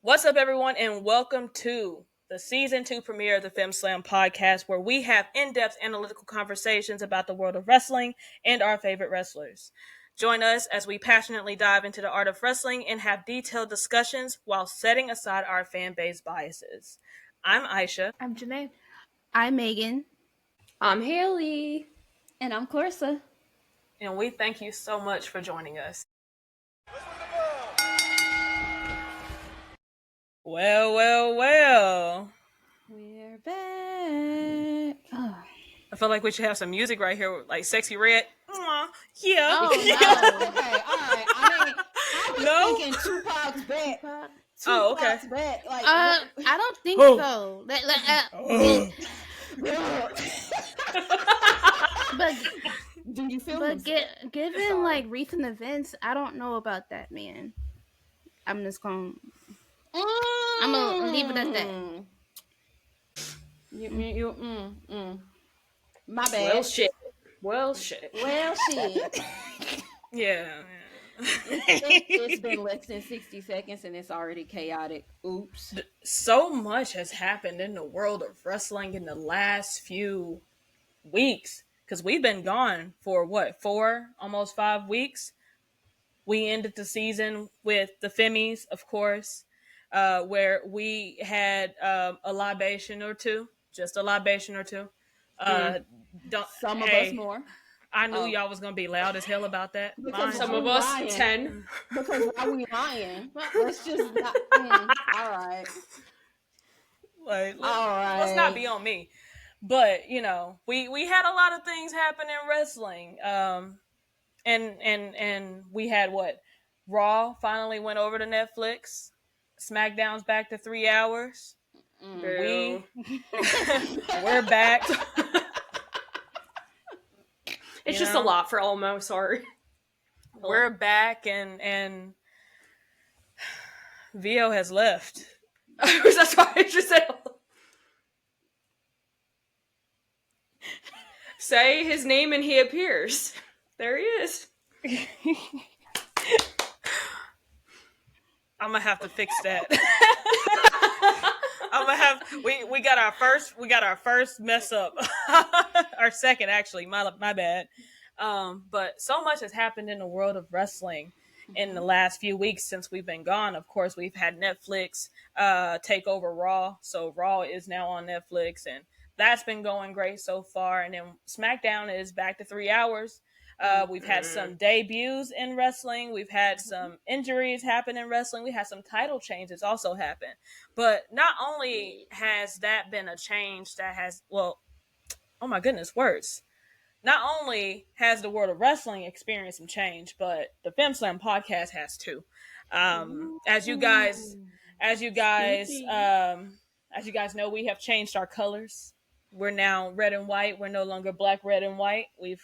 What's up, everyone, and welcome to the Season 2 premiere of the Femmeline podcast, where we have in-depth analytical conversations about the world of wrestling and our favorite wrestlers. Join us as we passionately dive into the art of wrestling and have detailed discussions while setting aside our fan-based biases. I'm Aisha. I'm Janae. I'm Megan. I'm Haley. And I'm Clarissa. And we thank you so much for joining us. Well. We're back. I feel like we should have some music right here, like Sexy Red. Yeah. Oh, no. Okay, all right. I was thinking Tupac's back. Okay. Back. Like, I don't think so. But do you feel? But given like recent events, I don't know about that, man. I'm just gonna. I'm gonna leave it at that. My bad. Well, shit. Yeah. It's been less than 60 seconds and it's already chaotic. Oops. So much has happened in the world of wrestling in the last few weeks. Because we've been gone for almost 5 weeks. We ended the season with the Femmies, of course, where we had a libation or two. Just a libation or two. Some of us more. I knew y'all was gonna be loud as hell about that. Some of us lying. 10. Because why we lying? Let's just not. All right. Let's not be on me. But you know, we had a lot of things happen in wrestling. And we had Raw finally went over to Netflix. SmackDown's back to 3 hours. We're back. It's just a lot for Elmo, sorry. We're back and Vio has left. That's why I just said say his name and he appears. There he is. I'm gonna have to fix that. We got our first mess up. Our second, actually. My bad. But so much has happened in the world of wrestling in the last few weeks since we've been gone. Of course, we've had Netflix take over Raw, so Raw is now on Netflix, and that's been going great so far. And then SmackDown is back to 3 hours. We've had some debuts in wrestling. We've had some injuries happen in wrestling. We had some title changes also happen. But not only has that been a change that has, oh my goodness, words. Not only has the world of wrestling experienced some change, but the Femmeline podcast has too. As you guys know, we have changed our colors. We're now red and white. We're no longer black, red, and white. We've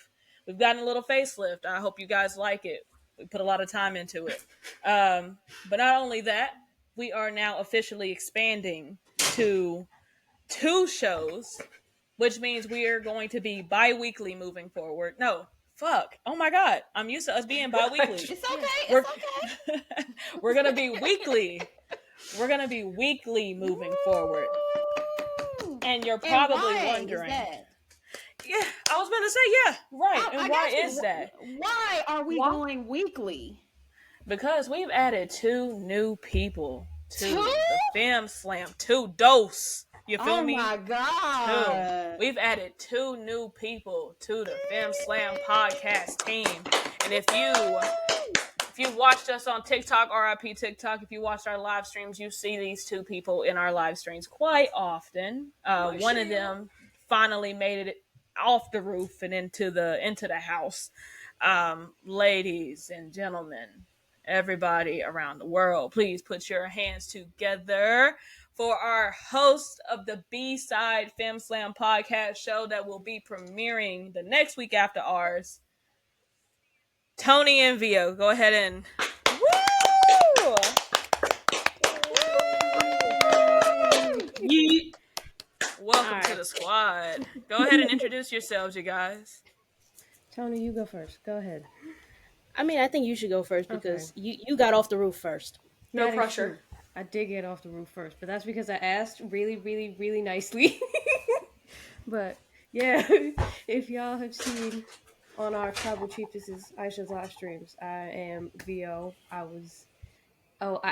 gotten a little facelift. I hope you guys like it. We put a lot of time into it. But not only that, we are now officially expanding to 2 shows, which means we are going to be bi-weekly moving forward. No, fuck. Oh my God. I'm used to us being bi-weekly. It's okay. We're going to be weekly. We're going to be weekly moving forward. And you're probably wondering. Yeah, I was going to say, yeah, right. And why is that? Why are we going weekly? Because we've added 2 new people to the Femmeline. 2 dose. You feel me? Oh my God. 2. We've added 2 new people to the Femmeline podcast team. And if you watched us on TikTok, RIP TikTok, if you watched our live streams, you see these 2 people in our live streams quite often. One of them finally made it off the roof and into the house. Ladies and gentlemen, everybody around the world, please put your hands together for our host of the B-Side Femmeline podcast show that will be premiering the next week after ours, Tony and Vio. Go ahead and woo! Welcome to the squad. Go ahead and introduce yourselves, you guys. Tony, you go first. Go ahead. I mean, I think you should go first because you got off the roof first. No pressure. I did get off the roof first, but that's because I asked really, really, really nicely. But yeah, if y'all have seen on our Tribal Chiefesses Aisha's live streams, I am VO. I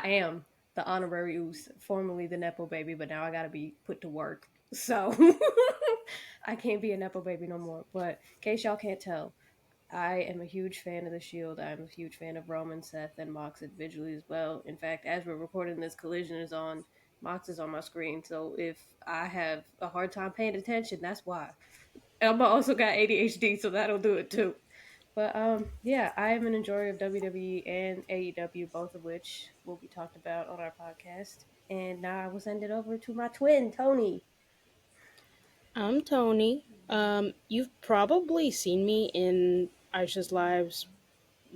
am the honorary Oos, formerly the Nepo baby, but now I gotta be put to work. So I can't be a Nepo baby no more. But in case y'all can't tell, I am a huge fan of the Shield. I'm a huge fan of Roman, Seth, and Mox individually as well. In fact, as we're recording this, Collision is on. Mox is on my screen, so if I have a hard time paying attention, that's why. Elma also got ADHD, so that'll do it too. But yeah, I am an enjoyer of WWE and AEW, both of which will be talked about on our podcast. And now I will send it over to my twin, Tony. I'm Tony. You've probably seen me in Aisha's lives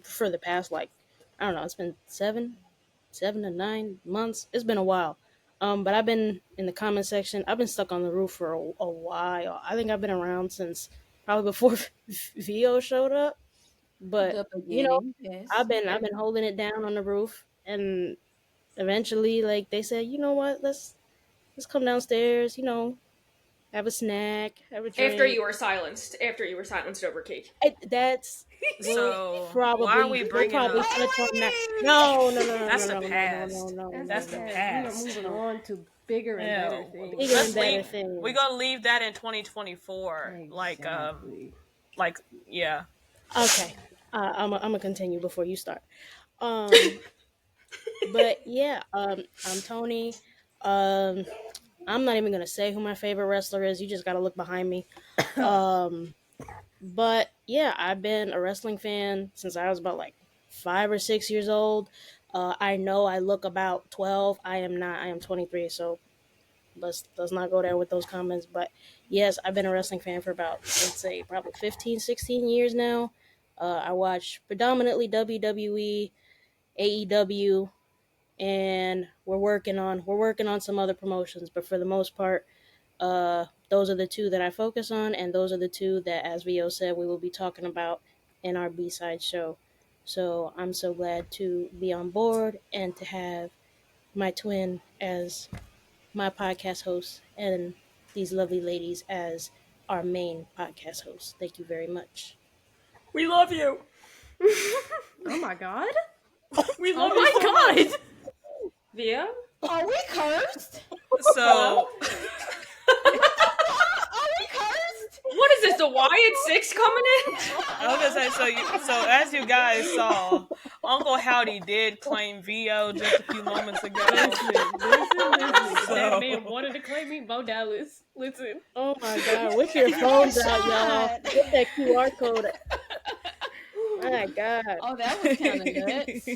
for the past, like, I don't know, it's been 7 to 9 months. It's been a while. But I've been in the comment section. I've been stuck on the roof for a while. I think I've been around since probably before VO showed up. But Yes. I've been holding it down on the roof, and eventually, like, they said, you know what, let's come downstairs, have a snack, have a drink. After you were silenced over cake. That's So probably. why are we bringing up? Touch on that. No. That's the past. That's the past. We are moving on to bigger and better things. Bigger and better things. We're gonna leave that in 2024. Exactly. Yeah. Okay. I'm gonna continue before you start. But yeah, I'm Tony. I'm not even gonna say who my favorite wrestler is. You just gotta look behind me. But yeah, I've been a wrestling fan since I was about like 5 or 6 years old. I know I look about 12. I am not. I am 23. So let's not go there with those comments. But yes, I've been a wrestling fan for about, let's say, probably 15, 16 years now. I watch predominantly WWE, AEW, and we're working on some other promotions. But for the most part, those are the two that I focus on, and those are the two that, as VO said, we will be talking about in our B-side show. So I'm so glad to be on board and to have my twin as my podcast host and these lovely ladies as our main podcast hosts. Thank you very much. We love you. Oh my god. We love Oh you. my god. Via? Are we cursed? So Are we cursed? What is this, the YN6 coming in? I was gonna say, so as you guys saw, Uncle Howdy did claim VO just a few moments ago. Listen. So- That man wanted to claim me, Bo Dallas. Listen. Oh my god, whip your phones out, y'all. Get that QR code. My god. Oh, that was kind of nuts.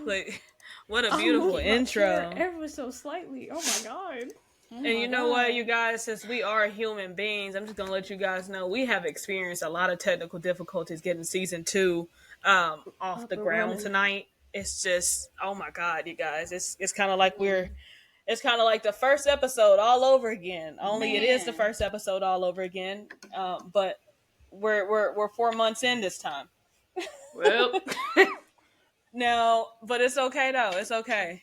Like, what a beautiful intro. Ever so slightly. Oh my god. And you know what, you guys, since we are human beings, I'm just going to let you guys know we have experienced a lot of technical difficulties getting season 2 off the ground tonight. It's just, oh my God, you guys. It's kind of like it's kind of like the first episode all over again. Only it is the first episode all over again. But we're 4 months in this time. Well, No, but it's okay though. It's okay.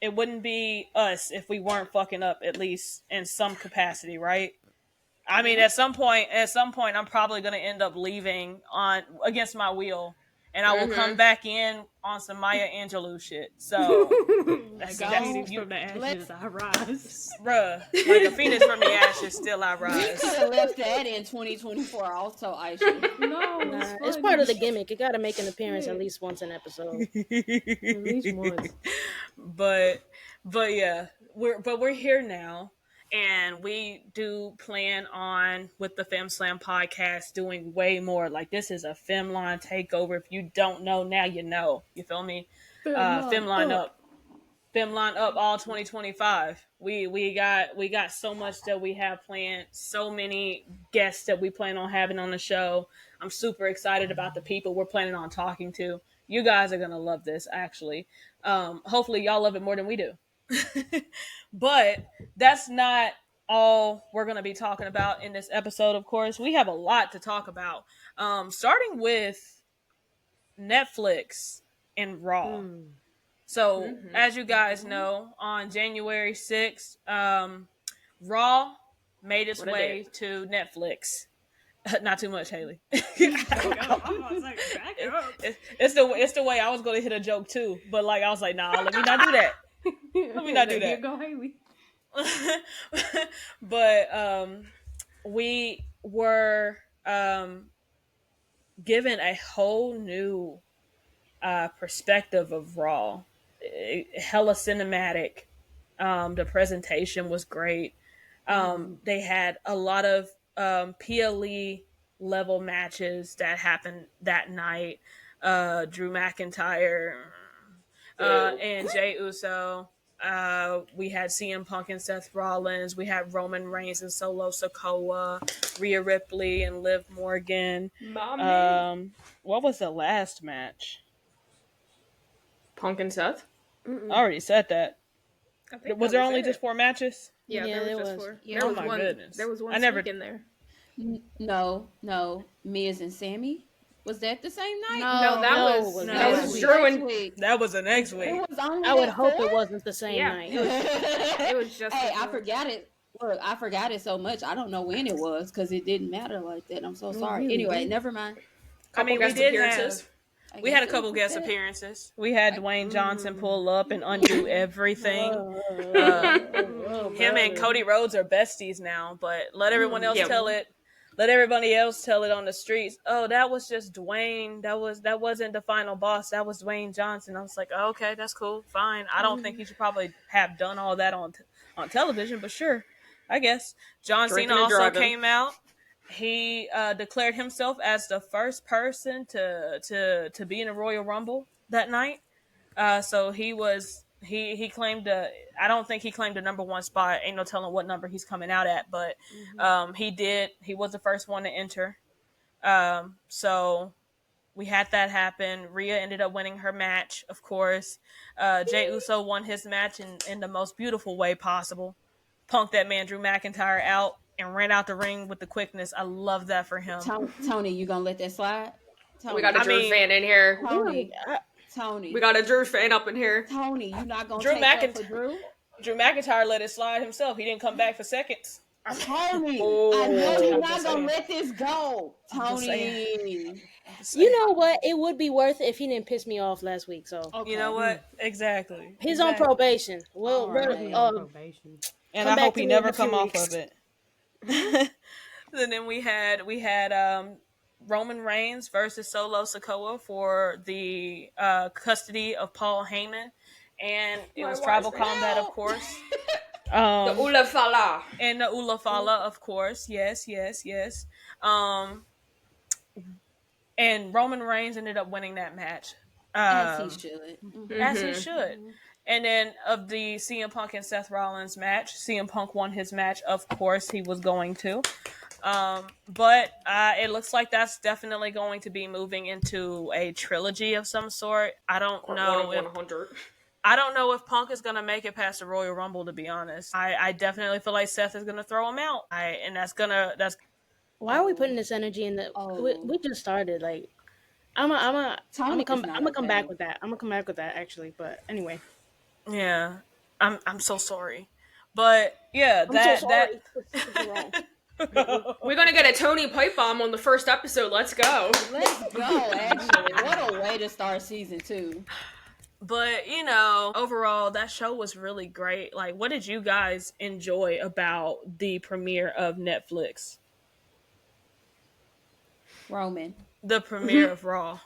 It wouldn't be us if we weren't fucking up, at least in some capacity, right? I mean, at some point, I'm probably gonna end up leaving on against my will, and I will come back in on some Maya Angelou shit. So, That's you, from the ashes I rise. bruh, like a phoenix from the ashes, still I We rise. could have left that in 2024 also, Aisha. No, It's part of the gimmick. You gotta make an appearance at least once an episode. At least once. But yeah, we're here now, and we do plan on with the Femme Slam podcast doing way more. Like, this is a Femmeline takeover. If you don't know now, you know. You feel me? Femmeline up all 2025. We got so much that we have planned. So many guests that we plan on having on the show. I'm super excited about the people we're planning on talking to. You guys are gonna love this, actually. Hopefully y'all love it more than we do. But that's not all we're going to be talking about in this episode, of course. We have a lot to talk about. Starting with Netflix and Raw. So, as you guys know, on January 6th, Raw made its way to Netflix. Not too much, Haley. It's the way I was going to hit a joke too, but like I was like, nah, let me not do that. Let me not do that. Here go Haley. But we were given a whole new perspective of Raw. Hella cinematic. The presentation was great. They had a lot of PLE level matches that happened that night. Drew McIntyre and Jey Uso. We had CM Punk and Seth Rollins. We had Roman Reigns and Solo Sikoa, Rhea Ripley and Liv Morgan. What was the last match? Punk and Seth? I already said that. Was there only just 4 matches? Yeah, there was was. 4. Yeah. Oh my goodness. There was one I never in there. No, Miz and Sammy. Was that the same night? No, that was Drew and next week. That was the next It week. was only I would that hope four? it wasn't the same Yeah. night. It was just. Hey, I forgot it. Look, I forgot it so much. I don't know when it was because it didn't matter like that. I'm so sorry. really Anyway, didn't. never mind. I mean, we guest did appearances. have. We had a couple guest appearances. We had Dwayne Johnson pull up and undo everything. Him and Cody Rhodes are besties now, but let everyone else tell it. Let everybody else tell it on the streets. Oh, that was just Dwayne. That wasn't the final boss. That was Dwayne Johnson. I was like, oh, okay, that's cool, fine. I don't think he should probably have done all that on television, but sure, I guess. John Cena also came out. He declared himself as the first person to be in a Royal Rumble that night. So he was he claimed I don't think he claimed the number 1 spot. Ain't no telling what number he's coming out at, but he did. He was the first one to enter. So we had that happen. Rhea ended up winning her match, of course. Jey Uso won his match in the most beautiful way possible. Punked that man Drew McIntyre out and ran out the ring with the quickness. I love that for him. Tony, you gonna let that slide? Tony, We got a Drew fan in here. Tony. We got a Drew fan up in here. Tony, you not gonna Drew take that for Drew? Drew McIntyre let it slide himself. He didn't come back for seconds. Tony, I know you're not gonna let this go. Tony. You know what? It would be worth it if he didn't piss me off last week. So You know what? Exactly. he's on probation. Well, Probation. And come I back hope to he me never in a few come off weeks. of it. And then we had Roman Reigns versus Solo Sikoa for the custody of Paul Heyman, and it was tribal combat, of course. The Ula Fala. And the Ula Fala, of course. Yes. And Roman Reigns ended up winning that match. As he should. As he should. And then of the CM Punk and Seth Rollins match, CM Punk won his match. Of course, he was going to. But it looks like that's definitely going to be moving into a trilogy of some sort. I don't know if Punk is going to make it past the Royal Rumble, to be honest. I definitely feel like Seth is going to throw him out. why are we putting this energy in the? We just started. Like, I'm gonna come back with that. I'm gonna come back with that actually. But anyway. Yeah, I'm so sorry, but yeah, We're gonna get a Tony pipe bomb on the first episode. Let's go. Let's go, actually. What a way to start season 2. But overall, that show was really great. Like, what did you guys enjoy about the premiere of Netflix? Roman. The premiere of Raw.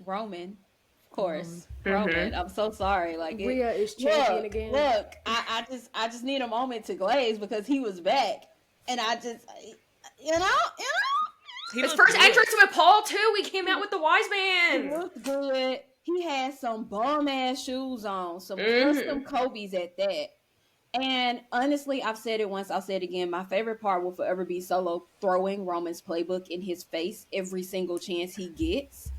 Roman. Of course. Roman. I'm so sorry. Like Rhea is champion again. Look, I just need a moment to glaze because he was back. And I just His first entrance with Paul too. We came out with the wise he man. looked good. He had some bum ass shoes on, some custom Kobe's at that. And honestly, I've said it once, I'll say it again. My favorite part will forever be Solo throwing Roman's playbook in his face every single chance he gets.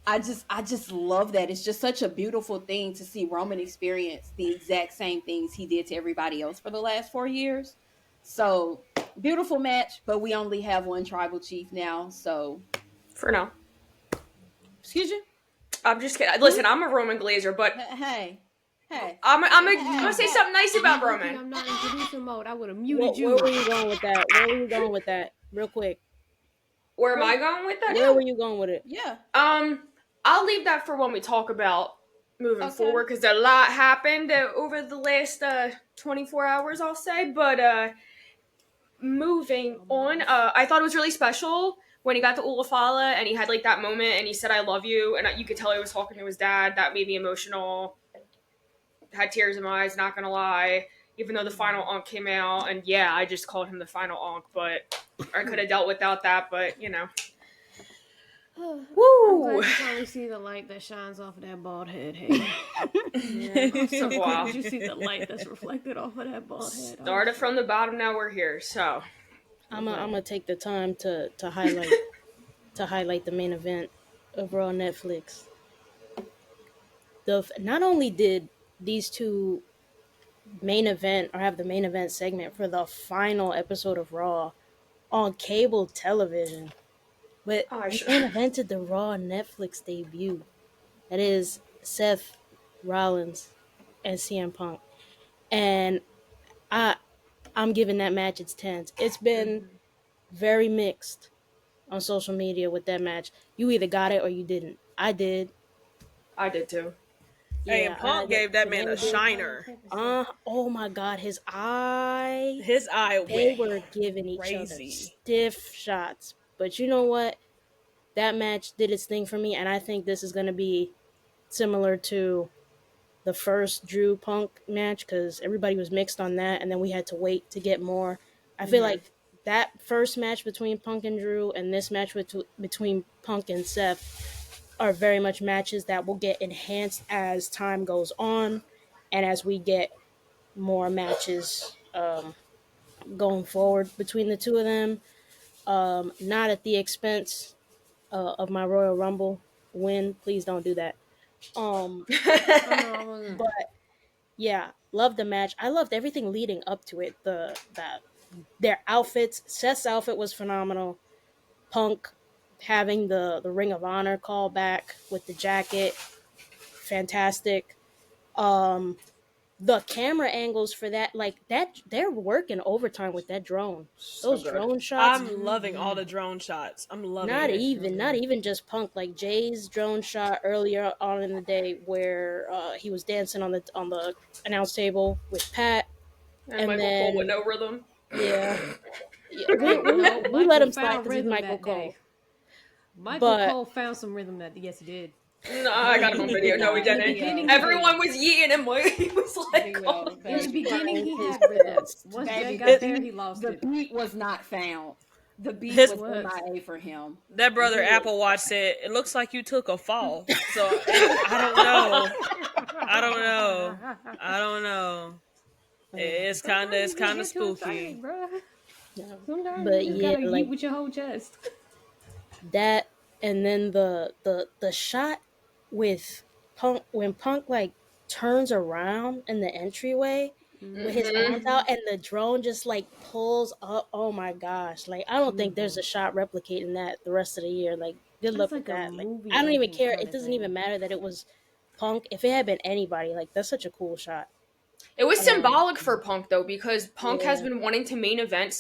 I just love that. It's just such a beautiful thing to see Roman experience the exact same things he did to everybody else for the last 4 years. So, beautiful match, but we only have one tribal chief now, so. For now. Excuse you? I'm just kidding. Listen, I'm a Roman Glazer, but Hey. Hey. I'm gonna say something nice about Roman. I'm not in producer mode. I would have muted Where you. were you going with that? Where were you going with that? Real quick. Where am I going with that? Where were you going with it? Yeah. I'll leave that for when we talk about moving forward, because a lot happened over the last 24 hours, I'll say. But moving on, I thought it was really special when he got to Ulafala and he had like that moment and he said, "I love you," and you could tell he was talking to his dad. That made me emotional. Had tears in my eyes, not gonna lie. Even though the final Ankh came out, and yeah, I just called him the final Ankh, but I could have dealt without that. But you know, I'm woo! glad you finally see the light that shines off of that bald head. Hey, It took a while. Did you see the light that's reflected off of that bald head? Started from the bottom, now we're here. So I'm gonna take the time to highlight the main event of Raw Netflix. Not only did these two main event or have the main event segment for the final episode of Raw on cable television, but they main evented the Raw Netflix debut. That is Seth Rollins and CM Punk, and I'm giving that match its 10s. It's been very mixed on social media with that match. You either got it or you didn't. I did. I did too. Hey, and Punk gave that man a shiner. Oh my God, his eye. They were giving each other stiff shots. But you know what? That match did its thing for me, and I think this is going to be similar to the first Drew Punk match, because everybody was mixed on that, and then we had to wait to get more. I feel like that first match between Punk and Drew and this match between Punk and Seth are very much matches that will get enhanced as time goes on and as we get more matches going forward between the two of them. Not at the expense of my Royal Rumble win. Please don't do that. But yeah, loved the match. I loved everything leading up to it. Their outfits. Seth's outfit was phenomenal. Punk having the Ring of Honor call back with the jacket, fantastic. The camera angles for that, like that, they're working overtime with that drone. Those drone shots. I'm loving all the drone shots. I'm loving not it. Not even just Punk, like Jay's drone shot earlier on in the day where he was dancing on the announce table with Pat, and Michael Cole with no rhythm. Yeah, we let him slide because he's Michael Cole. Cole found some rhythm that yes he did. No, I got him on video. No, he didn't. Everyone was yeeting him. He was like, in the beginning, he had rhythm. Once Jay got there, he lost it. The beat was not found. The beat was MIA for him. That brother Apple Watch said, "It looks like you took a fall." So I don't know. It's kind of spooky. But you gotta eat with your whole chest. That, and then the shot with Punk, when Punk like turns around in the entryway with his arms out and the drone just like pulls up. Oh my gosh. Like, I don't think there's a shot replicating that the rest of the year. Like, good luck with that. Like, I don't even care. It doesn't even matter that it was Punk. If it had been anybody, like, that's such a cool shot. It was symbolic for Punk though, because Punk has been wanting to main event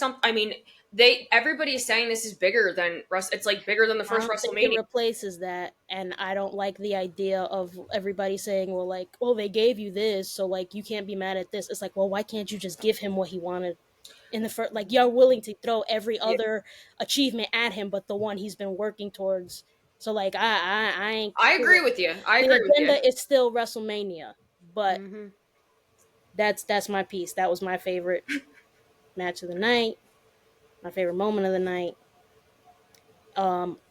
everybody is saying this is bigger than it's like bigger than the first WrestleMania. It replaces that, and I don't like the idea of everybody saying, well, like, oh, they gave you this, so like you can't be mad at this. It's like, well, why can't you just give him what he wanted in the first? Like, you're willing to throw every other achievement at him, but the one he's been working towards. So like, I ain't. I agree with you. I agree with you. The agenda is still WrestleMania, but that's my piece. That was my favorite match of the night. My favorite moment of the night.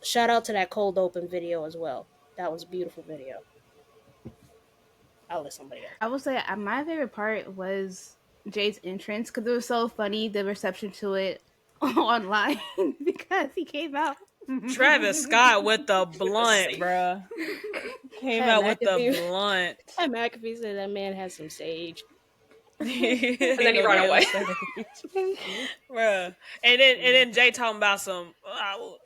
Shout out to that cold open video as well. That was a beautiful video. I'll let somebody else. I will say my favorite part was Jay's entrance because it was so funny, the reception to it online because he came out. Travis Scott with the blunt, bruh. Came out with the blunt. And McAfee said that man has some sage. And then he ran away. Bruh. And then Jay talking about some,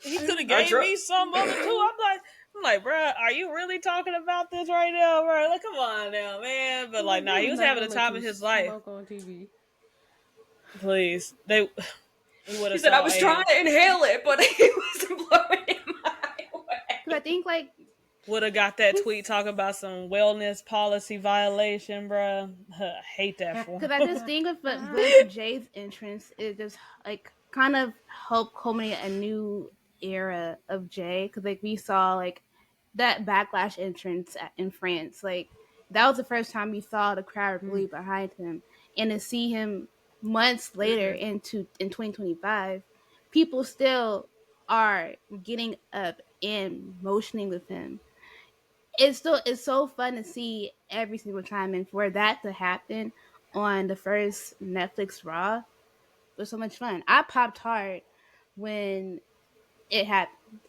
he could have gave me some other too. I'm like, I'm like, bro, are you really talking about this right now, bro? Like, come on now, man. But like, nah, he was having the time of his life. Smoke on TV. Please, he He said I was trying to inhale it, but it wasn't blowing in my way. Because I think like would have got that tweet talking about some wellness policy violation, bro. Hate that for him. Because I just think with Jay's entrance, it just like kind of helped culminate a new era of Jay. Because like we saw like that backlash entrance in France, like that was the first time we saw the crowd really behind him, and to see him months later in 2025, people still are getting up and motioning with him. It's so fun to see every single time, and for that to happen on the first Netflix Raw was so much fun. I popped hard when it happened,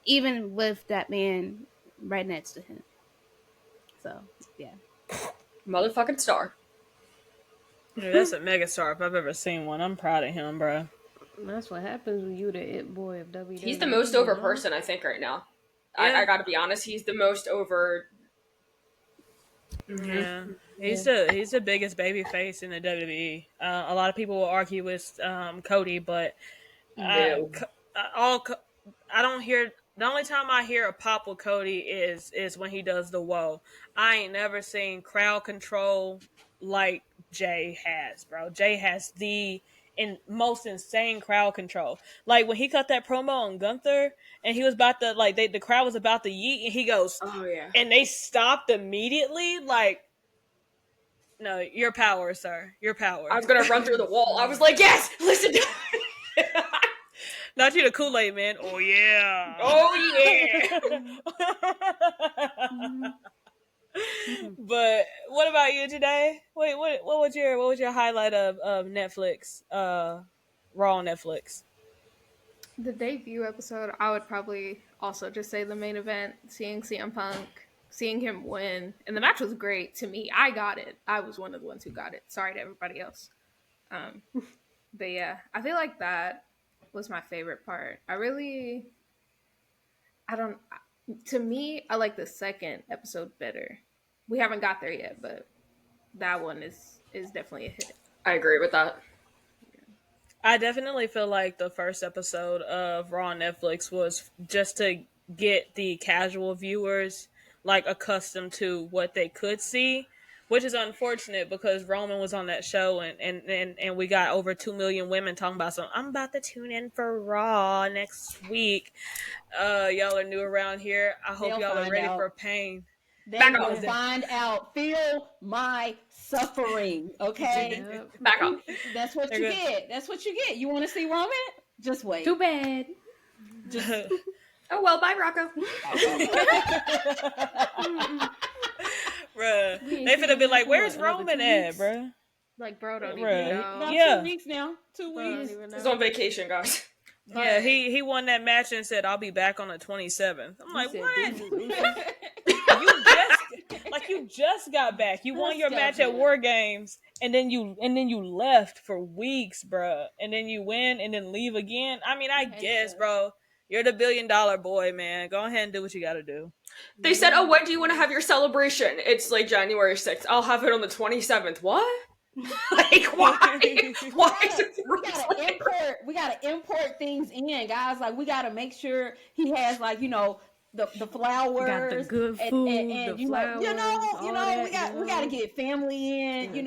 even with that man right next to him. So yeah, Motherfucking star. Yeah, that's a mega star if I've ever seen one. I'm proud of him, bro. That's what happens when you the it boy of WWE. He's the most over person, I think, right now. Yeah. I gotta be honest, he's the most over. Yeah, he's the biggest baby face in the WWE. A lot of people will argue with Cody, but I don't hear. The only time I hear a pop with Cody is when he does the whoa. I ain't never seen crowd control like Jay has, bro. Jay has the most insane crowd control. Like when he cut that promo on Gunther and he was about to the crowd was about to yeet and he goes, oh yeah, and they stopped immediately. Like, no, your power, sir, your power. I was gonna run through the wall. I was like, yes, listen to Not you, the Kool-Aid man. Oh yeah. Oh yeah. But what about you today? Wait, what was your highlight of Netflix? Raw Netflix. The debut episode, I would probably also just say the main event, seeing CM Punk, seeing him win. And the match was great to me. I got it. I was one of the ones who got it. Sorry to everybody else. But yeah, I feel like that was my favorite part. To me, I like the second episode better. We haven't got there yet, but that one is definitely a hit. I agree with that. I definitely feel like the first episode of Raw on Netflix was just to get the casual viewers like accustomed to what they could see, which is unfortunate because Roman was on that show and we got over 2 million women talking about something. I'm about to tune in for Raw next week. Y'all are new around here. I hope y'all are ready for pain. They will find out. Feel my suffering, okay? Back up. That's what you get. That's what you get. You want to see Roman? Just wait. Too bad. Oh well, bye, Rocco. Bruh, they finna be like, "Where's Roman at, bruh?" Like, bro, don't even know. About Yeah. 2 weeks now. 2 weeks. He's on vacation, guys. Yeah, he won that match and said, "I'll be back on the 27th." I'm like, what? You just got back. You won your match at War Games, and then you left for weeks, bruh. And then you win and then leave again. I mean, I guess, bro. You're the $1 billion boy, man. Go ahead and do what you gotta do. They said, "Oh, when do you want to have your celebration?" It's like January 6th. I'll have it on the 27th. What? Like, why? Why is it we gotta import things in, guys. Like, we gotta make sure he has, like, the flowers, got the good food, and the flowers, we gotta get family in,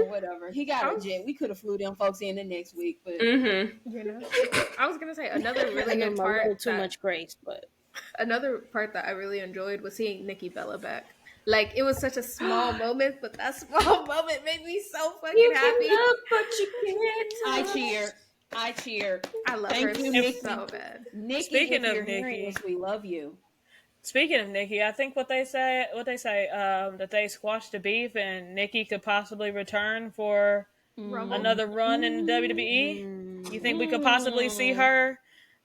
whatever. He got a jet. We could have flew them folks in the next week, but I was gonna say another really good part. Too much grace, but another part that I really enjoyed was seeing Nikki Bella back. Like, it was such a small moment, but that small moment made me so fucking happy. But you can't. I cheer. I love her so bad. Nikki, Speaking if of you're hearing Nikki, this, we love you. Speaking of Nikki, I think what they say that they squashed the beef and Nikki could possibly return for another run in the WWE. You think we could possibly see her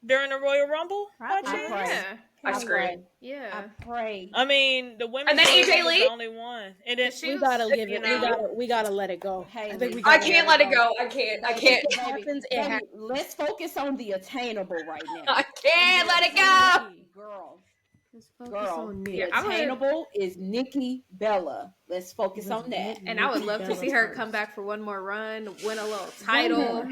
during the Royal Rumble? Yeah. I scream. Yeah. I pray. I mean, the women. And then AJ was Lee? the only one, and then She We gotta was- give it. you We gotta let it go. Hey, I think we I gotta can't let it go. I can't. If it happens, it Baby, happens. let's focus on the attainable right now. I can't let it go. Girl. Let's focus Girl, on the Nick. Yeah, I would- attainable is Nikki Bella. Let's focus on that. And I would love to see her Bella's come back for one more run, win a little title.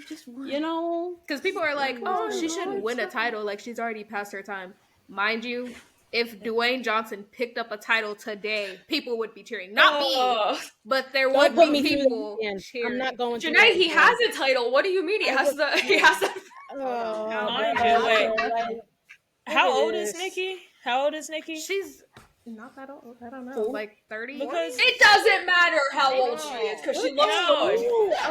Just one. You know, Because people are like, oh, she shouldn't win a title. Like, she's already past her time. Mind you, if Dwayne Johnson picked up a title today, people would be cheering. Not me, but there Don't would put be me through people that again. cheering. I'm not going. through Janae, that he again. has a title. What do you mean? He has the. Oh, Mind man. you, wait. Like, How old Yes. is Nikki? How old is Nikki? She's not that old. I don't know. Cool. Like 30? Because It doesn't matter how old she is because she looks No. good.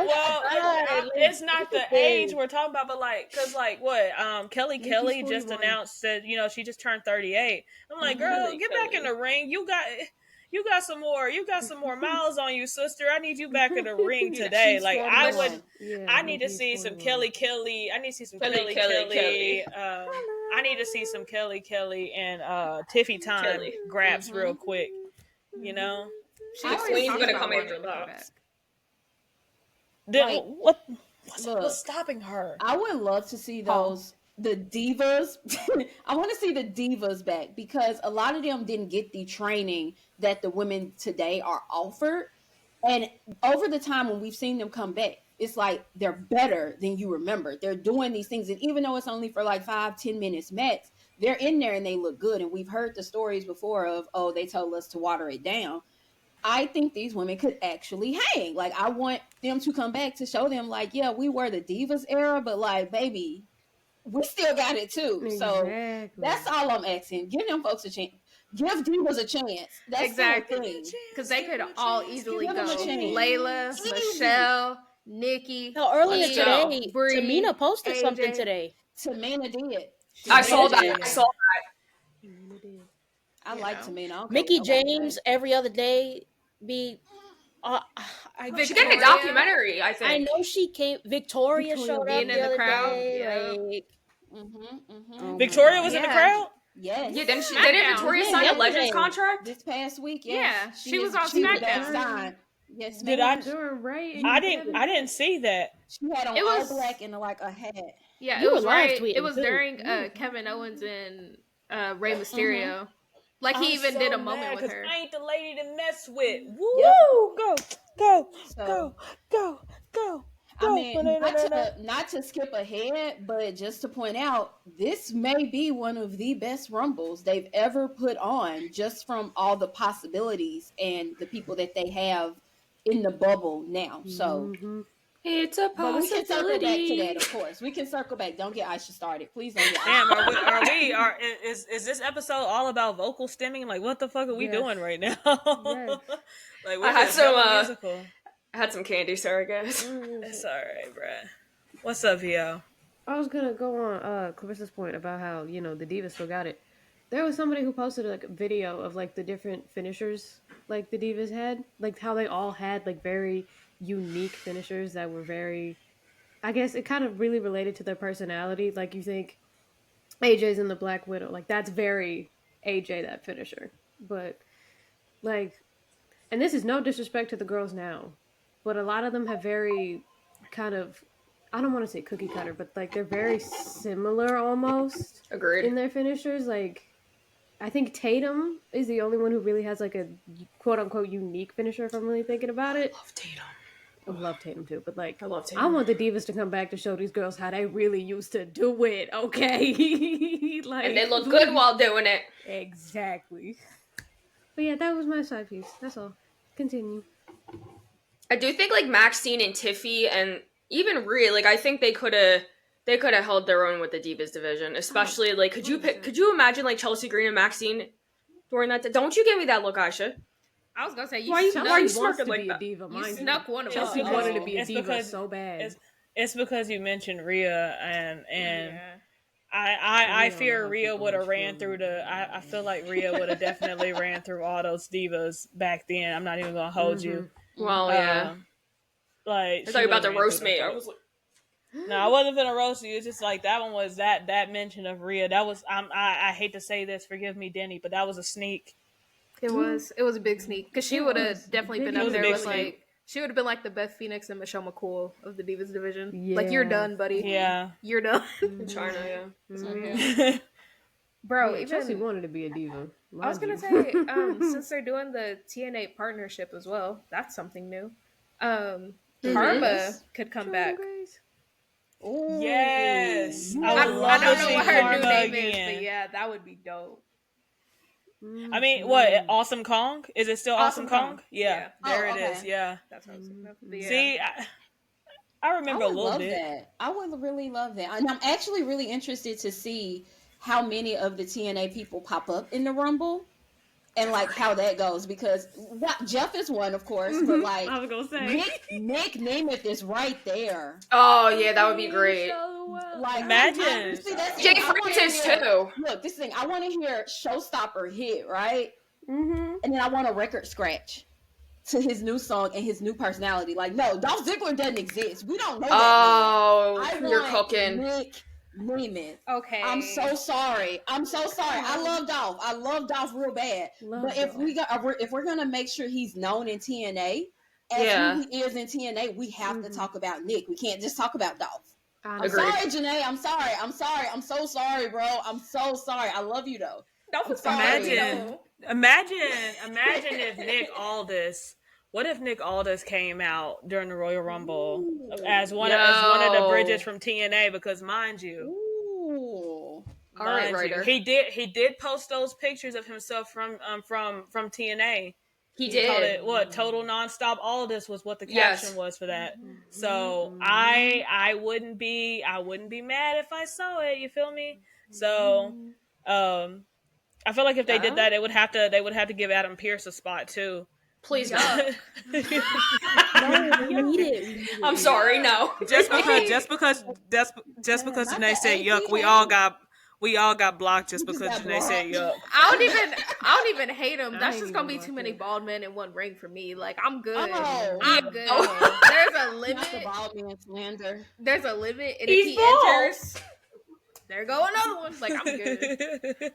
Well, God, it's not the look at age this. we're talking about, but like, cause like what? Kelly Nikki's Kelly just 41. announced that she just turned 38. I'm like, girl, Kelly get back in the ring. You got some more miles on you, sister. I need you back in the ring today. she's Like 41. I need to see some Kelly Kelly. I need to see some Kelly Kelly. I need to see some Kelly Kelly and Tiffy time Kelly. grabs real quick. You know, She The always queen's talks gonna about come wanting after to come that. back. Like, what's look, stopping her? I would love to see the divas. I want to see the divas back because a lot of them didn't get the training that the women today are offered. And over the time when we've seen them come back, it's like they're better than you remember. They're doing these things. And even though it's only for like 5-10 minutes max, they're in there and they look good. And we've heard the stories before of, oh, they told us to water it down. I think these women could actually hang. Like, I want them to come back to show them, like, yeah, we were the divas era, but like, baby, we still got it too. So Exactly. that's all I'm asking. Give them folks a chance. Give divas a chance. That's Exactly. the thing. Because they could all easily Give go. them a chance. Layla, Easy. Michelle, Nikki. no, earlier Let's go. today, Bree, Tamina posted something AJ. today. Tamina did. I saw that. Yeah. I saw that. I like Tamina. I don't Mickey care what nobody James say. every other day be. She got a documentary, I think. I know she came. Victoria showed up being the in the other crowd, day. yeah. Like, Mm-hmm. Victoria was in the Yeah. crowd. Yes. Yeah, didn't SmackDown. Victoria Yeah, sign a yesterday. Legends contract? This past week, Yeah, yes. she was on She SmackDown. signed. Yes, Did ma'am. I? Doing right. I didn't see that. She had on It was- all black and like a hat. Yeah, You it was were live right. tweeting, It was too. during Kevin Owens and Rey Mysterio. Like, he even did a moment with her. I ain't the lady to mess with. Woo! Yep. Go. So, Go. I mean, not to skip ahead, but just to point out, this may be one of the best Rumbles they've ever put on, just from all the possibilities and the people that they have in the bubble now. So, It's a but we can circle back to possibility. that, of course. We can circle back. Don't get Aisha started. Please don't get Aisha Damn, is this episode all about vocal stimming? Like, what the fuck are we Yes. doing right now? Yes. Like, I we're had just some, double musical. I had some candy, sorry guys. It's all right, bruh. What's up, Vio? I was gonna go on Clarissa's point about how, the Divas still got it. There was somebody who posted like a video of like the different finishers like the Divas had. Like how they all had like very unique finishers that were very, I guess it kind of really related to their personality. Like you think AJ's in the Black Widow, like that's very AJ, that finisher. But like, and this is no disrespect to the girls now, but a lot of them have very kind of, I don't want to say cookie cutter, but like they're very similar almost Agreed. in their finishers. Like, I think Tatum is the only one who really has like a quote unquote unique finisher if I'm really thinking about it. I love Tatum too, but like, I love Tatum. I want the Divas to come back to show these girls how they really used to do it, okay? Like, And they look good while doing it. Exactly. But yeah, that was my side piece. That's all. Continue. I do think like Maxine and Tiffy and even Rhea, like I think they could have held their own with the Divas division, especially like could you imagine like Chelsea Green and Maxine during that? Don't you give me that look, Aisha? I was gonna say, Why you Chelsea smirking wants to like be that? a diva, you mind you. snuck one of Chelsea us. wanted to be a It's diva because- so bad. It's because you mentioned Rhea, and Yeah. I don't fear know how Rhea people would have are ran strong. through I feel like Rhea would have definitely ran through all those divas back then. I'm not even gonna hold you. Well, yeah. Like I thought you were about to roast me. I was like, No, I wasn't gonna roast you. It's just like that one was that mention of Rhea. That was I hate to say this, forgive me, Denny, but that was a sneak. It was a big sneak because she would have definitely been up there with sneak. like she would have been like the Beth Phoenix and Michelle McCool of the Divas division. Yeah. Like you're done, buddy. Yeah, You're done, China, yeah. Mhm. bro. Yeah, Even Chelsea wanted to be a diva. I was gonna Mind you. say, since they're doing the TNA partnership as well, that's something new. Karma Yes. could come back. Ooh. yes. Yeah. I I would love don't to know see what her Karma new name again. is, but yeah, that would be dope. I mean, what? Awesome Kong? Is it still Awesome Kong? Yeah, Yeah. there Oh, it is. okay. Yeah. That's what I was thinking of. But yeah. See, I remember I a would little love bit. that. I would really love that. And I'm actually really interested to see how many of the TNA people pop up in the Rumble and like how that goes because Jeff is one, of course, but like I was gonna say. Nick Nemeth is right there. Oh yeah, that would be great. Like Imagine. see, that's the Jay thing. I wanna Francis hear- too. Look, this thing I want to hear Showstopper hit right, Mm-hmm. and then I want a record scratch to his new song and his new personality. Like, no, Dolph Ziggler doesn't exist. We don't know that. Oh, man. I you're want cooking. Nick Nemeth. Okay. I'm so sorry. I love Dolph. I love Dolph real bad. But if we're gonna make sure he's known in TNA as Yeah. who he is in TNA, we have to talk about Nick. We can't just talk about Dolph. I'm Agreed. sorry, Janae. I'm sorry. I'm so sorry, bro. I'm so sorry. I love you though. Don't I'm sorry. Imagine if Nick Aldis. What if Nick Aldis came out during the Royal Rumble as one of the Bridges from TNA? Because mind you, Ooh. All right, mind you, writer. he did post those pictures of himself from TNA. He Called did. it what? Total nonstop. All this was what the Yes. caption was for that. So I wouldn't be mad if I saw it. You feel me? So I feel like if they did that, they would have to give Adam Pearce a spot too. Please God. No, we need it. I'm sorry. No. just because Janae said yuck, we all got blocked just because Janae said yuck. I don't even hate him. That's ain't just gonna even be too like many it. bald men in one ring for me. Like I'm good. Oh. I'm good. There's a Not the limit. bald man slander. There's a limit, and He's if he bald. enters, there go another one. Like I'm good.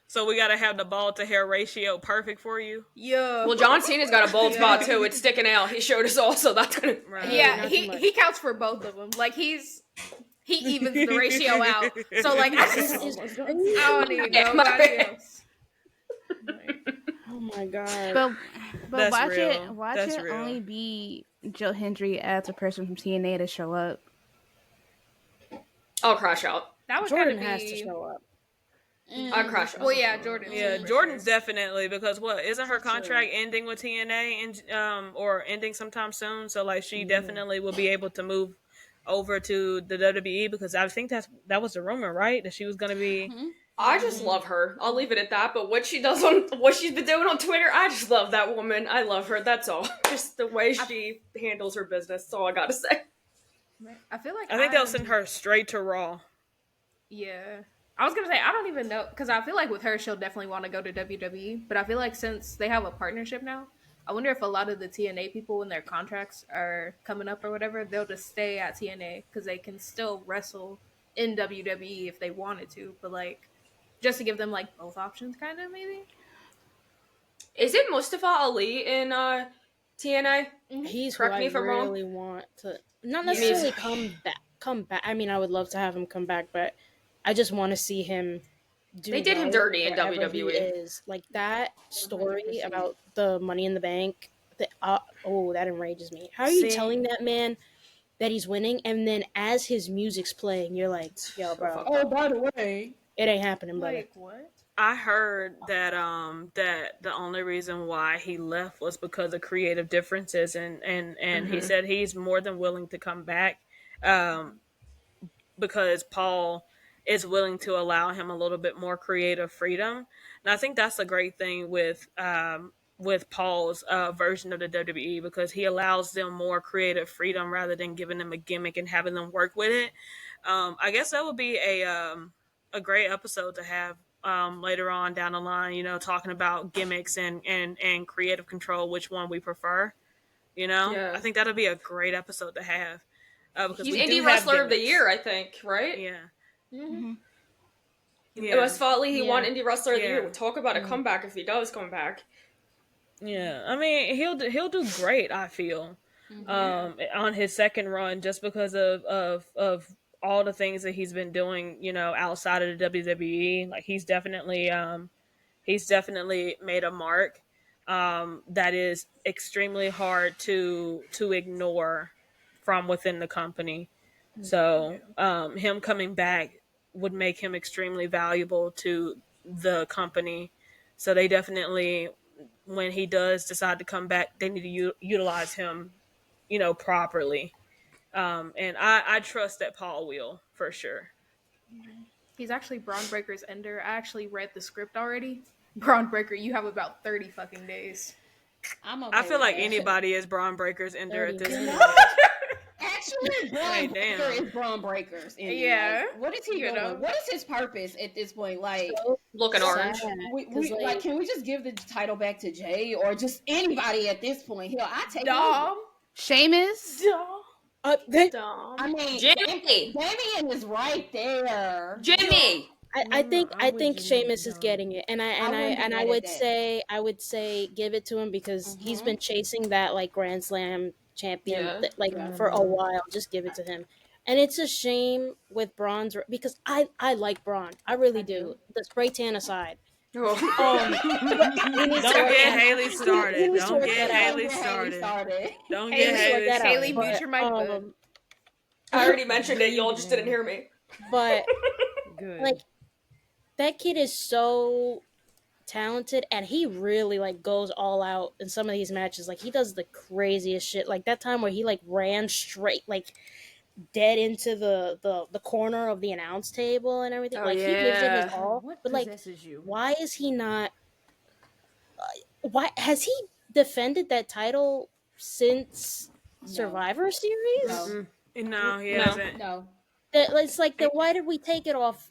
So we gotta have the bald to hair ratio perfect for you. Yeah. Well, John Cena's got a bald spot too. It's sticking out. He showed us all, so that's gonna. Right. Yeah, not he too much. he counts for both of them. Like he evens the ratio out. So like I don't need Yeah, nobody else. Oh my god. But That's watch real. watch That's it real. only be Joe Hendry as a person from TNA to show up. I'll crash out. That would Jordan kind of has be. to show up. I'll crash out. Well, yeah, Jordan. Yeah, for Jordan's sure. definitely because what isn't her contract ending with TNA and or ending sometime soon? So like she definitely will be able to move over to the WWE because I think that was the rumor, right? That she was gonna be. I just love her. I'll leave it at that. But what she's been doing on Twitter, I just love that woman. I love her. That's all. Just the way she handles her business. That's all I gotta say. I feel like I think they'll send her straight to Raw. Yeah. I was gonna say I don't even know because I feel like with her she'll definitely want to go to WWE, but I feel like since they have a partnership now, I wonder if a lot of the TNA people when their contracts are coming up or whatever, they'll just stay at TNA because they can still wrestle in WWE if they wanted to, but like just to give them like both options, kind of maybe. Is it Mustafa Ali in TNA? He's Correct who me I if I'm wrong. really want to not necessarily come back. I mean, I would love to have him come back, but I just want to see him do They did him well dirty in wherever WWE. he is. Like that story about the Money in the Bank. That enrages me. How are you See? telling that man that he's winning, and then as his music's playing, you're like, yo, bro, Oh, by the way, it ain't happening, brother. Like what? I heard that that the only reason why he left was because of creative differences, and he said he's more than willing to come back, because Paul is willing to allow him a little bit more creative freedom, and I think that's a great thing with Paul's version of the WWE because he allows them more creative freedom rather than giving them a gimmick and having them work with it. I guess that would be a great episode to have later on down the line, you know, talking about gimmicks and creative control, which one we prefer, you know? Yeah. I think that'll be a great episode to have. Because He's we do Indie have Wrestler of the gimmicks. Year, I think, right? Yeah. Mm-hmm. Yeah. It was Foley. He Yeah. won Indie Wrestler of the Year. Yeah. Talk about a comeback if he does come back. Yeah, I mean he'll do great. I feel on his second run just because of all the things that he's been doing. You know, outside of the WWE, like he's definitely made a mark that is extremely hard to ignore from within the company. So him coming back would make him extremely valuable to the company. So they definitely, when he does decide to come back, they need to utilize him, properly. And I trust that Paul will for sure. He's actually Braun Breaker's ender. I actually read the script already. Braun Breaker, you have about 30 fucking days. I'm okay I feel with like that. anybody is Braun Breaker's ender at this 30 point. minutes. Actually, Braun Hey, Breaker damn. is Braun Breaker's ending. Yeah, Like, what is he you doing? know. What is his purpose at this point? Like, Looking orange. Sad, we 'cause, like, can we just give the title back to Jay or just anybody at this point? Hell, I take it. Dom. Sheamus. Dom. I mean, Jimmy. Damian is right there. Jimmy. I think I'm with think Jimmy, Sheamus is Dom. getting it, and I wouldn't be mad I at would that. say give it to him because he's been chasing that like Grand Slam champion Yeah. for a while. Just give it to him, and it's a shame with Braun's because I like Braun, I really do. The spray tan aside, Oh. he needs Don't to work get that- Haley he started. needs to Don't work get that out. Haley started. Don't Haley, get Haley that out. started. Haley, mute your mic button. I already mentioned it. Y'all just didn't hear me. But Good. like that kid is so talented and he really like goes all out in some of these matches. Like he does the craziest shit. Like that time where he like ran straight like dead into the corner of the announce table and everything. Oh, Like he gives it his yeah. all. What But like possesses you? why is he not why has he defended that title since Survivor Series? No, No, he No. hasn't. no. It's like why did we take it off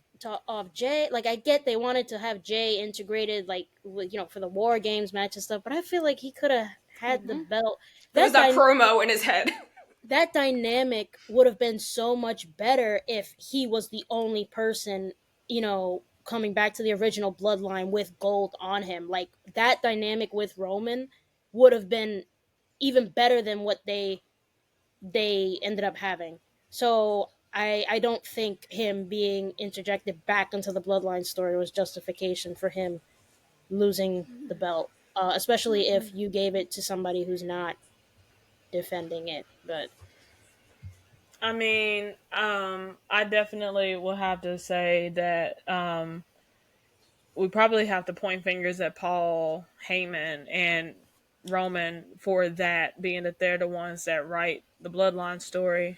Jay? Like I get they wanted to have Jay integrated like for the War Games match and stuff, but I feel like he could have had the belt. There was that promo in his head. That dynamic would have been so much better if he was the only person, coming back to the original bloodline with gold on him. Like that dynamic with Roman would have been even better than what they ended up having. So I don't think him being interjected back into the bloodline story was justification for him losing the belt, especially if you gave it to somebody who's not defending it. But I mean, I definitely will have to say that we probably have to point fingers at Paul Heyman and Roman for that, being that they're the ones that write the bloodline story.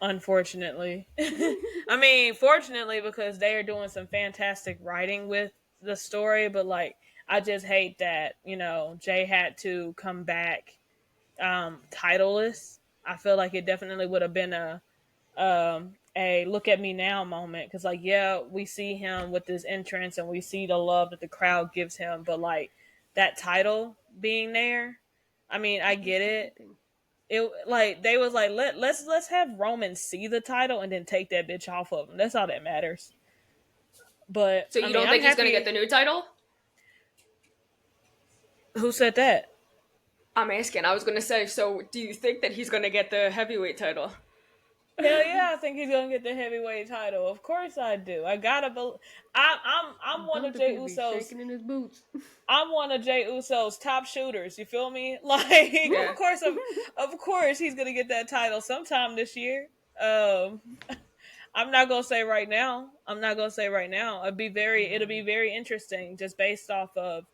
Unfortunately. I mean, fortunately, because they are doing some fantastic writing with the story, but like, I just hate that, Jay had to come back titleless. I feel like it definitely would have been a look at me now moment, because like, yeah, we see him with this entrance and we see the love that the crowd gives him, but like that title being there, I mean, I get it. It like they was like let's have Roman see the title and then take that bitch off of him. That's all that matters. But So you don't think he's going to get the new title? Who said that? I'm asking. I was going to say, so do you think that he's going to get the heavyweight title? Hell yeah, I think he's gonna get the heavyweight title. Of course I do. I gotta believe. I'm one of Jey Uso's. Shaking in his boots. I'm one of Jey Uso's top shooters. You feel me? Like, Yeah. of course, he's gonna get that title sometime this year. I'm not gonna say right now. It'll be very interesting, just based off of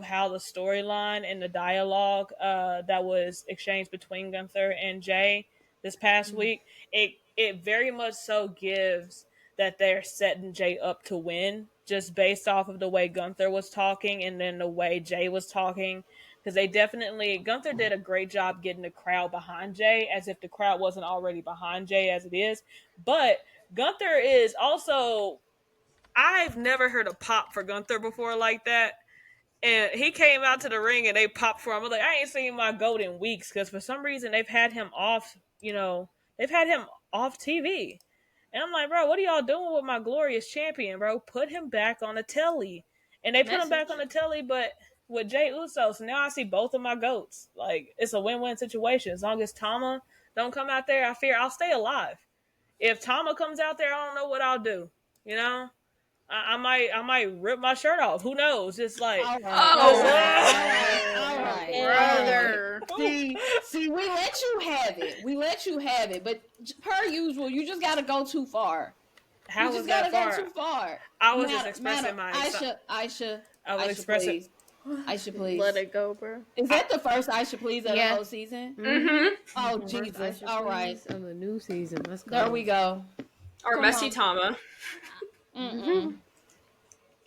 how the storyline and the dialogue that was exchanged between Gunther and Jay this past week. It very much so gives that they're setting Jay up to win, just based off of the way Gunther was talking and then the way Jay was talking. Because Gunther did a great job getting the crowd behind Jay, as if the crowd wasn't already behind Jay as it is. But Gunther is also, I've never heard a pop for Gunther before like that. And he came out to the ring and they popped for him. I was like, I ain't seen my GOAT in weeks because for some reason they've had him off, they've had him off TV. And I'm like, bro, what are y'all doing with my glorious champion, bro? Put him back on the telly. And they put him back on the telly, but with Jey Uso. So now I see both of my GOATs. Like, it's a win-win situation. As long as Tama don't come out there, I fear I'll stay alive. If Tama comes out there, I don't know what I'll do. You know? I might rip my shirt off. Who knows? Just like, all right. Brother. See, we let you have it. But per usual, you just gotta go too far. How you was just that gotta far? go too far. I was just expressing my Aisha, I was expressing. please. Aisha, please. Let it go, bro. Is that the first Aisha, please, of the whole season? Mm-hmm. Oh, Jesus. All right. Of the new season. Let's go. There we go. Our Come messy on. Tama. Mm-mm.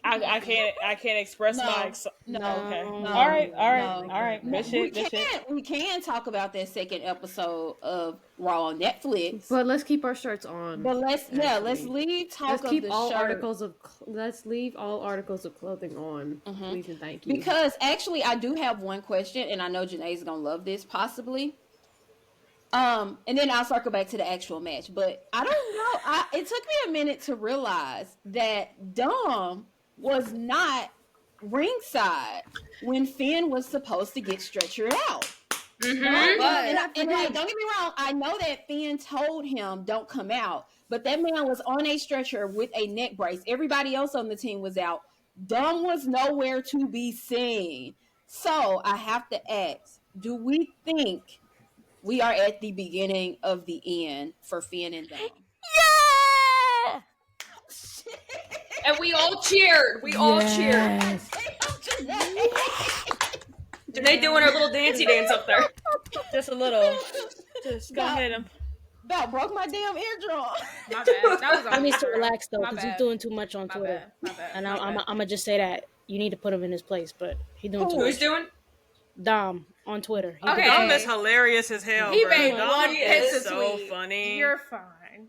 I can't express No. my. No. Okay. No. All right. No. Shit. We can talk about that second episode of Raw on Netflix. But let's keep our shirts on. But let's leave talk Let's of keep the all shirt. let's leave all articles of clothing on. Please and thank you. Because actually, I do have one question, and I know Janae's gonna love this possibly. And then I'll circle back to the actual match. But I don't know. It took me a minute to realize that Dom was not ringside when Finn was supposed to get stretchered out. Mm-hmm. And like, don't get me wrong, I know that Finn told him don't come out, but that man was on a stretcher with a neck brace. Everybody else on the team was out. Dom was nowhere to be seen. So I have to ask, do we think we are at the beginning of the end for Finn and Dom? Yeah! And we all cheered. We all cheered. Janae doing her little dancey dance up there. Just a little. Just go ahead and. About broke my damn eardrum. My bad. That was He needs to on relax though, My because he's bad. doing too much on My Twitter. bad. My bad. And My I'm bad. gonna just say that you need to put him in his place, but he's doing too Who's much. doing? Dom on Twitter. He's Okay. Dom is hilarious as hell. He bro. made Dom one is piss so tweet. funny. You're fine.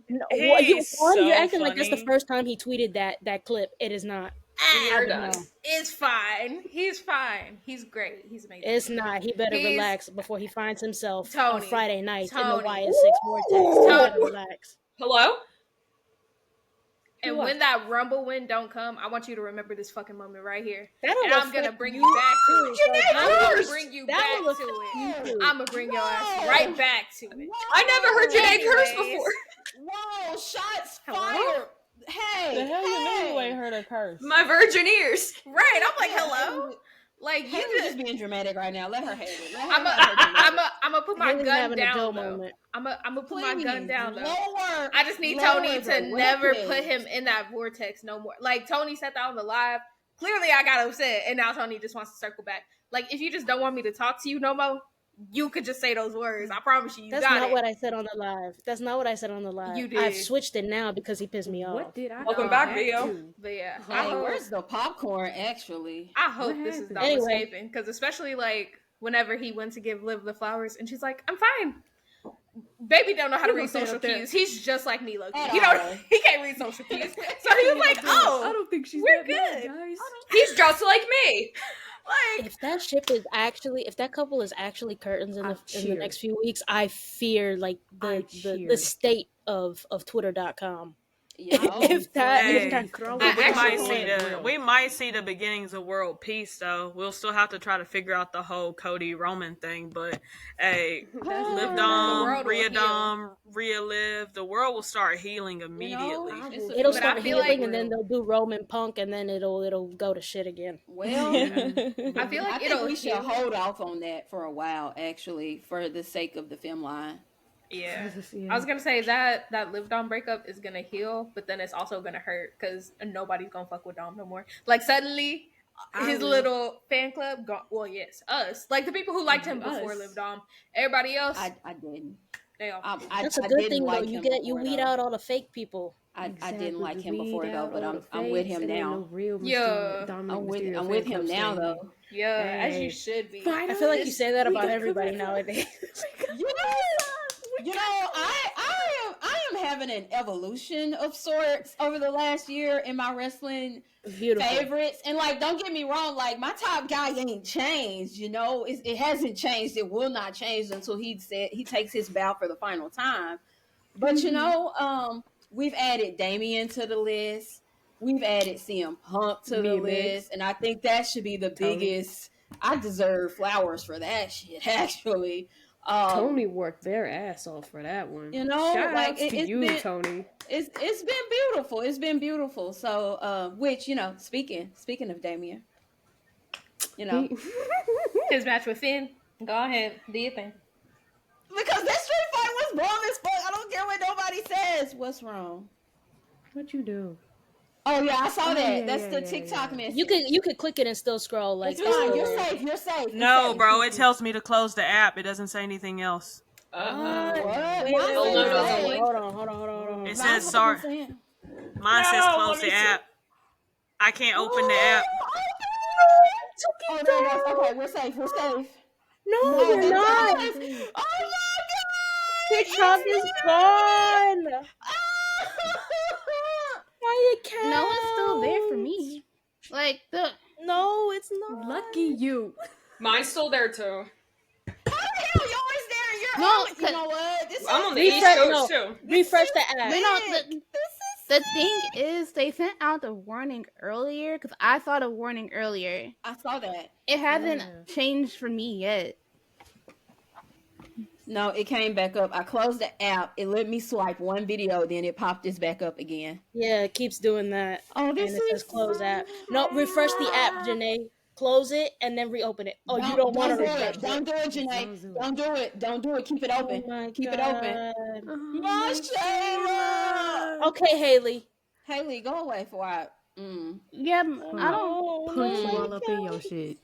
No, He's what, you're so acting like this the funny. first time he tweeted that clip. It is not. You're No. done. It's fine. He's fine. He's great. He's amazing. It's not. He better He's- relax before he finds himself Tony. on Friday night in the Tony. YS6 vortex. He better relax. Hello? And What? when that Rumble win don't come, I want you to remember this fucking moment right here. That'll And I'm gonna affect bring you you back to it. Janae I'm gonna cursed. bring you That back will to affect it. you. I'm gonna bring your ass Whoa. right back to it. I never heard Janae curse Anyways. before. Whoa, shots Hello? fired. Hey. The hell you mean you hey. ain't heard her curse? My virgin ears. Right. I'm like, hello. Like you Haley's just. just being dramatic right now. Let her have it. Let her I'm have her dramatic. gonna put my Haley's gun having a Joe down though. moment. I'm gonna put my gun Please, down though. lower- I just need lower Tony the to never weapons. put him in that vortex no more. Like Tony said that on the live. Clearly, I got upset, and now Tony just wants to circle back. Like if you just don't want me to talk to you no more, you could just say those words. I promise you. You That's got not it. what I said on the live. That's not what I said on the live. You I've did. switched it now because he pissed me off. What did I Welcome do? back, Vio. But yeah, Hey, where's the popcorn actually? I hope What this is happened? not Anyway. escaping because especially like whenever he went to give Liv the flowers and she's like, "I'm fine." Baby don't know how to He read gonna say it social up there. cues. He's just like me, Loki. At He all. don't. He can't read social cues. So he was like, I "Oh, don't think she's we're that bad, good." guys. He's just like me. like If that ship is actually, if that couple is actually curtains in I the cheered. next few weeks, I fear like I the cheered. state of Twitter.com. Yo, if that, Hey. if that Throw We it I might actually see would. the we might see the beginnings of world peace though. We'll still have to try to figure out the whole Cody Roman thing, but hey, Liv The Dom, world will Rhea heal. Dom, Rhea Liv, the world will start healing immediately. it'll But I start feel healing, like- and then they'll do Roman Punk, and then it'll go to shit again. well, I feel I like think it'll we should heal. hold off on that for a while, actually, for the sake of the Femmeline. Yeah. Yeah. I was gonna say that Liv Dom breakup is gonna heal, but then it's also gonna hurt because nobody's gonna fuck with Dom no more. Like suddenly, his little fan club gone. Well, yes, us. Like the people who liked him before Us. Liv Dom. Everybody else, I didn't. they all. That's a I good didn't thing like though. You him get you before, weed though. out all the fake people. I Exactly. didn't like him Weed before though, out but all the I'm with fakes, him and ain't now. no real Yeah. Mysterio- Dominic I'm with Mysterio I'm fan with club him now standing. though. Yeah, as Hey. you should be. I feel like you say that We about got everybody covered. nowadays. You know, I am having an evolution of sorts over the last year in my wrestling favorites. And like, don't get me wrong, like my top guy ain't changed. You know, it hasn't changed. It will not change until he takes his bow for the final time. But you know, we've added Damian to the list. We've added CM Punk to the list, and I think that should be the biggest. I deserve flowers for that shit, actually. Tony worked their ass off for that one. You know, shout like outs to you, Tony. It's been beautiful. It's been beautiful. So, which, you know, speaking of Damien, you know, his match with Finn. Go ahead, do your thing. Because that street fight was bomb as fuck. I don't care what nobody says. What's wrong? What you do? Oh yeah, I saw that. Yeah, That's the TikTok message. You could click it and still scroll. Like, it's fine. You're safe. You're safe. No, safe. Bro, it tells me to close the app. It doesn't say anything else. What? Hold on. It says sorry. Mine says close the app. I can't open the app. Oh no, okay, we're safe. We're safe. No, you're not. Oh my god! TikTok is gone. Why it can't? No, it's still there for me. Like no, it's not. Lucky you. Mine's still there too. How the hell yours there? You know what? I'm on the East Coast too. Refresh the app. The thing is, they sent out the warning earlier because I saw the warning earlier. I saw that. It hasn't changed for me yet. No, it came back up. I closed the app. It let me swipe one video, then it popped this back up again. Yeah, it keeps doing that. Oh, this and it says close app. No, refresh the app, Janae. Close it and then reopen it. Oh, you don't want to refresh it. Don't do it, Janae. Don't do it. Don't do it. Keep it open. Keep it open. Shayla. Okay, Haley. Haley, go away for a while. Yeah, I don't put you all up in your shit.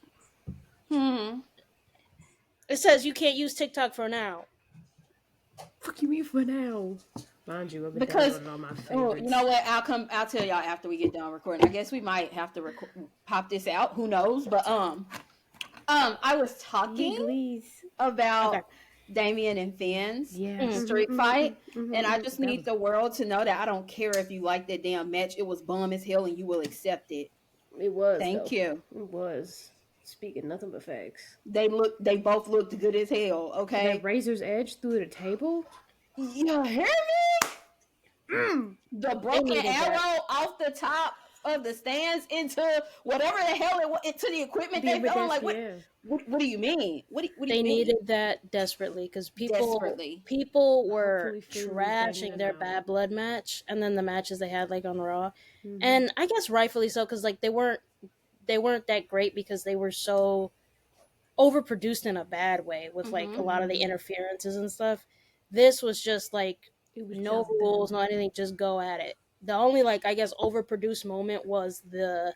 It says you can't use TikTok for now. Fuck you mean for now? Mind you, I've been downloading all my favorites. Oh, you know what? I'll tell y'all after we get done recording. I guess we might have to pop this out. Who knows? But I was talking about Damian and Finn's street fight, and I just need the world to know that I don't care if you like that damn match. It was bomb as hell, and you will accept it. It was. Thank you. It was. Speaking nothing but facts. They both looked good as hell. Okay. That razor's edge through the table. You hear me? The broken arrow off the top of the stands into whatever the hell it was, into the equipment they found. Like, what do you mean? What do you mean? Needed that desperately because people were trashing their Bad Blood match and then the matches they had like on Raw, and I guess rightfully so because like they weren't that great because they were so overproduced in a bad way with like a lot of the interferences and stuff. This was just like no rules, no anything, just go at it. The only like I guess overproduced moment was the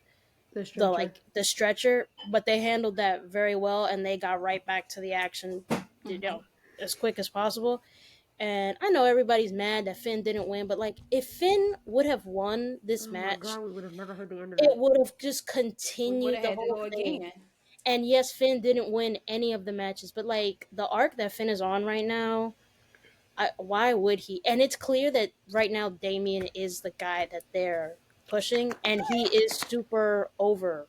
stretcher, but they handled that very well and they got right back to the action, you know, as quick as possible. And I know everybody's mad that Finn didn't win, but like if Finn would have won this match, God, we would have never heard the end of it would have just continued the whole thing. Again. And yes, Finn didn't win any of the matches, but like the arc that Finn is on right now, why would he? And it's clear that right now Damian is the guy that they're pushing, and he is super over.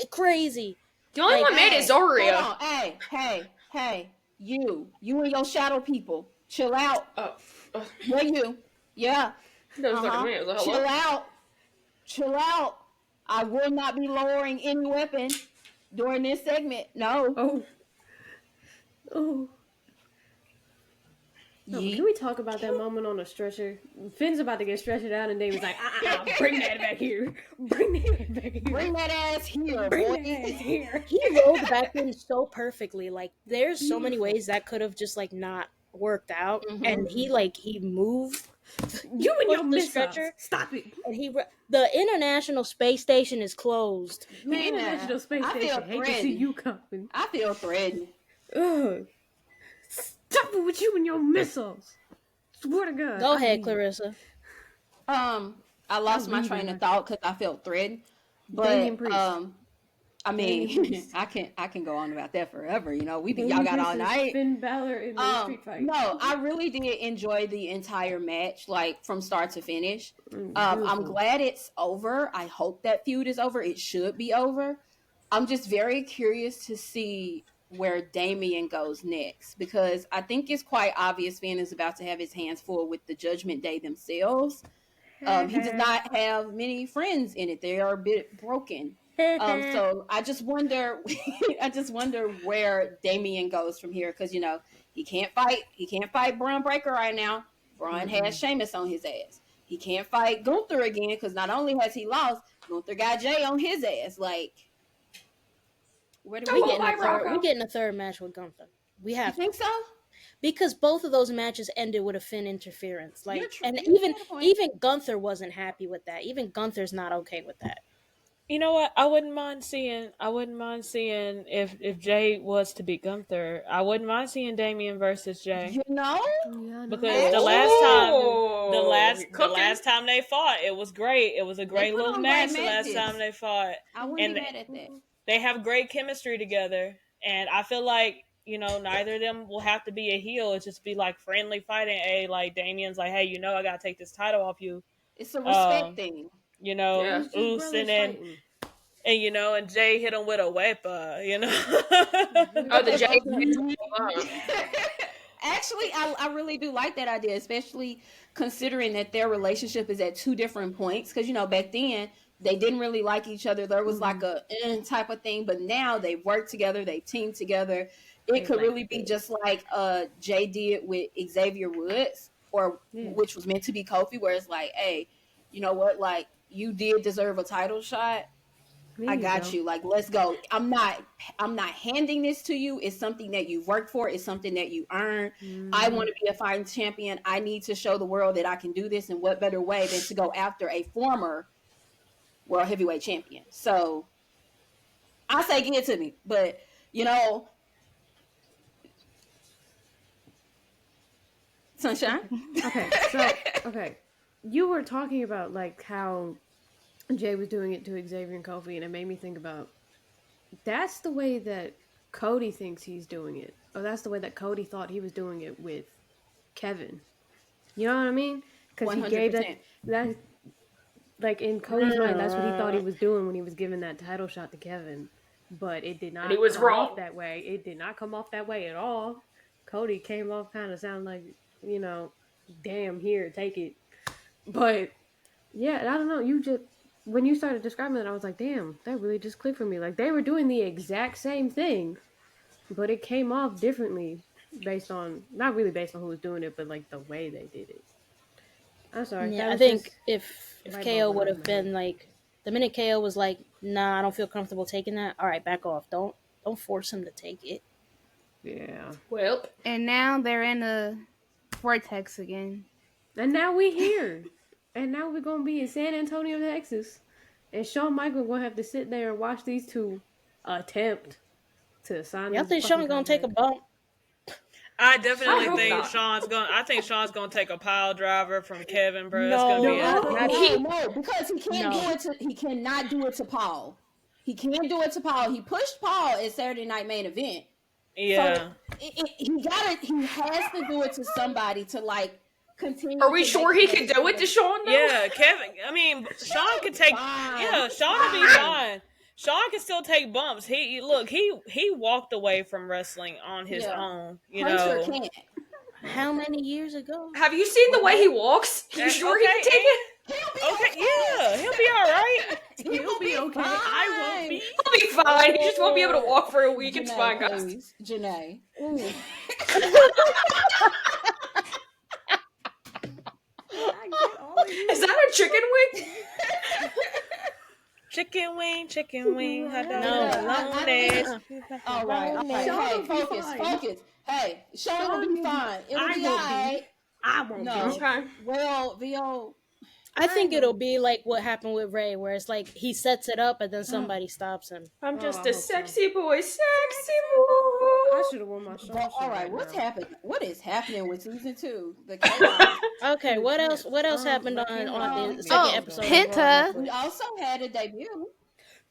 Crazy. The only one made is Oreo. Hey, you and your shadow people, chill out. Where you? Yeah. Chill out. I will not be lowering any weapon during this segment. No. No, can we talk about that moment on the stretcher? Finn's about to get stretchered out, and David's like, bring that back here. Bring that back here. Bring that ass here. Bring that ass here. He rolled back in so perfectly. Like, there's so many ways that could have just, like, not worked out. And he moved. You and your the stretcher. Stop it. And the International Space Station is closed. The International Space Station. Hate to see you coming. I feel threatened. Ugh. Stop it with you and your missiles. Swear to God. Go ahead, Clarissa. I lost my train of thought because I felt threatened. But I mean, I can go on about that forever. You know, y'all got all night. Finn Balor in the street fight. No, I really did enjoy the entire match, like from start to finish. I'm glad it's over. I hope that feud is over. It should be over. I'm just very curious to see where Damian goes next, because I think it's quite obvious Finn is about to have his hands full with the Judgment Day themselves. He does not have many friends in it. They are a bit broken. So I just wonder where Damian goes from here, because you know he can't fight Braun Breaker right now. Braun has Sheamus on his ass. He can't fight Gunther again because not only has he lost, Gunther got Jay on his ass. Like, we're getting a third match with Gunther. We have. You think so? Because both of those matches ended with a Finn interference. Like, and even Gunther wasn't happy with that. Even Gunther's not okay with that. You know what? I wouldn't mind seeing if Jay was to beat Gunther. I wouldn't mind seeing Damian versus Jay. You know? Because the last time they fought, it was great. It was a great little match the last time they fought. I wouldn't be mad at that. They have great chemistry together. And I feel like, you know, neither of them will have to be a heel. It's just be like friendly fighting. Hey, like Damian's like, hey, you know, I gotta take this title off you. It's a respect thing. You know, and you know, and Jay hit him with a weapon, you know. The Jay. Actually, I really do like that idea, especially considering that their relationship is at two different points. Because, you know, back then, they didn't really like each other. There was like a type of thing. But now they've worked together. They've teamed together. It could really be just like Jay did with Xavier Woods, or which was meant to be Kofi, where it's like, hey, you know what? Like, you did deserve a title shot. I got you. Like, let's go. I'm not handing this to you. It's something that you've worked for. It's something that you earned. I want to be a fighting champion. I need to show the world that I can do this. And what better way than to go after a former world heavyweight champion? So I say give it to me. But, you know, Sunshine? Okay. You were talking about, like, how Jay was doing it to Xavier and Kofi, and it made me think about, that's the way that Cody thinks he's doing it. Or that's the way that Cody thought he was doing it with Kevin. You know what I mean? Because he gave that, like, in Cody's mind, that's what he thought he was doing when he was giving that title shot to Kevin. But it did not come off that way. It did not come off that way at all. Cody came off kind of sounding like, you know, damn, here, take it. But, yeah, I don't know, when you started describing it, I was like, damn, that really just clicked for me. Like, they were doing the exact same thing, but it came off differently not really based on who was doing it, but, like, the way they did it. I'm sorry. Yeah, I think if KO would have been, like, the minute KO was like, nah, I don't feel comfortable taking that, all right, back off. Don't force him to take it. Yeah. Well. And now they're in a vortex again. And now we're here. And now we're going to be in San Antonio, Texas. And Shawn Michaels going to have to sit there and watch these two attempt to sign. Y'all think Shawn going to take a bump? I definitely think Shawn's going to take a pile driver from Kevin, bro. No, because he cannot do it to Paul. He can't do it to Paul. He pushed Paul at Saturday Night Main Event. Yeah. So he has to do it to somebody to, like, continue. Are we sure he can do it to Shawn, though? Yeah, Kevin. I mean, Shawn can take. Yeah, Shawn will be fine. Shawn can still take bumps. He walked away from wrestling on his own. You know. Sure can. How many years ago? Have you seen the way he walks? You sure he can take it? Yeah, he'll be all right. He'll be okay. I won't be. He'll be fine. He just won't be able to walk for a week. It's fine, guys. Janae. Is that a chicken wing? Chicken wing. All right. Hey, focus. Hey, Shawn will be fine. It'll be all right. I won't be. Okay. Well, VO. I think it'll be like what happened with Ray, where it's like he sets it up and then somebody stops him. I'm just a sexy boy. I should have worn my shorts. All right, what's happening? What is happening with season 2? Okay, what else happened on the second episode? Penta. We also had a debut.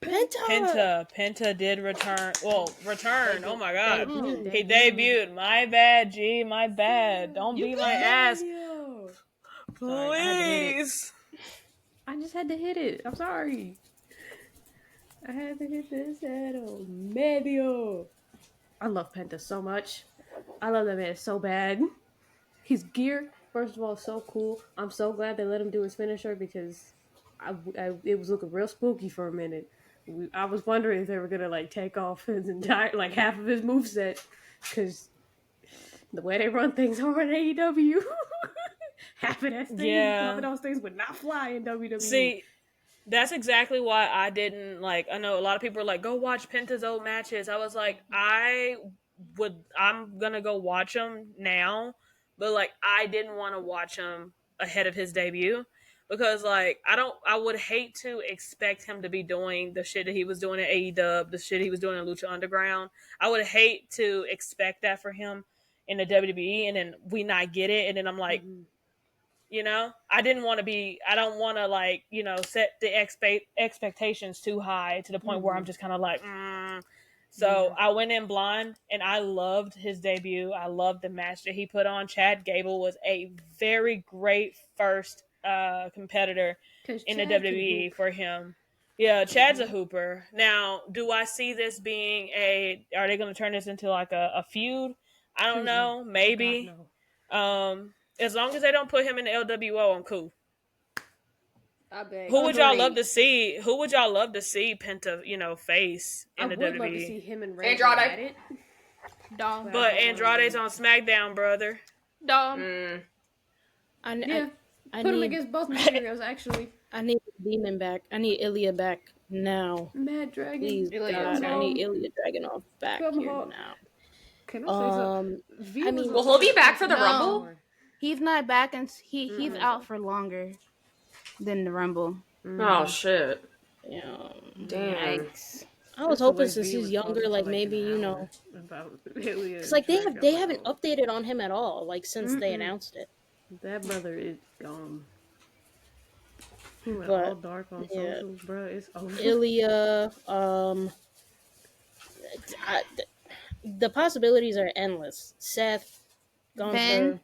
Penta did return. Well, return. Oh my god. Debuted. He debuted. My bad, G. My bad. Don't be my ass. Please. I just had to hit it. I'm sorry. I had to hit this settle. Medio. I love Penta so much. I love that man so bad. His gear, first of all, is so cool. I'm so glad they let him do his finisher because it was looking real spooky for a minute. I was wondering if they were gonna like take off his entire like half of his moveset because the way they run things over in AEW, half of those things would not fly in WWE. See, that's exactly why I didn't like. I know a lot of people are like, go watch Penta's old matches. I was like, I'm gonna go watch them now, but like I didn't want to watch him ahead of his debut because like I would hate to expect him to be doing the shit that he was doing at AEW, the shit he was doing in Lucha Underground. I would hate to expect that for him in the WWE, and then we not get it, and then I'm like. You know, I don't want to like, you know, set the expectations too high to the point where I'm just kind of like, So I went in blind and I loved his debut. I loved the match that he put on. Chad Gable was a very great first competitor in the WWE for him. Yeah, Chad's a hooper. Now, do I see this being are they going to turn this into like a feud? I don't know. Maybe. As long as they don't put him in the LWO, I'm cool. I beg. Who would y'all love to see? Who would y'all love to see Penta, you know, face in the WWE? I would love to see him and Andrade. Dom. But Andrade's on SmackDown, brother. Dom. I put him against both Mysterios, actually. I need Demon back. I need Ilya back now. Mad Dragon. Please, God, I need Ilya Dragunov back here now. Can I say something? Will he be back for the Rumble? He's not back, and he's out for longer than the Rumble. Oh shit! Yeah, damn. I was hoping since he's younger, like maybe you know, it's like they haven't updated on him at all, like since they announced it. That brother is gone. He went all dark on socials, bro. It's over. Ilya, the possibilities are endless. Seth, Gunther,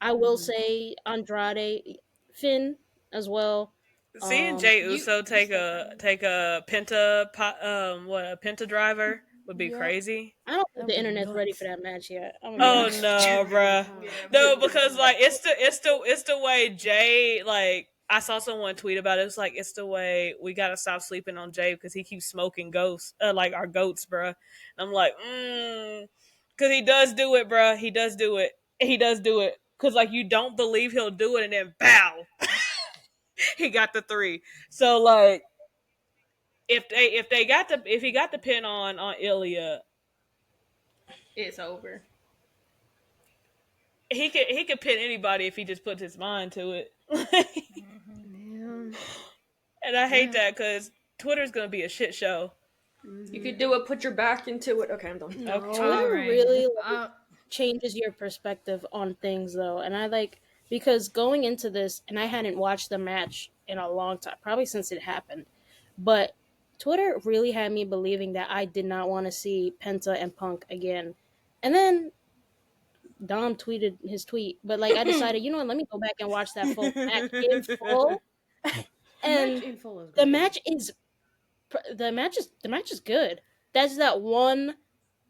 I will say Andrade, Finn as well. Seeing Jey Uso take a Penta a Penta driver would be crazy. I don't think the internet's ready for that match yet. Oh no, bruh. No, because like it's the way Jay, like I saw someone tweet about it. It's like it's the way we gotta stop sleeping on Jay because he keeps smoking ghosts, like our goats, bruh. And I'm like, because he does do it, bruh. He does do it. Because like you don't believe he'll do it, and then bow, he got the 3. So like, if he got the pin on Ilya, it's over. He could pin anybody if he just puts his mind to it. And I hate that because Twitter's gonna be a shit show. You could do it. Put your back into it. Okay, I'm done. No, Twitter really changes your perspective on things, though, and I like because going into this, and I hadn't watched the match in a long time, probably since it happened, but Twitter really had me believing that I did not want to see Penta and Punk again, and then Dom tweeted his tweet, but like I decided, you know what, let me go back and watch that full match in full. And the match is good. That's that one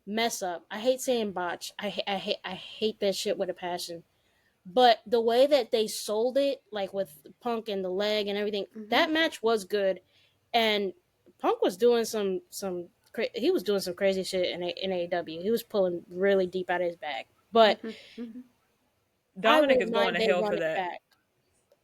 mess up. I hate saying botch. I hate that shit with a passion. But the way that they sold it, like with Punk and the leg and everything, that match was good. And Punk was doing some crazy shit in AEW. He was pulling really deep out of his bag. But Dominic is going to hell for that.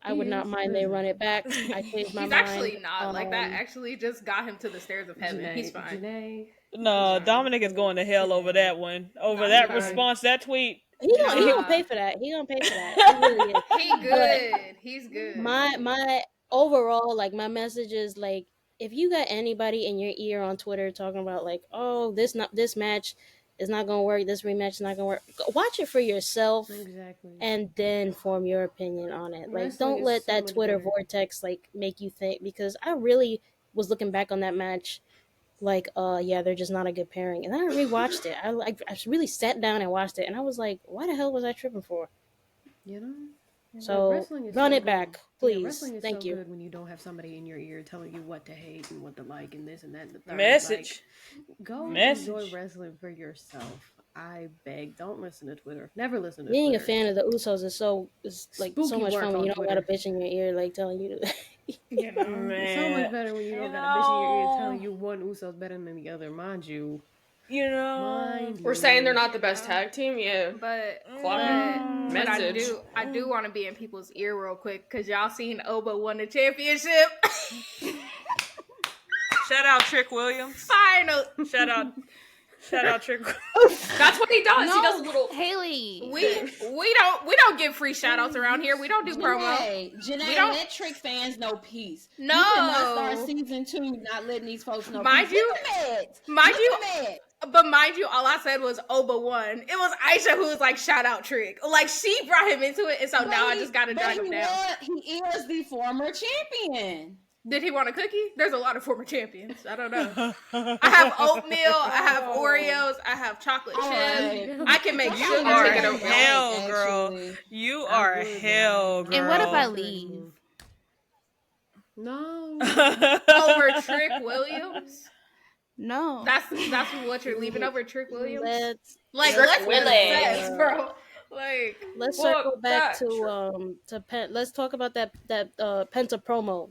I would not mind they run it back. I changed my mind. He's actually not. Like, that actually just got him to the stairs of heaven. He's fine. No, Dominic is going to hell over that one. Over that response, that tweet. He gonna pay for that. He really is. He good. He's good. My overall, like, my message is, like, if you got anybody in your ear on Twitter talking about, like, oh, this match is not gonna work, this rematch is not gonna work, watch it for yourself, and then form your opinion on it. Like, don't let that Twitter vortex like make you think, because I really was looking back on that match like, yeah, they're just not a good pairing. And then I rewatched it. I really sat down and watched it, and I was like, why the hell was I tripping for? You know? So wrestling is run so it good. back, Yeah, please. wrestling is Thank so you. good when you don't have somebody in your ear telling you what to hate and what to like and this and that and the third. Message. Like, go Message. enjoy wrestling for yourself. I beg. Don't listen to Twitter. Never listen to Being Twitter. a fan of the Usos is like so Spooky much work fun when on you don't got a bitch in your ear like telling you to. You know, it's so much better when you don't got a bitch in your ear telling you one Uso's better than the other, mind you. You know, we're saying they're not the best tag team, yeah. But Message. I do want to be in people's ear real quick because y'all seen Oba won the championship. shout out Trick Williams. Final. Shout out Trick. That's what he does. No, He does a little. Haley. We don't give free shout outs around here. We don't do promo. Janae, We don't- let Trick fans know peace. No. You cannot start season 2 not letting these folks know Mind peace. you- Look at Mads. mind Look you- at Mads. But mind you, all I said was Oba won. It was Aisha who was like, shout out Trick. Like, she brought him into it, and so now I just gotta drag him down. He is the former champion. Did he want a cookie? There's a lot of former champions. I don't know. I have oatmeal, I have Oreos, I have chocolate chips. Right. I can make You sugar are chicken over hell, girl. Actually. You are hell, girl. And what if I leave? No. over Trick Williams. No. That's what you're leaving over Trick Williams. Let's Like, Trick let's Williams. sex, bro. Like, let's Well, circle back that- to let's talk about that Penta promo,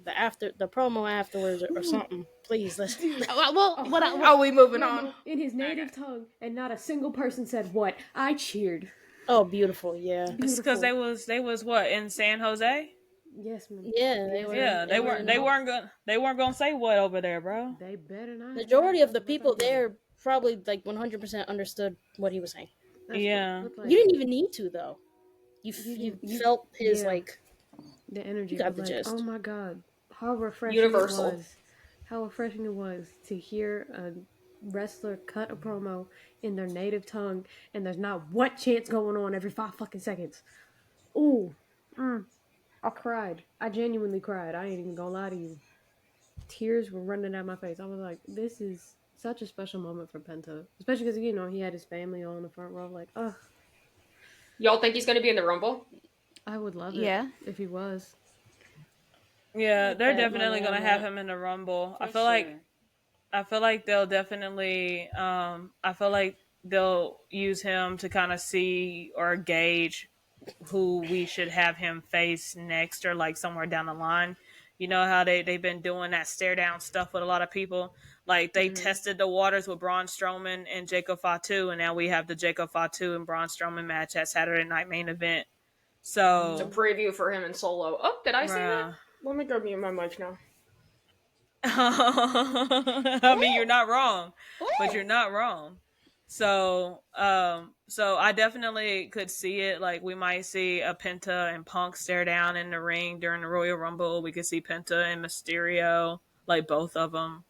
the promo afterwards or something. Please, let's. Well, what I, are we moving on? In his native tongue, and not a single person said what. I cheered. Oh, beautiful, yeah. It's because they was what, in San Jose? Yes, ma'am. Yeah, they were. Yeah, they weren't gonna say what over there, bro. They better not. Majority of the people there probably like 100% understood what he was saying. Yeah. You didn't even need to though. You felt his yeah. like The energy You got was the like, gist. oh my god, how refreshing Universal. it was. How refreshing it was to hear a wrestler cut a promo in their native tongue, and there's not one chance going on every 5 fucking seconds. Ooh, I cried. I genuinely cried. I ain't even gonna lie to you. Tears were running down my face. I was like, this is such a special moment for Penta, especially because he had his family all in the front row. Like, ugh, Y'all think he's going to be in the Rumble? I would love it Yeah. if he was. Yeah, they're Okay, definitely my gonna man, have yeah. him in the Rumble. For I feel like sure. they'll definitely I feel like they'll use him to kind of see or gauge who we should have him face next or like somewhere down the line. You know how they've been doing that stare down stuff with a lot of people. Like they tested the waters with Braun Strowman and Jacob Fatu, and now we have the Jacob Fatu and Braun Strowman match at Saturday Night Main Event. It's a So preview for him in Solo. Oh, did I say that? bruh. Let me go mute my mic now. I mean, you're not wrong, but you're not wrong. So I definitely could see it. Like we might see a Penta and Punk stare down in the ring during the Royal Rumble. We could see Penta and Mysterio, like both of them.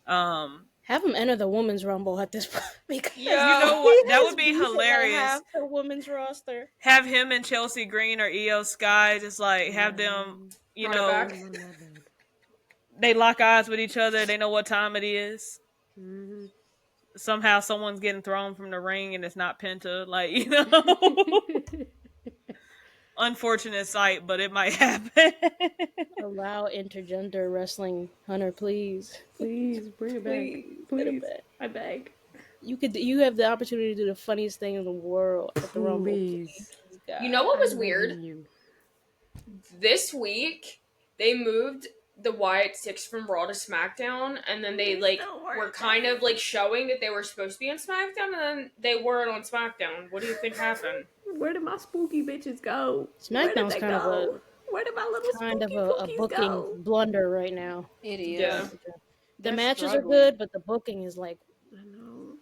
have him enter the women's rumble at this point because You know what? he That has would be beaten hilarious. half the women's roster. Have him and Chelsea Green or Io Sky just like have them. You Run it know, back. they lock eyes with each other. They know what time it is. Mm-hmm. Somehow someone's getting thrown from the ring and it's not Penta. Like, you know. Unfortunate sight, but it might happen. Allow intergender wrestling, Hunter, please. Please bring it back. Bring it Please, back. I beg. You have the opportunity to do the funniest thing in the world at the Rumble. Please. God. You know what was I'm weird? begging you. This week, they moved the Wyatt Six from Raw to SmackDown, and then they like were kind of like showing that they were supposed to be on SmackDown, and then they weren't on SmackDown. What do you think happened? Where did my spooky bitches go? Where did SmackDown's they kind of go? Where did my little a spooky pookies booking go? blunder right now. It is. Yeah. The They're matches struggling. are good, but the booking is like I know.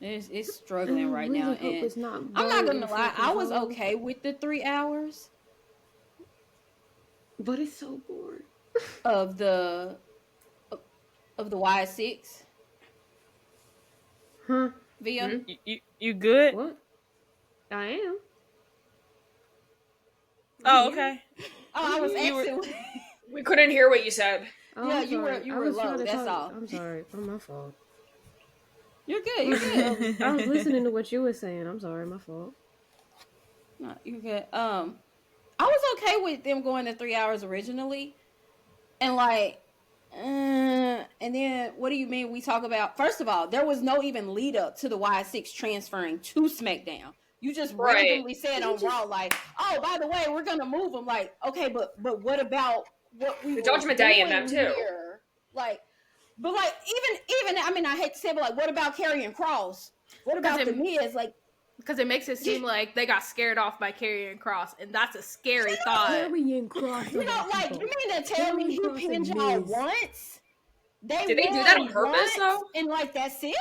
It's struggling right now. Really hope And it's not I'm not Bo gonna in lie, I was control, okay with the 3 hours but it's so boring. of the Y6 Huh? via. You good? What? I am. Oh, okay. Oh, I was You were- asking. We couldn't hear what you said. Oh, Yeah, I'm sorry. you I were was low. trying to That's talk. all. I'm sorry. It's my fault. You're good. You're good. I was listening to what you were saying. I'm sorry. My fault. No, you're good. I was okay with them going to 3 hours originally, and like, and then what do you mean? We talk about, first of all, there was no even lead up to the Y6 transferring to SmackDown. You just randomly said on Raw, like, oh, by the way, we're gonna move them. Like, okay, but what about what we The were Judgment Day in doing them too. here? Like, but like even I mean, I hate to say it, but like, what about Karrion Kross? What about the Miz? Like, because it makes it seem like they got scared off by Karrion Kross, and that's a scary thought. Karrion Kross. you know, like, you mean to tell me he pinned y'all once? Did they do that on purpose though? And like, that's it.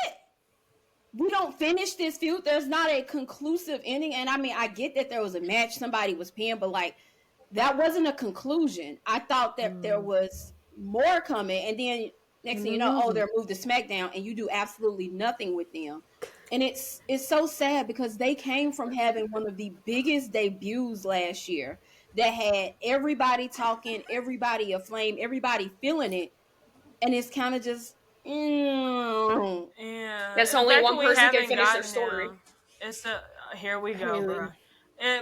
We don't finish this feud. There's not a conclusive ending. And I mean, I get that there was a match, somebody was pinned, but like, that wasn't a conclusion. I thought that there was more coming, and then next thing you know, oh, they're moved to SmackDown, and you do absolutely nothing with them. And it's so sad because they came from having one of the biggest debuts last year that had everybody talking, everybody aflame, everybody feeling it, and it's kind of just Yeah, That's only one person can finish their story. It's here we go, bro.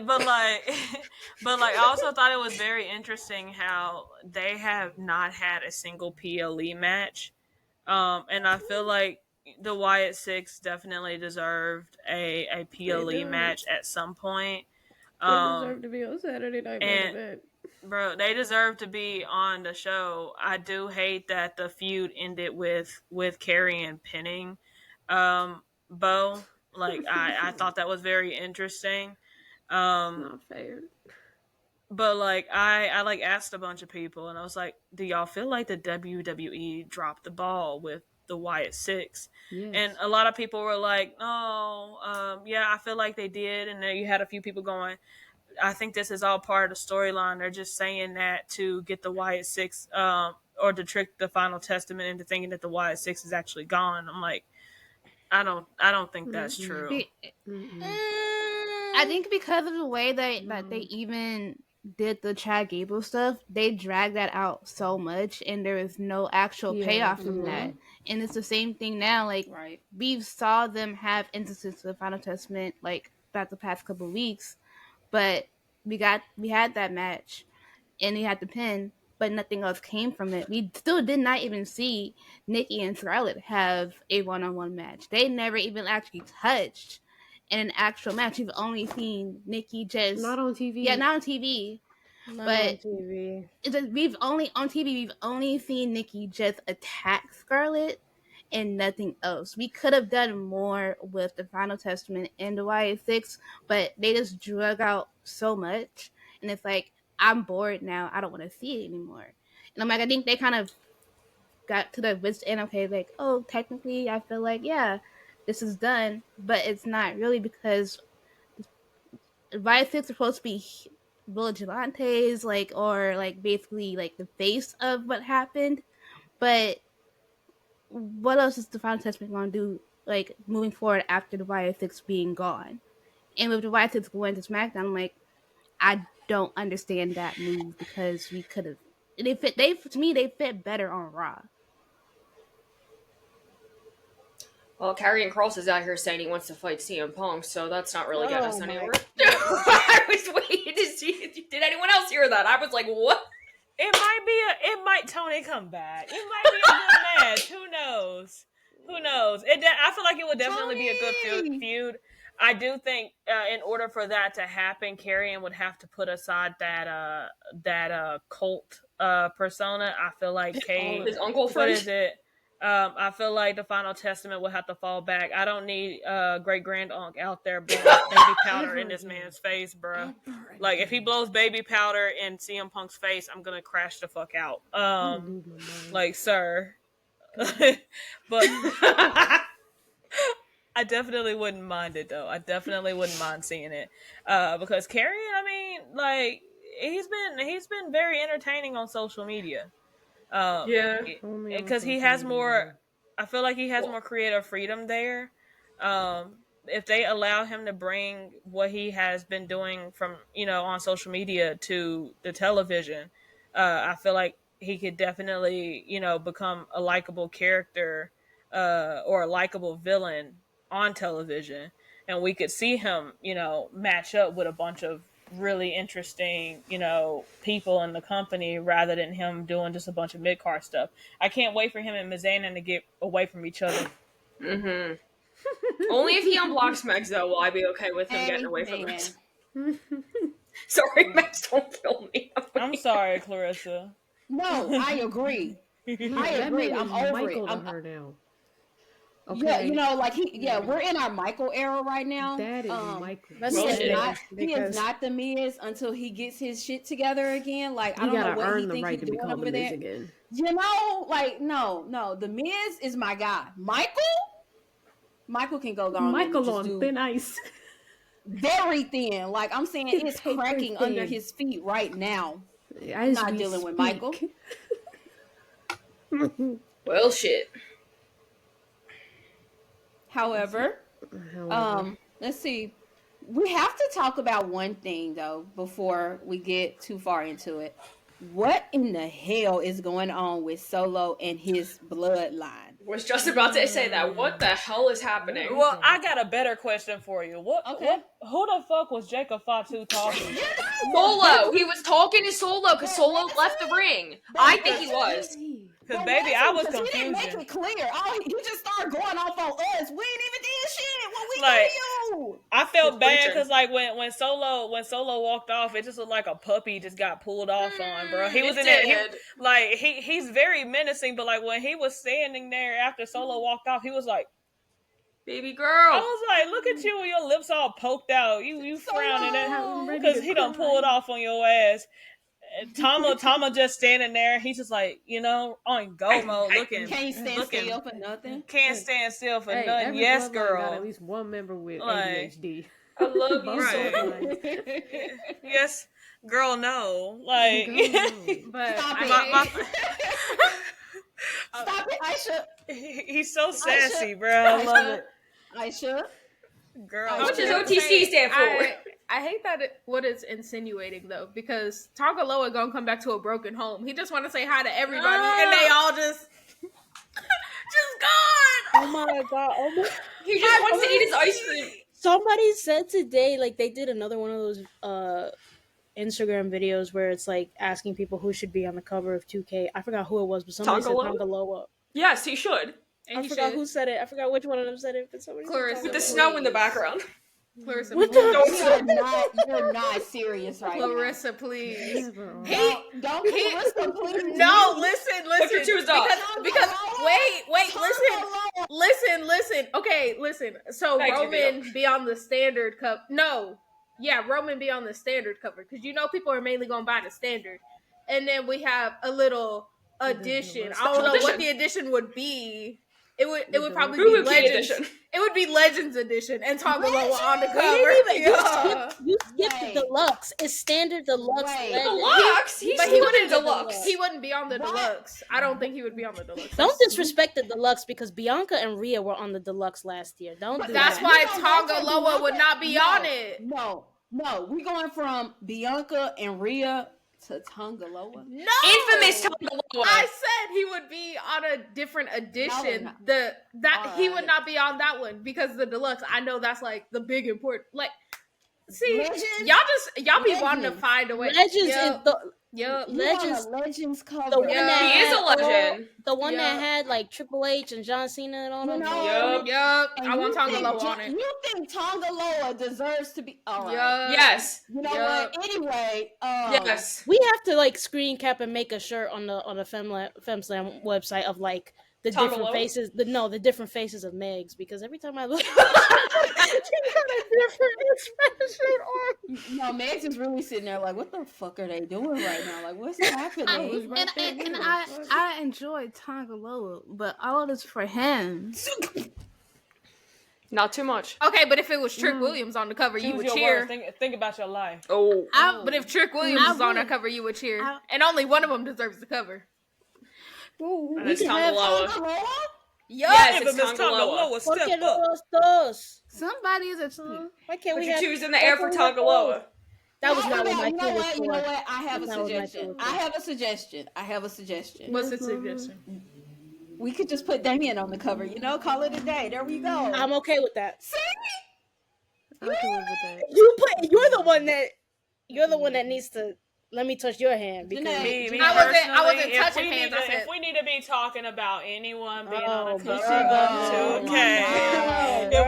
But like, I also thought it was very interesting how they have not had a single PLE match, and I feel like the Wyatt Six definitely deserved a PLE match at some point. They deserve to be on Saturday Night Main Event. Bro, they deserve to be on the show. I do hate that the feud ended with Karrion pinning Bo. Like, I thought that was very interesting. Not fair. But like, I like asked a bunch of people, and I was like, do y'all feel like the WWE dropped the ball with the Wyatt Six? Yes. And a lot of people were like, oh, yeah, I feel like they did. And then you had a few people going, I think this is all part of the storyline. They're just saying that to get the Wyatt Six, or to trick the Final Testament into thinking that the Wyatt Six is actually gone. I'm like, I don't think that's true. I think because of the way that they even did the Chad Gable stuff, they dragged that out so much, and there was no actual payoff from that. And it's the same thing now. Like, we saw them have instances of the Final Testament, like, about the past couple of weeks, but we had that match, and we had the pin, but nothing else came from it. We still did not even see Nikki and Scarlett have a one-on-one match. They never even actually touched in an actual match. We've only seen Nikki just not on TV. Yeah, not on TV. On TV. We've only seen Nikki just attack Scarlett and nothing else. We could have done more with the Final Testament and the YA6, but they just drug out so much, and it's like, I'm bored now. I don't want to see it anymore. And I'm like, I think they kind of got to the wits end. Okay, like, oh, technically, I feel like, yeah, this is done, but it's not really, because YA6 are supposed to be vigilantes, like, or like basically like the face of what happened, but what else is the Final Testament going to do, like, moving forward after the YA6 being gone? And with the YA6 going to SmackDown, I'm like, I don't understand that move, because we could have. To me, they fit better on Raw. Well, Karrion Kross is out here saying he wants to fight CM Punk, so that's not really getting us anywhere. I was waiting to see. Did anyone else hear that? I was like, what? It might Tony come back. It might be a good match. Who knows? I feel like it would definitely be a good feud. I do think in order for that to happen, Karrion would have to put aside that cult persona. I feel like his uncle friend. What is it? I feel like the Final Testament will have to fall back. I don't need great grand uncle out there blowing baby powder in this man's face, bro. Like, if he blows baby powder in CM Punk's face, I'm gonna crash the fuck out. Like, sir. But I definitely wouldn't mind it, though. I definitely wouldn't mind seeing it, because Karrion, I mean, like, he's been very entertaining on social media. Because he has more. I feel like he has more creative freedom there. If they allow him to bring what he has been doing from on social media to the television, I feel like he could definitely, you know, become a likable character or a likable villain on television, and we could see him, you know, match up with a bunch of really interesting, you know, people in the company rather than him doing just a bunch of mid-card stuff. I can't wait for him and Mizanin to get away from each other. Mm-hmm. Only if he unblocks Megs, though, will I be okay with him getting away from us. Sorry, Megs, don't kill me. I'm sorry, Clarissa. No, I agree. I agree. I'm over Michael it. to her now. Okay. Yeah, you know, like we're in our Michael era right now. That is Michael. He is not the Miz until he gets his shit together again. Like, I don't know what he thinks he's doing over there. Again. You know, like, no, the Miz is my guy. Michael can go down. Michael on thin ice. Very thin. Like, I'm saying, it's cracking under his feet right now. I'm not dealing with Michael. Well, shit. However, let's see. We have to talk about one thing, though, before we get too far into it. What in the hell is going on with Solo and his bloodline? Was just about to say that. What the hell is happening? Well, I got a better question for you. Who the fuck was Jacob Fatu talking? Solo. He was talking to Solo because Solo left the ring. I think he was. Because, baby, I was confused. He didn't make it clear. He just started going off on us. We ain't even did shit. What we like, do? I felt bad because, like, when Solo walked off, it just looked like a puppy just got pulled off on, bro. He was in there. He's very menacing, but, like, when he was standing there after Solo walked off, he was like, baby girl. I was like, look at you with your lips all poked out. You frowning at him because he done pulled off on your ass. Tama just standing there. He's just like, you know, on go mode, looking. Can't stand still for nothing. Can't stand still for nothing. Yes, girl. Got at least one member with ADHD. I love you so much. Yes, girl. No, like, but stop it, Aisha. He's so sassy, bro. I love it. Aisha, girl. What does OTC stand for? I hate that what it's insinuating though, because Tongaloa gonna come back to a broken home. He just want to say hi to everybody, and they all just gone. Oh my god! He just wants to eat his ice cream. Somebody said today, like they did another one of those Instagram videos where it's like asking people who should be on the cover of 2K. I forgot who it was, but somebody said Tongaloa. Yes, he should. And I forgot who said it. I forgot which one of them said it, but somebody Clarissa, said with the snow in the background. Clarissa, what you're not serious right Clarissa, please. Don't Clarissa, please. No, listen. Because listen. Okay, listen. So Roman be on the standard cup. No. Yeah, Roman be on the standard cover. Because you know people are mainly going to buy the standard. And then we have a little addition. I don't know what the addition would be. It would probably be Legends. Edition. It would be Legends edition and Tongaloa on the cover. You skipped the deluxe. It's standard deluxe. Deluxe? But he wouldn't deluxe. He wouldn't be on the deluxe. I don't think he would be on the deluxe. Don't disrespect the deluxe because Bianca and Rhea were on the deluxe last year. That's why Tongaloa would not be on it. No. We going from Bianca and Rhea to Tongaloa? No! Infamous Tongaloa! I said he would be on a different edition. He would not be on that one because the deluxe, I know that's like the big important, like, see, Legends? y'all be wanting to find a way. Legends Legends cover. The one that he is a legend. The one that had like Triple H and John Cena and all that. Yup. I want Tongaloa on it. You think Tongaloa deserves to be? All right. Yes. You know what? Anyway. Yes. We have to like screen cap and make a shirt on the FemmeLine website of like the different faces. The different faces of Megs, because every time I look, she got a different expression on. No, Megs is really sitting there like, what the fuck are they doing right now? Like, what's happening? I enjoy Tongaloa, but all of this for him. Not too much. Okay, but if it was Trick Williams on the cover, you would cheer. Think about your life. But if Trick Williams was on the cover, you would cheer. And only one of them deserves the cover. Ooh, and it's Tongaloa. Yes, it's Tongaloa. Step up. Somebody is a Why can't Put we your have twos in the air for Tongaloa? That was not what my You know tool was what? for. You know what? I have a That's not what my tool suggestion. was I for. have a suggestion. I have a suggestion. What's the suggestion? We could just put Damien on the cover. You know, call it a day. There we go. I'm okay with that. See? I can live with that. You're the one that needs to let me touch your hand because Janae, Me I wasn't personally, touching hands, I said- if we need to be talking about anyone being on Oh, a cover here she of goes. 2K, if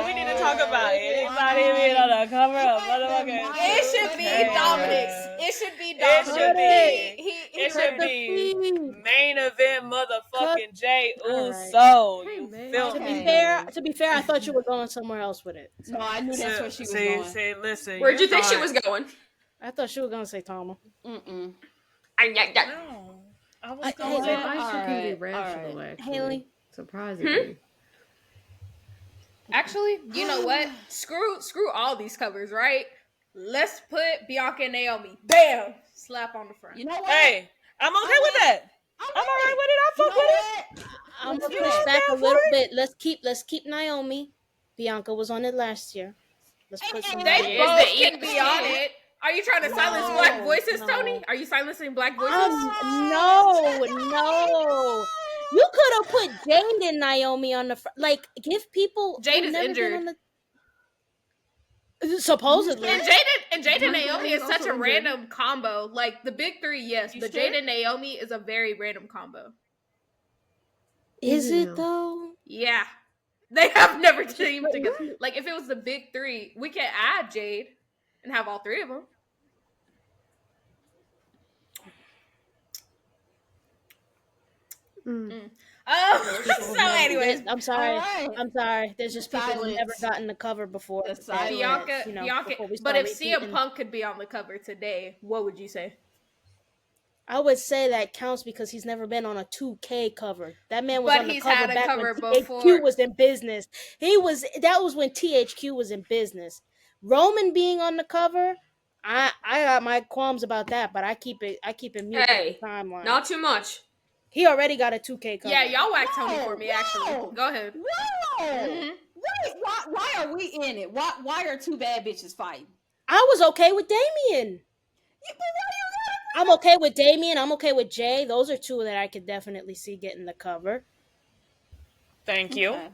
we need to talk about anybody being on a cover of motherfucking, It should be Okay. Dominic's. It should be It Dominic's. should be. He It should be main event motherfucking Jay Alright. Uso. Hey, You man. feel to me? be fair, I thought you were going somewhere else with it. No, I knew that's where she was See, going. see, listen. Where'd you think she thought- was going? I thought she was gonna say Tama. Mm-mm. No, I was I- going hey, to I All should be right, rational, all right. actually. Haley. Surprisingly. Actually, you know what? Screw all these covers, right? Let's put Bianca and Naomi. Bam! Slap on the front. You know what? Hey, I'm okay with that. I'm alright with it. I You fuck know with it. what? I'm gonna You push ain't back a down little for it? bit. Let's keep Naomi. Bianca was on it last year. Let's put some. They Is both the can be on it. Are you trying to silence No, black voices, no. Tony? Are you silencing black voices? No. You could have put Jade and Naomi on the like. Give people. Jade who've is never been injured. on the- Supposedly. And Jade and Naomi is such a Also random combo. Like the big three, yes, You but sure? Jade and Naomi is a very random combo. Is Yeah. it though? Yeah. They have never teamed together. Like if it was the big three, we can add Jade and have all three of them. So anyways, I'm sorry. All right. I'm sorry. There's just people who never Silence. gotten the cover before. The that, silence. Bianca, you know, Bianca. before we But start if CM repeating. Punk could be on the cover today, what would you say? I would say that counts because he's never been on a 2K cover. That man was But on the he's cover had a back cover when before. THQ was in business. That was when THQ was in business. Roman being on the cover, I got my qualms about that, but I keep it muted Hey, on the timeline. Not too much. He already got a 2K cover. Yeah, y'all whack Tony Whoa, for me. whoa. Actually, go ahead. Whoa! Mhm. Wait, why are we in it? Why are two bad bitches fighting? I was okay with Damien. I'm okay with Damien. I'm okay with Jay. Those are two that I could definitely see getting the cover. Thank you. Okay.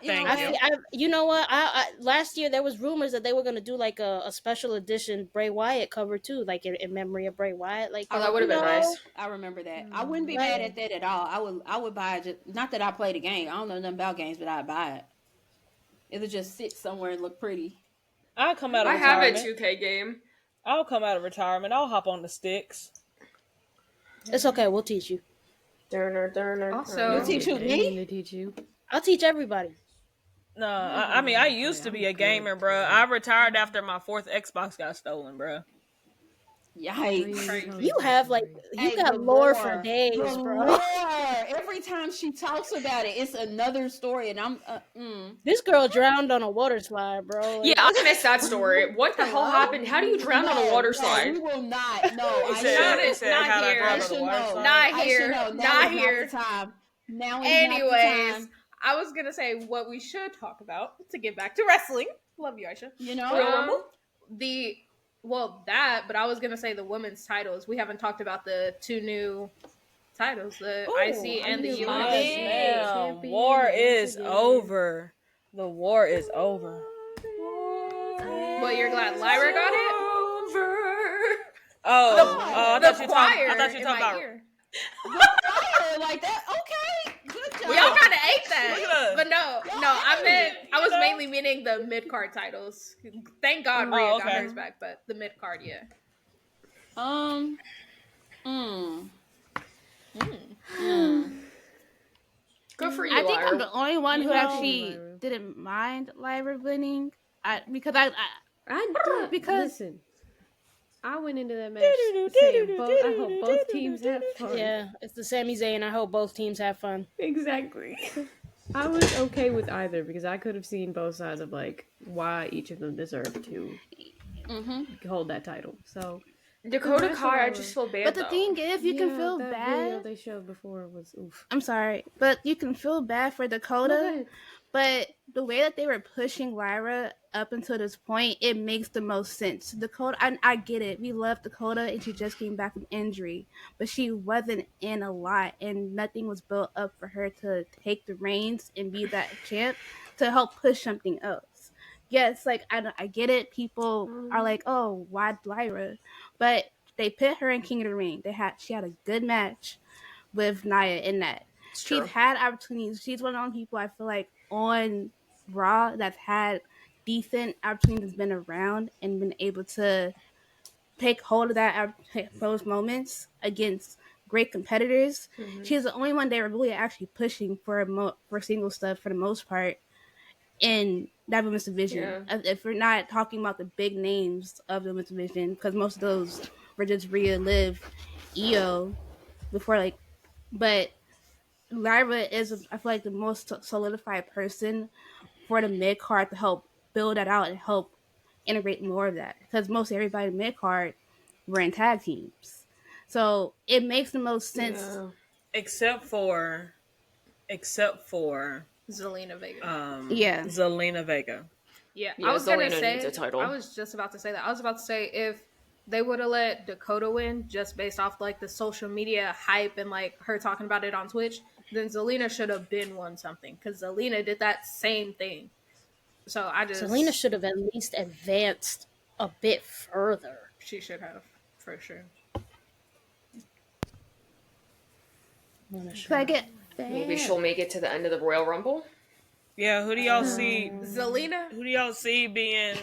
Thank you. You know what? I last year there was rumors that they were gonna do like a special edition Bray Wyatt cover too, like in memory of Bray Wyatt. Like Oh, that would have been nice. I remember that. I wouldn't be mad at that at all. I would buy it. Just, not that I play the game. I don't know nothing about games, but I'd buy it. It'll just sit somewhere and look pretty. I'll come out of I have a retirement. 2K game. I'll come out of retirement. I'll hop on the sticks. it's okay. We'll teach you. Also- You teach who, me? To teach you. I'll teach everybody. No, I mean, I used to be a gamer, bro. I retired after my fourth Xbox got stolen, bro. Yikes. You have like you Hey, got the lore lore. for days, The bro. lore. Every time she talks about it, it's another story, and I'm. This girl drowned on a water slide, bro. Yeah, I missed that story. What the hell happened? How do you drown on a water slide? We will not. No, He I said, should. he said not how to here. drown I on the should water know. slide. Not I should here. know. Now Not is here. Not the time. Now is not the Anyways, time. I was gonna say what we should talk about to get back to wrestling. Love you, Aisha. You know. Royal Rumble? But I was gonna say the women's titles. We haven't talked about the two new titles, the IC and the I knew US. mine. Yes, ma'am. Champion War once is again. over. The war is over. Well, you're glad Lyra got it? I The thought you choir talking in about. my ear. Fire like that. Okay. Good job. Well, y'all kind of ate Look that. at us. But no, I was mainly meaning the mid card titles. Thank God Rhea got okay. hers back, but the mid card, yeah. Good for you, I think I'm Lyra. the only one who You know, actually Lyra. didn't mind Lyra winning. Because I did. Because- Listen, I went into that match saying, I hope both teams have fun. Yeah, it's the Sami Zayn. I hope both teams have fun. Exactly. I was okay with either because I could have seen both sides of like why each of them deserved to hold that title. So Dakota That's Kai, I what just feel bad but the though. thing is, you can yeah, feel that video bad. they showed before was oof. I'm sorry, but you can feel bad for Dakota. Go ahead. But the way that they were pushing Lyra up until this point, it makes the most sense. Dakota, I get it. We love Dakota, and she just came back from injury, but she wasn't in a lot, and nothing was built up for her to take the reins and be that champ to help push something else. Yes, like I get it. People are like, "Oh, why Lyra?" But they put her in King of the Ring. She had a good match with Nia in that. She's had opportunities. She's one of those people I feel like on Raw that's had decent opportunities, been around and been able to take hold of those moments against great competitors. Mm-hmm. She's the only one they were really actually pushing for single stuff for the most part in that women's division. Yeah. If we're not talking about the big names of the women's division, because most of those were just Rhea, Liv, Io before but Lyra is, I feel like, the most solidified person for the mid card to help build that out and help integrate more of that. Because most everybody in mid card were in tag teams, so it makes the most sense. Yeah. Except for Zelina Vega. Zelina Vega. Yeah, I was gonna say. Needs a title. I was just about to say that. I was about to say if they would have let Dakota win just based off like the social media hype and like her talking about it on Twitch, then Zelina should have been won something because Zelina did that same thing. So Zelina should have at least advanced a bit further. She should have, for sure. Maybe she'll make it to the end of the Royal Rumble. Yeah, who do y'all see? Zelina? Who do y'all see being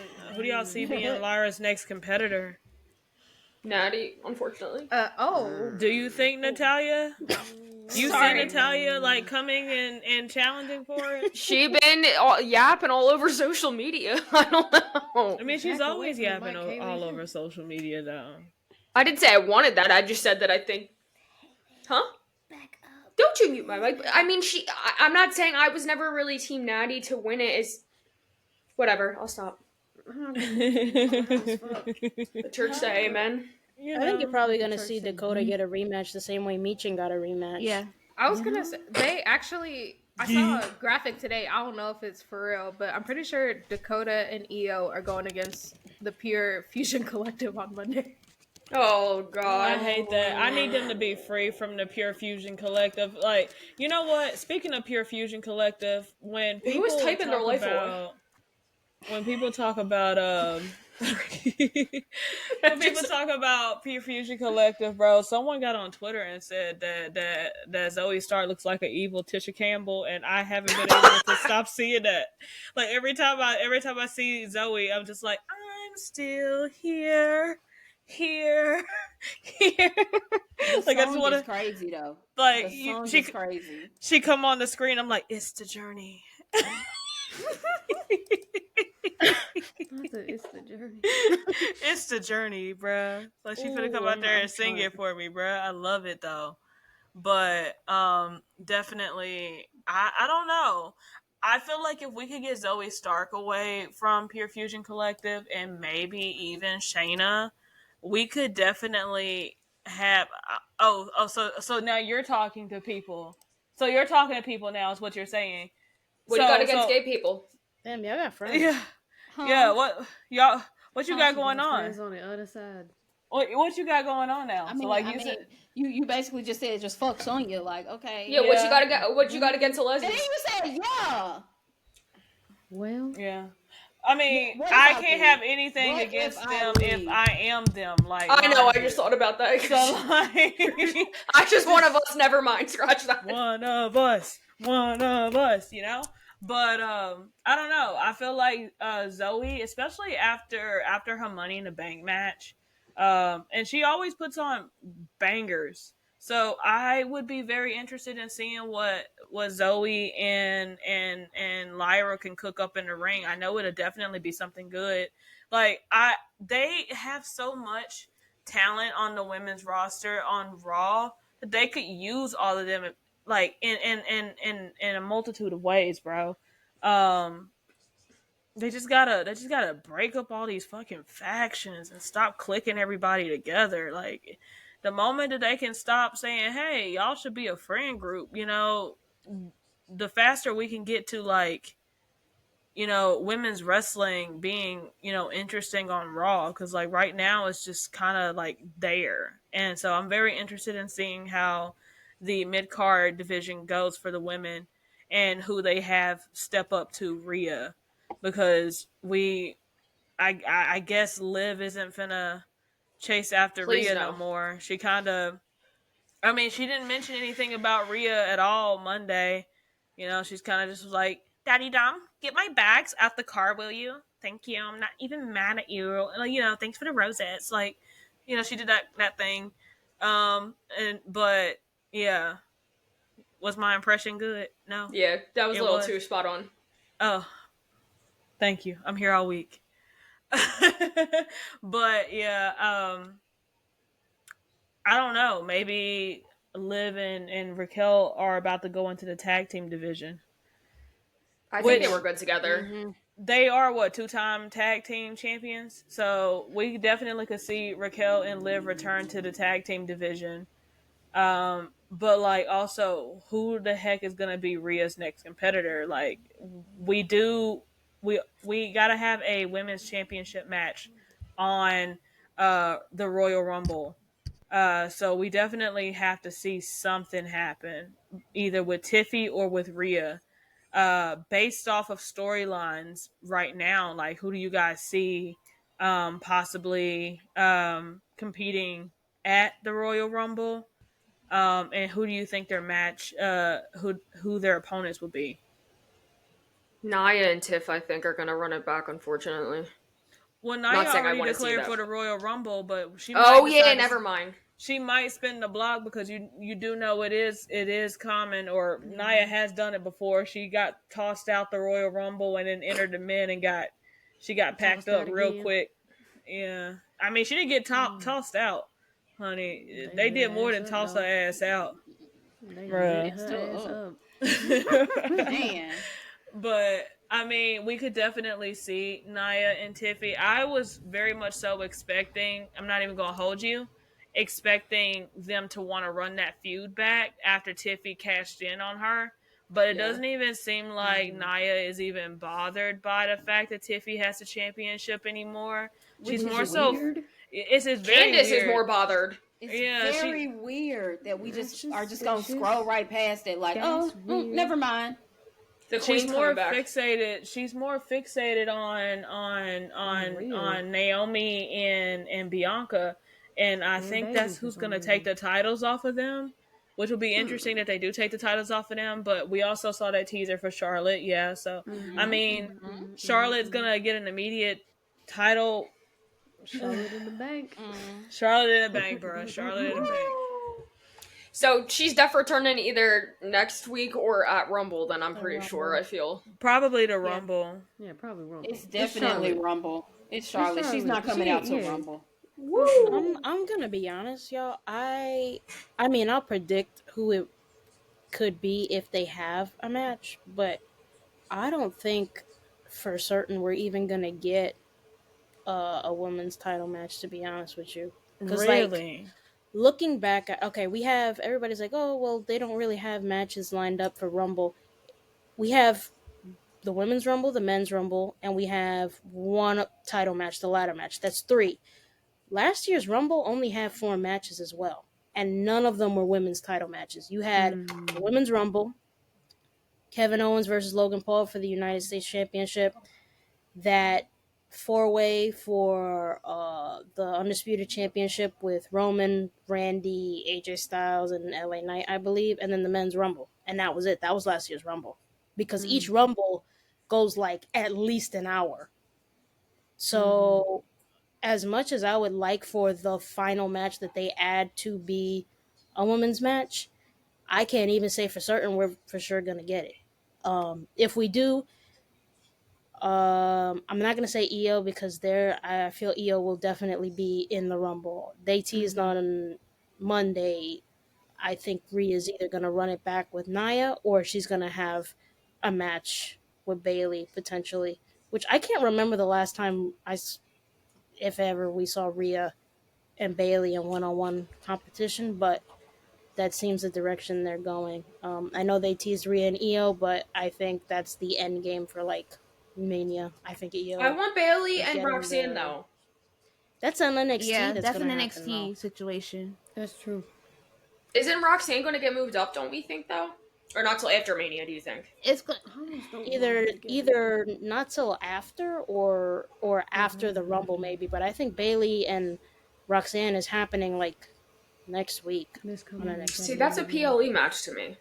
Lyra's next competitor? Natty, unfortunately. Do you think Natalya? You see Natalya like coming and challenging for it? She been yapping all over social media. I don't know. I mean, she's always yapping all over social media, though. I didn't say I wanted that. I just said that I think. Huh? Back up. Don't you mute my mic. I mean, I'm not saying I was never really Team Natty to win it. Is whatever. I'll stop. The church say amen. I think you're probably going to see Dakota get a rematch the same way Meechin got a rematch. Yeah. I was going to say, I saw a graphic today. I don't know if it's for real, but I'm pretty sure Dakota and Io are going against the Pure Fusion Collective on Monday. Oh, God. I hate that. I need them to be free from the Pure Fusion Collective. Like, you know what? Speaking of Pure Fusion Collective, when people Who was typing their life away? When people talk about when people talk about Pure Fusion Collective, bro, someone got on Twitter and said that Zoe Stark looks like an evil Tisha Campbell, and I haven't been able to stop seeing that. Like every time I see Zoe, I'm just like, I'm still here. Like I just want to. Crazy though. Like she's crazy. She come on the screen. I'm like, it's the journey. It's the journey. It's the journey, bruh. Like she finna come out there and sing it for me, bruh. I love it though. But definitely, I don't know. I feel like if we could get Zoe Stark away from Pure Fusion Collective and maybe even Shayna, we could definitely have. So now you're talking to people. So you're talking to people now, is what you're saying. What do you got against gay people? Damn, y'all got friends. Yeah. Huh? Yeah, what you got going on? Friends on the other side. What you got going on now? I mean, so like said, you basically just said just fuck Sonya, like okay. Yeah, what you got against a lesbian? And then you said yeah. Well, yeah. I mean, I can't have anything against them if I am them. Like I know, I just thought about that. So like, I just one of us. Never mind, scratch that. One of us. You know. But I don't know. I feel like Zoe, especially after her Money in the Bank match, and she always puts on bangers. So I would be very interested in seeing what Zoe and Lyra can cook up in the ring. I know it'll definitely be something good. Like they have so much talent on the women's roster on Raw that they could use all of them. Like in a multitude of ways, bro. They just gotta break up all these fucking factions and stop clicking everybody together. Like the moment that they can stop saying, "Hey, y'all should be a friend group," you know, the faster we can get to like women's wrestling being, interesting on Raw, because like right now it's just kind of like there. And so I'm very interested in seeing how the mid card division goes for the women and who they have step up to Rhea, because I guess Liv isn't finna chase after Please Rhea no no. more. She kind of, I mean, she didn't mention anything about Rhea at all Monday. She's kind of just like, Daddy Dom, get my bags out the car, will you? Thank you. I'm not even mad at you. Like, thanks for the roses. Like, she did that thing. But yeah, was my impression good? No. Yeah, that was a It little was. too spot on. Oh, thank you. I'm here all week. But yeah, I don't know. Maybe Liv and Raquel are about to go into the tag team division. I think they were good together. Mm-hmm. They are what, 2-time tag team champions. So we definitely could see Raquel and Liv return to the tag team division. But like also, who the heck is gonna be Rhea's next competitor? Like we gotta have a women's championship match on the Royal Rumble. So we definitely have to see something happen, either with Tiffy or with Rhea. Based off of storylines right now, like who do you guys see possibly competing at the Royal Rumble? And who do you think their match, who their opponents will be? Nia and Tiff, I think, are gonna run it back. Unfortunately. Well, Not Nia saying I already want to see declared that. for the Royal Rumble, but she Oh yeah, never mind. She might spin the block, because you do know it is common, or Nia has done it before. She got tossed out the Royal Rumble and then entered the men and she got packed up real quick. Yeah, I mean, she didn't get tossed out, honey. They did more than toss her ass out. Bruh. Man. But I mean, we could definitely see Nia and Tiffy. I was very much so expecting, I'm not even gonna hold you, expecting them to want to run that feud back after Tiffy cashed in on her. But it doesn't even seem like Nia is even bothered by the fact that Tiffy has the championship anymore. She's more so weird. It's very Candace weird. is more bothered. It's very weird that we are just gonna scroll right past it, like, never mind. The Queen's coming back. Fixated. She's more fixated on Naomi and Bianca, and I think that's who's going to take the titles off of them, which will be interesting that they do take the titles off of them. But we also saw that teaser for Charlotte, yeah. So I mean, Charlotte's gonna get an immediate title. Charlotte in the bank. Charlotte in the bank, bro. Charlotte in the bank. So she's definitely returning either next week or at Rumble. Then I'm pretty sure. I feel probably the Rumble. Yeah, probably Rumble. It's definitely Rumble. It's Charlotte. She's not coming out to Rumble. Woo! I'm gonna be honest, y'all. I mean, I'll predict who it could be if they have a match, but I don't think for certain we're even gonna get a women's title match. To be honest with you, because like looking back at, okay, we have, everybody's like, oh well, they don't really have matches lined up for Rumble. We have the women's Rumble, the men's Rumble, and we have one title match, the ladder match. That's 3. Last year's Rumble only had 4 matches as well, and none of them were women's title matches. You had the women's Rumble, Kevin Owens versus Logan Paul for the United States Championship, that 4-way for the Undisputed Championship with Roman, Randy, AJ Styles, and LA Knight, I believe, and then the men's Rumble. And that was it. That was last year's Rumble. Because each Rumble goes like at least an hour. So as much as I would like for the final match that they add to be a women's match, I can't even say for certain we're for sure going to get it. If we do, I'm not going to say EO because I feel EO will definitely be in the Rumble. They teased on Monday, I think Rhea's either going to run it back with Nia or she's going to have a match with Bayley potentially, which I can't remember the last time if ever we saw Rhea and Bayley in one-on-one competition, but that seems the direction they're going. I know they teased Rhea and EO, but I think that's the end game for like Mania. I think I want Bailey and getting Roxanne the- though. That's an NXT. Yeah, that's that's an gonna happen, NXT though. situation. That's true. Isn't Roxanne going to get moved up? Don't we think though, or not till after Mania? Do you think? It's good. I almost don't Either not till after or after the Rumble maybe, but I think Bailey and Roxanne is happening like next week This on coming NXT. See, that's a PLE match to me.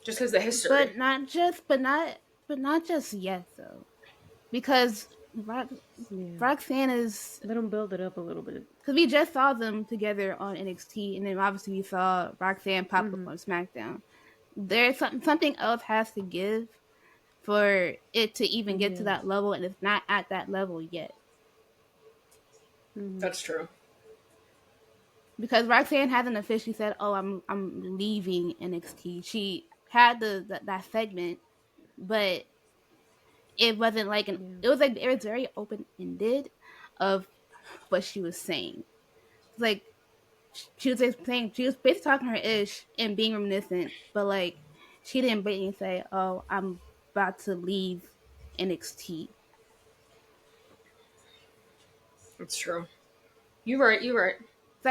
Just because the history. But not just yet though, because Roxanne is. Let them build it up a little bit. Because we just saw them together on NXT, and then obviously we saw Roxanne pop up on SmackDown. There's something else has to give for it to even get to that level, and it's not at that level yet. That's true. Because Roxanne hasn't officially said, "Oh, I'm leaving NXT." She had that segment, but it wasn't like it was very open ended of what she was saying. Like she was basically talking her ish and being reminiscent, but like she didn't blatantly say, "Oh, I'm about to leave NXT." That's true. You're right. So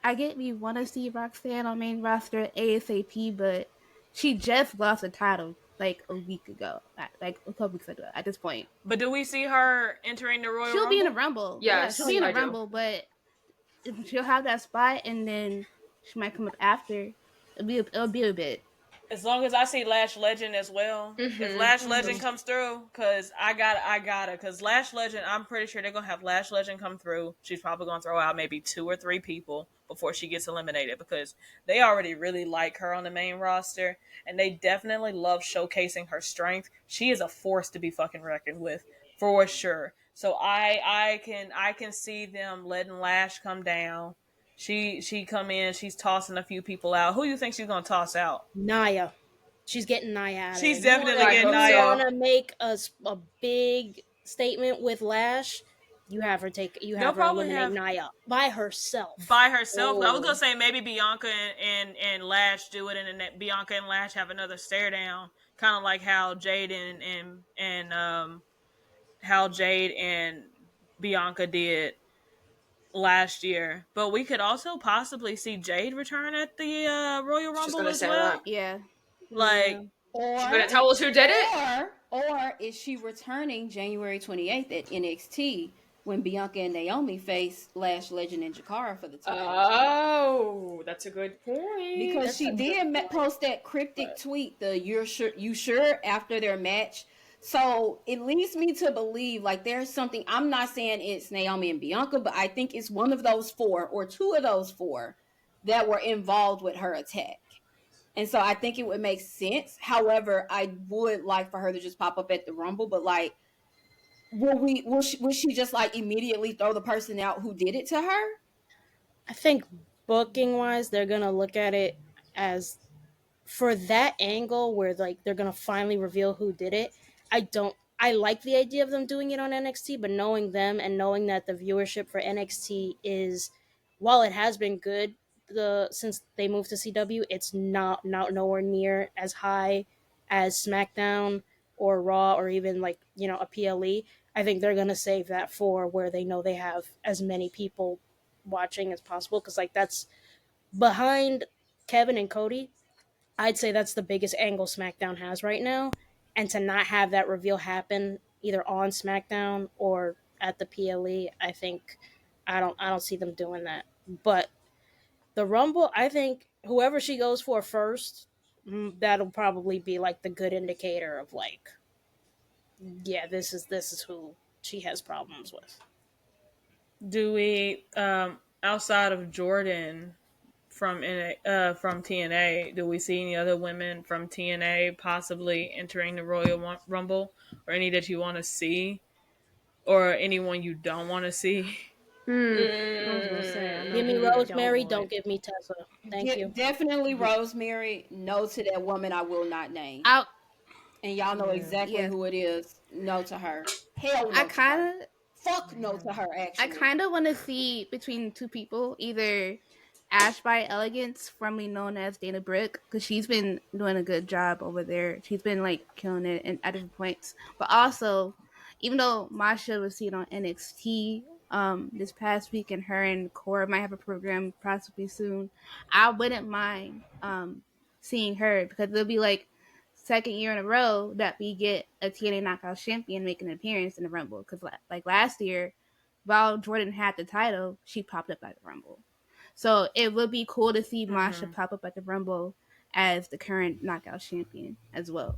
I get we want to see Roxanne on main roster ASAP, but she just lost the title like a week ago, like a couple weeks ago at this point. But do we see her entering the Royal She'll Rumble? be in the Rumble. Yes, she'll be in the I do. Rumble, but she'll have that spot, and then she might come up after. It'll be a bit. As long as I see Lash Legend as well. If Lash Legend comes through, because I got it. Because Lash Legend, I'm pretty sure they're going to have Lash Legend come through. She's probably going to throw out maybe 2 or 3 people before she gets eliminated, because they already really like her on the main roster, and they definitely love showcasing her strength. She is a force to be fucking reckoned with, for sure. So I can see them letting Lash come down. She come in, she's tossing a few people out. Who do you think she's gonna toss out? Nia. She's getting Nia out of She's there. definitely getting hope Nia. so. Want to make a big statement with Lash? You have her eliminate Nia by herself. By herself. I was gonna say maybe Bianca and Lash do it, and then Bianca and Lash have another stare down, kind of like how Jade and Bianca did last year. But we could also possibly see Jade return at the Royal Rumble as well. Yeah. Like, Or She's gonna tell us who did it. Or is she returning January 28th at NXT when Bianca and Naomi face Lash Legend and Jakara for the title? Oh, that's a good point. Because she did post that cryptic tweet, the "You sure?" after their match. So it leads me to believe like there's something. I'm not saying it's Naomi and Bianca, but I think it's one of those 4 or 2 of those 4 that were involved with her attack. And so I think it would make sense. However, I would like for her to just pop up at the Rumble, but like, will she just like immediately throw the person out who did it to her? I think booking wise, they're gonna look at it as for that angle where like they're gonna finally reveal who did it. I like the idea of them doing it on NXT, but knowing them and knowing that the viewership for NXT is, while it has been good since they moved to CW, it's not nowhere near as high as SmackDown or Raw or even like, a PLE. I think they're gonna save that for where they know they have as many people watching as possible, because like that's behind Kevin and Cody. I'd say that's the biggest angle SmackDown has right now, and to not have that reveal happen either on SmackDown or at the PLE, I think I don't see them doing that. But the Rumble, I think whoever she goes for first, that'll probably be like the good indicator of like, yeah, this is who she has problems with. do we outside of Jordan from TNA, do we see any other women from TNA possibly entering the Royal Rumble, or any that you want to see, or anyone you don't want to see? I was gonna say, Give me Rosemary, don't give me Tessa. Thank you. Definitely Rosemary. No to that woman I will not name. And y'all know exactly who it is. No to her. Hell no. Fuck no to her, actually. I kind of want to see between 2 people, either Ash by Elegance, formerly known as Dana Brooke, because she's been doing a good job over there. She's been like killing it at different points. But also, even though Masha was seen on NXT this past week, and her and Cora might have a program possibly soon, I wouldn't mind seeing her, because it'll be like second year in a row that we get a TNA Knockout champion making an appearance in the Rumble. Because like last year, while Jordan had the title, she popped up at the Rumble. So it would be cool to see Masha pop up at the Rumble as the current Knockout champion as well.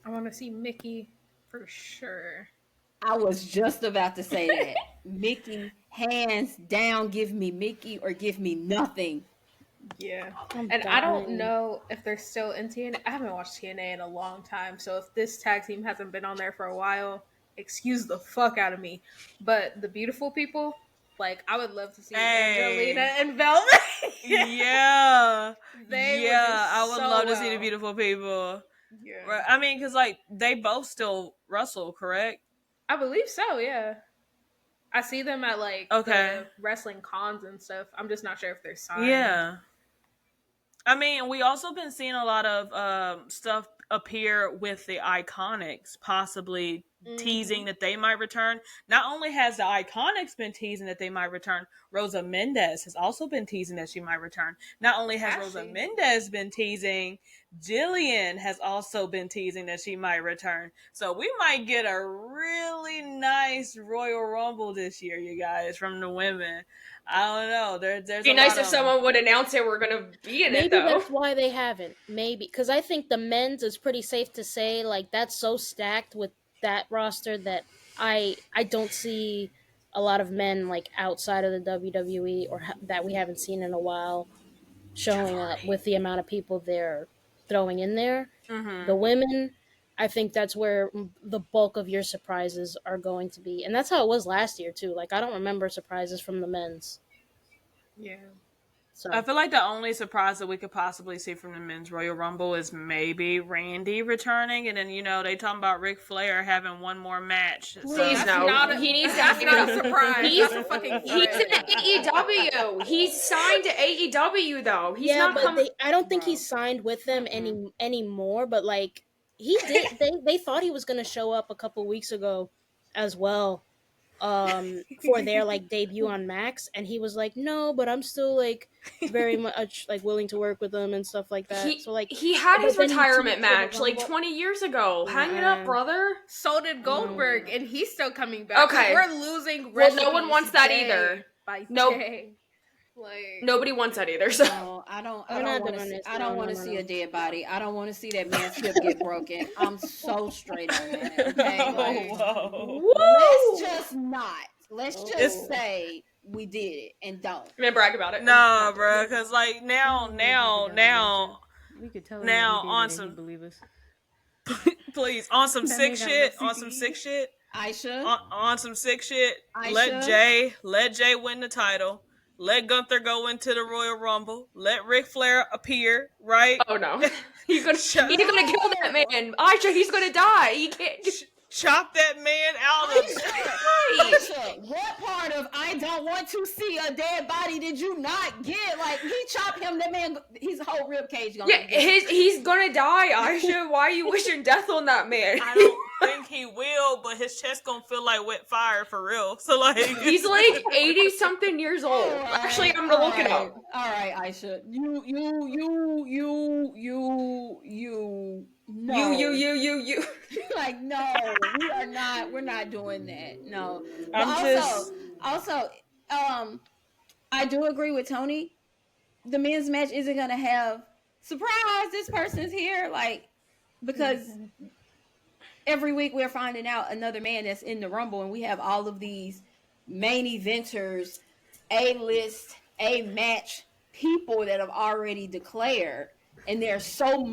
I want to see Mickey for sure. I was just about to say that. Mickey, hands down, give me Mickey or give me nothing. Yeah. I don't know if they're still in TNA. I haven't watched TNA in a long time, so if this tag team hasn't been on there for a while, excuse the fuck out of me. But the beautiful people, like, I would love to see Angelina and Velvet. Yeah. I would love to see the beautiful people. Yeah. I mean, because, like, they both still wrestle, correct? I believe so, yeah. I see them at, like, the wrestling cons and stuff. I'm just not sure if they're signed. Yeah. I mean, we also been seeing a lot of stuff appear with the Iconics, possibly teasing that they might return. Not only has the Iconics been teasing that they might return, Rosa Mendez has also been teasing that she might return. Not only has Rosa Mendez been teasing, Jillian has also been teasing that she might return. So we might get a really nice Royal Rumble this year, you guys, from the women. I don't know. There's It'd be nice if someone would announce it we're gonna be in it, though. Maybe that's why they haven't. Maybe because I think the men's is pretty safe to say, like, that's so stacked with that roster that I don't see a lot of men, like, outside of the WWE or that we haven't seen in a while showing up with the amount of people they're throwing in there. The women, I think that's where the bulk of your surprises are going to be. And that's how it was last year, too. Like, I don't remember surprises from the men's. Yeah. So I feel like the only surprise that we could possibly see from the men's Royal Rumble is maybe Randy returning. And then, you know, they talking about Ric Flair having one more match. Please, no. He needs to have not a surprise. He's in AEW. He's signed to AEW, though. He's not coming. I don't think he's signed with them anymore, but, like, he did. They thought he was going to show up a couple weeks ago as well for their, like, debut on Max, and he was like, no, but I'm still, like, very much, like, willing to work with them and stuff like that. So, like, he had his retirement match like 20 years ago. Hang it up, brother. So did Goldberg, and he's still coming back. Okay, we're losing. Well, no one wants that either. Nope. Like, nobody wants that either. So no, I don't want to see a dead body. I don't want to see that man's hip get broken. I'm so straight on that. Okay, let's just say we did it and don't. And then brag about it. No, bro, because like now, we could tell now on some believe us. Please, on some sick shit. Aisha, on some sick shit. Aisha. Let Jay win the title. Let Gunther go into the Royal Rumble. Let Ric Flair appear, right? Oh no, he's gonna kill that man. Aisha, he's gonna die. He can't chop that man out of. Aisha, what part of I don't want to see a dead body did you not get? Like, he chopped him, that man, his whole rib cage gonna he's gonna die, Aisha. Why are you wishing death on that man? I don't think he will, but his chest gonna feel like wet fire for real. So like, he's like 80 something years old. Right, actually, I'm gonna look it up. All right, Aisha, you. No. You. Like, no, we're not doing that. No. Also, I do agree with Tony. The men's match isn't gonna have surprise, this person's here, like, because every week we're finding out another man that's in the Rumble, and we have all of these main eventers, A-list, A-match people that have already declared. And there's so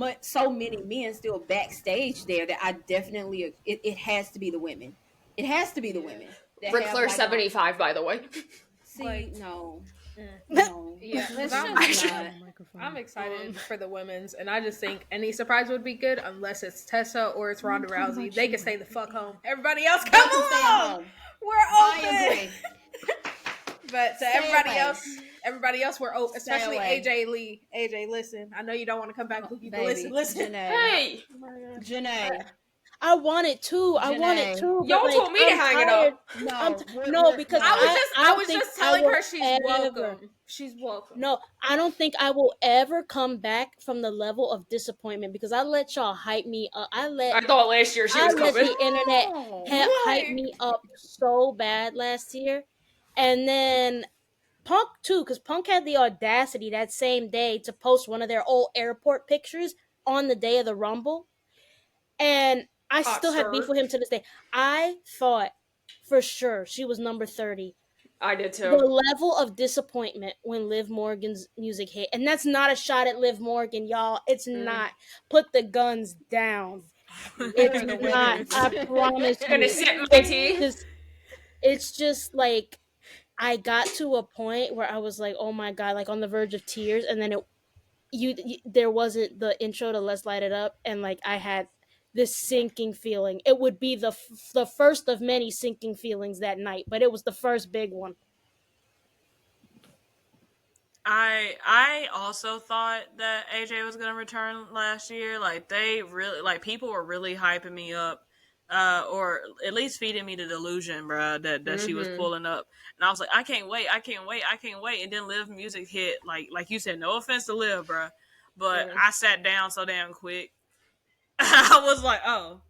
many men still backstage there that I definitely, it has to be the women. It has to be the women. Ric Flair 75, by the way. See, like, no. Yeah, I'm excited for the women's, and I just think any surprise would be good, unless it's Tessa or it's Ronda Rousey. They can stay the fuck home. Everybody else, come along. We're open. I agree. But to everybody else, we're open. Especially away. AJ Lee. AJ, listen. I know you don't want to come back with you, but Baby, listen. Janae. Hey, Janae. I want it too. I want it Janae. too. y'all but, told me to I'm hang it tired. up. No, because I was think just telling will her she's ever- welcome. She's welcome. No, I don't think I will ever come back from the level of disappointment because I let y'all hype me up. I thought last year she was let coming. the internet hype me up so bad last year, and then Punk too, because Punk had the audacity that same day to post one of their old airport pictures on the day of the Rumble, and I still have beef with him to this day. I thought for sure she was number 30. I did too. The level of disappointment when Liv Morgan's music hit, and that's not a shot at Liv Morgan, y'all. It's not. Put the guns down. It's not. I promise you. Gonna sip my tea. It's just like I got to a point where I was like, oh my god, like on the verge of tears, and then there wasn't the intro to Let's Light It Up, and like I had this sinking feeling. It would be the first of many sinking feelings that night, but it was the first big one. I also thought that AJ was gonna return last year. Like they really, like people were really hyping me up, or at least feeding me the delusion, bruh, that she was pulling up. And I was like, I can't wait. And then Liv music hit. Like you said, no offense to Liv, bruh, but I sat down so damn quick. I was like, oh,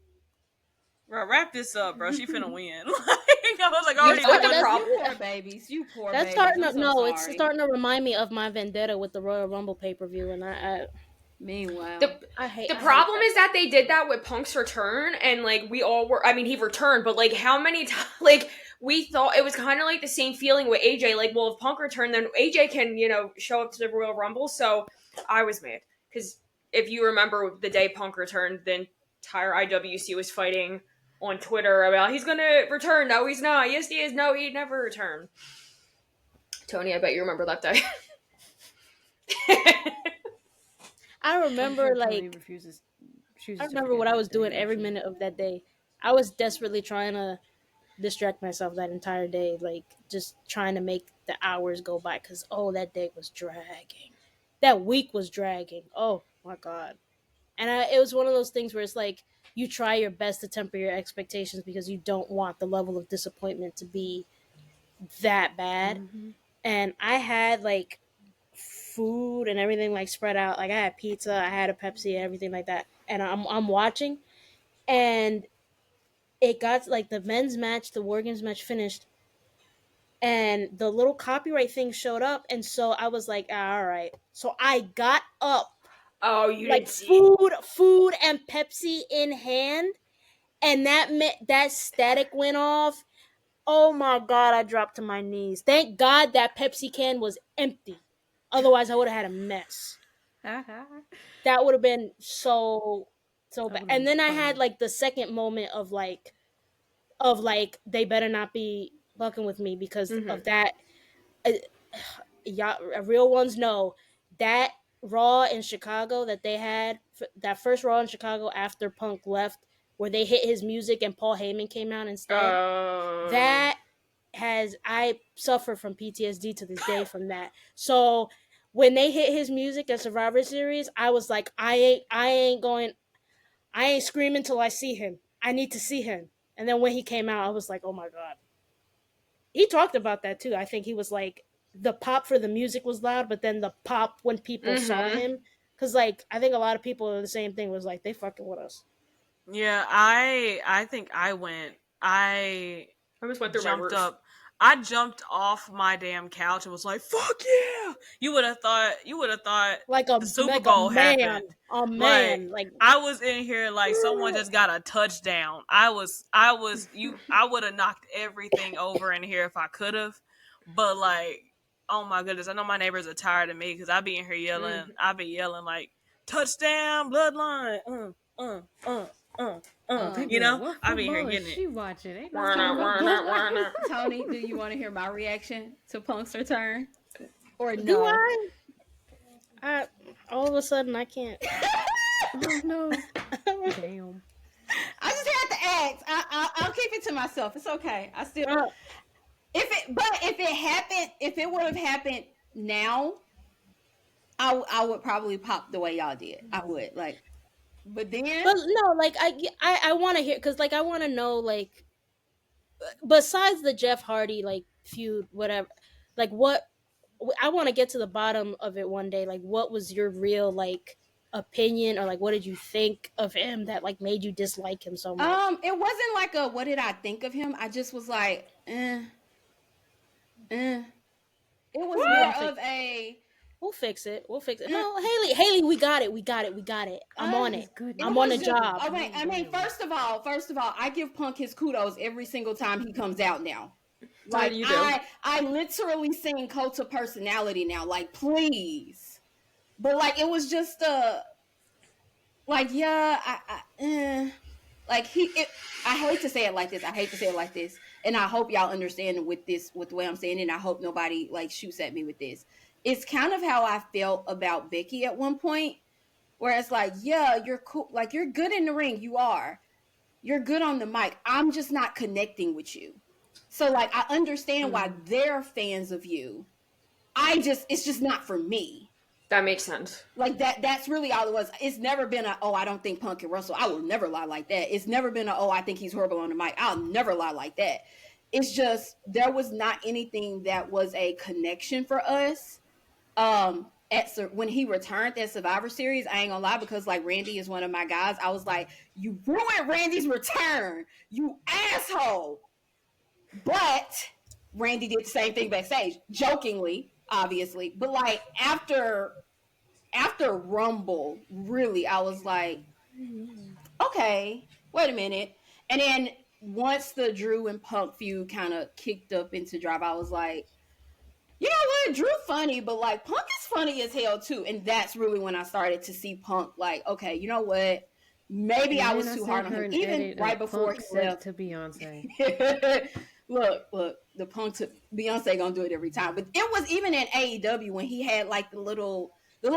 bro, wrap this up, bro. She finna win. I was like, already what the You problem? poor babies. You poor That's babies. starting I'm to so it's sorry. starting to remind me of my vendetta with the Royal Rumble pay-per-view, and I Meanwhile, I hate The problem is that they did that with Punk's return, and like we all were. I mean, he returned, but like how many times? Like we thought it was kind of like the same feeling with AJ. Like, well, if Punk returned, then AJ can show up to the Royal Rumble. So I was mad because if you remember the day Punk returned, then entire IWC was fighting on Twitter about he's gonna return. No, he's not. Yes, he is. No, he never returned. Tony, I bet you remember that day. I remember Tony like chooses I to remember forget what I that was day, doing every actually. minute of that day. I was desperately trying to distract myself that entire day, like just trying to make the hours go by because that day was dragging. That week was dragging. Oh my god. And it was one of those things where it's like you try your best to temper your expectations because you don't want the level of disappointment to be that bad. And I had like food and everything like spread out. Like I had pizza, I had a Pepsi, and everything like that. And I'm watching, and it got like the men's match, the War Games match finished, and the little copyright thing showed up, and so I was like, all right. So I got up. Oh, you like didn't see food and Pepsi in hand, and that static went off. Oh my god, I dropped to my knees. Thank God that Pepsi can was empty. Otherwise I would have had a mess. That would have been so bad. And then I had like the second moment of like they better not be fucking with me because of that. Y'all, real ones know that Raw in Chicago that they had, that first Raw in Chicago after Punk left, where they hit his music and Paul Heyman came out instead. I suffer from PTSD to this day from that. So when they hit his music at Survivor Series, I was like, I ain't screaming till I see him. I need to see him. And then when he came out, I was like, oh my god. He talked about that too. I think he was like, the pop for the music was loud, but then the pop when people saw him, because like I think a lot of people are the same thing, was like they fucking with us. Yeah, I think I went. I just went through jumped up. I jumped off my damn couch and was like, "Fuck yeah!" You would have thought like the Super Bowl happened. A man, like I was in here like someone just got a touchdown. I would have knocked everything over in here if I could have, but like, oh my goodness, I know my neighbors are tired of me because I be in here yelling. I be yelling like touchdown, bloodline, you know, I be here getting it. She watching it. Tony, do you want to hear my reaction to Punk's return? Or no? Do I all of a sudden I can't. Oh no! Damn. I just had to ask. I'll keep keep it to myself. It's okay. I still Uh, if it would have happened now, I would probably pop the way y'all did. I would like, but then but no, like I want to hear because like I want to know like besides the Jeff Hardy like feud, whatever, like what I want to get to the bottom of it one day. Like, what was your real like opinion, or like what did you think of him that like made you dislike him so much? it wasn't like a what did I think of him? I just was like, It was more of a. We'll fix it. No, Haley, we got it. I'm on it. I'm on the job. Okay, I mean, first of all, I give Punk his kudos every single time he comes out now. Like you do. I literally sing Cult of Personality now. Like, please, but like it was just like yeah, like I hate to say it like this, and I hope y'all understand with the way I'm saying it. And I hope nobody like shoots at me with this. It's kind of how I felt about Becky at one point, where it's like, yeah, you're cool, like you're good in the ring, you're good on the mic. I'm just not connecting with you. So like I understand why they're fans of you. It's just not for me. That makes sense. Like that's really all it was. It's never been I don't think Punk can wrestle. I will never lie like that. It's never been I think he's horrible on the mic. I'll never lie like that. It's just there was not anything that was a connection for us. When he returned at Survivor Series, I ain't gonna lie, because like Randy is one of my guys. I was like, you ruined Randy's return, you asshole. But Randy did the same thing backstage, jokingly, obviously. But like after Rumble, really, I was like, okay, wait a minute. And then once the Drew and Punk feud kind of kicked up into drive, I was like, you know what, Drew funny, but like Punk is funny as hell too. And that's really when I started to see Punk like, okay, you know what, maybe I was too hard on him. Even right before he left to Beyonce. look, the Punk to Beyonce gonna do it every time. But it was even in AEW when he had like the little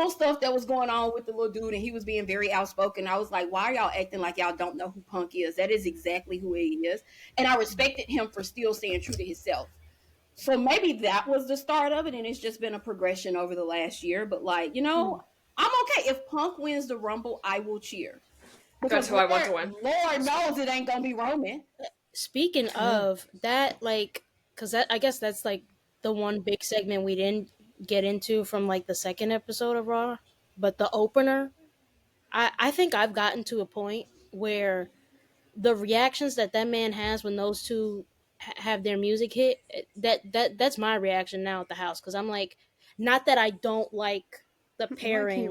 stuff that was going on with the little dude, and he was being very outspoken. I was like, why are y'all acting like y'all don't know who Punk is? That is exactly who he is. And I respected him for still staying true to himself. So maybe that was the start of it, and it's just been a progression over the last year. But like, you know, I'm okay. If Punk wins the Rumble, I will cheer. That's who I want to win. Lord knows it ain't gonna be Roman. Speaking of that, like, because I guess that's like the one big segment we didn't get into from like the second episode of Raw, but the opener, I think I've gotten to a point where the reactions that man has when those two have their music hit, that's my reaction now at the house, because I'm like, not that I don't like the pairing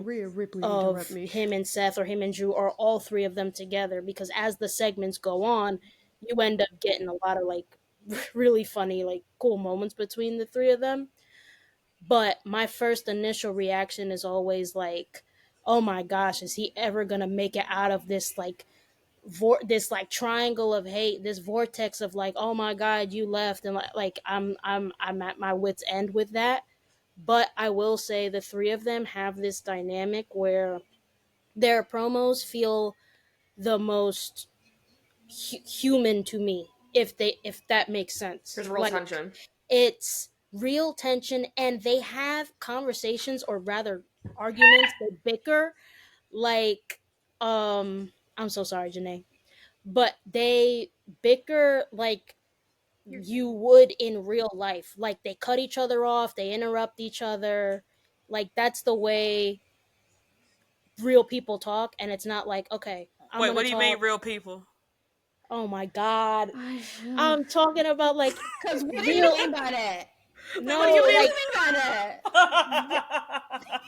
of him and Seth or him and Drew or all three of them together, because as the segments go on, you end up getting a lot of like really funny, like cool moments between the three of them. But my first initial reaction is always like, oh my gosh, is he ever gonna make it out of this like this like triangle of hate, this vortex of like, oh my god, you left, and like I'm at my wit's end with that. But I will say the three of them have this dynamic where their promos feel the most human to me, if that makes sense. There's real tension. It's real tension, and they have conversations, or rather arguments, they bicker like I'm so sorry, Janae, but they bicker like you would in real life. Like they cut each other off, they interrupt each other. Like that's the way real people talk, and it's not like, okay, wait, what do you mean real people? Oh my god, I'm talking about like, because what do you mean by that? No, what do you like, mean by that?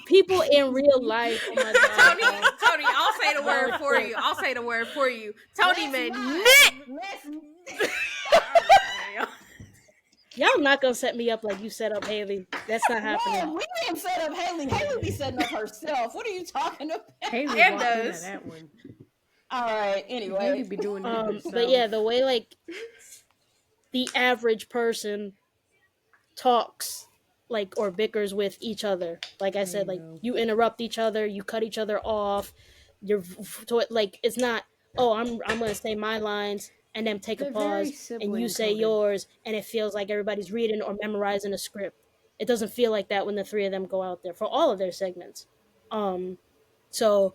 People in real life. Oh my god. Tony, I'll say the word for you. Tony man, Y'all not gonna set me up like you set up Haley. That's not happening. Man, we didn't set up Haley. Haley be setting up herself. What are you talking about? Haley does that one. All right. Anyway, Haley be doing it but yeah, the way like the average person talks like or bickers with each other, like I said, like you interrupt each other, you cut each other off, you're like, it's not, oh, I'm gonna say my lines and then take They're a very pause and you say sibling-coded. yours, and it feels like everybody's reading or memorizing a script. It doesn't feel like that when the three of them go out there for all of their segments. So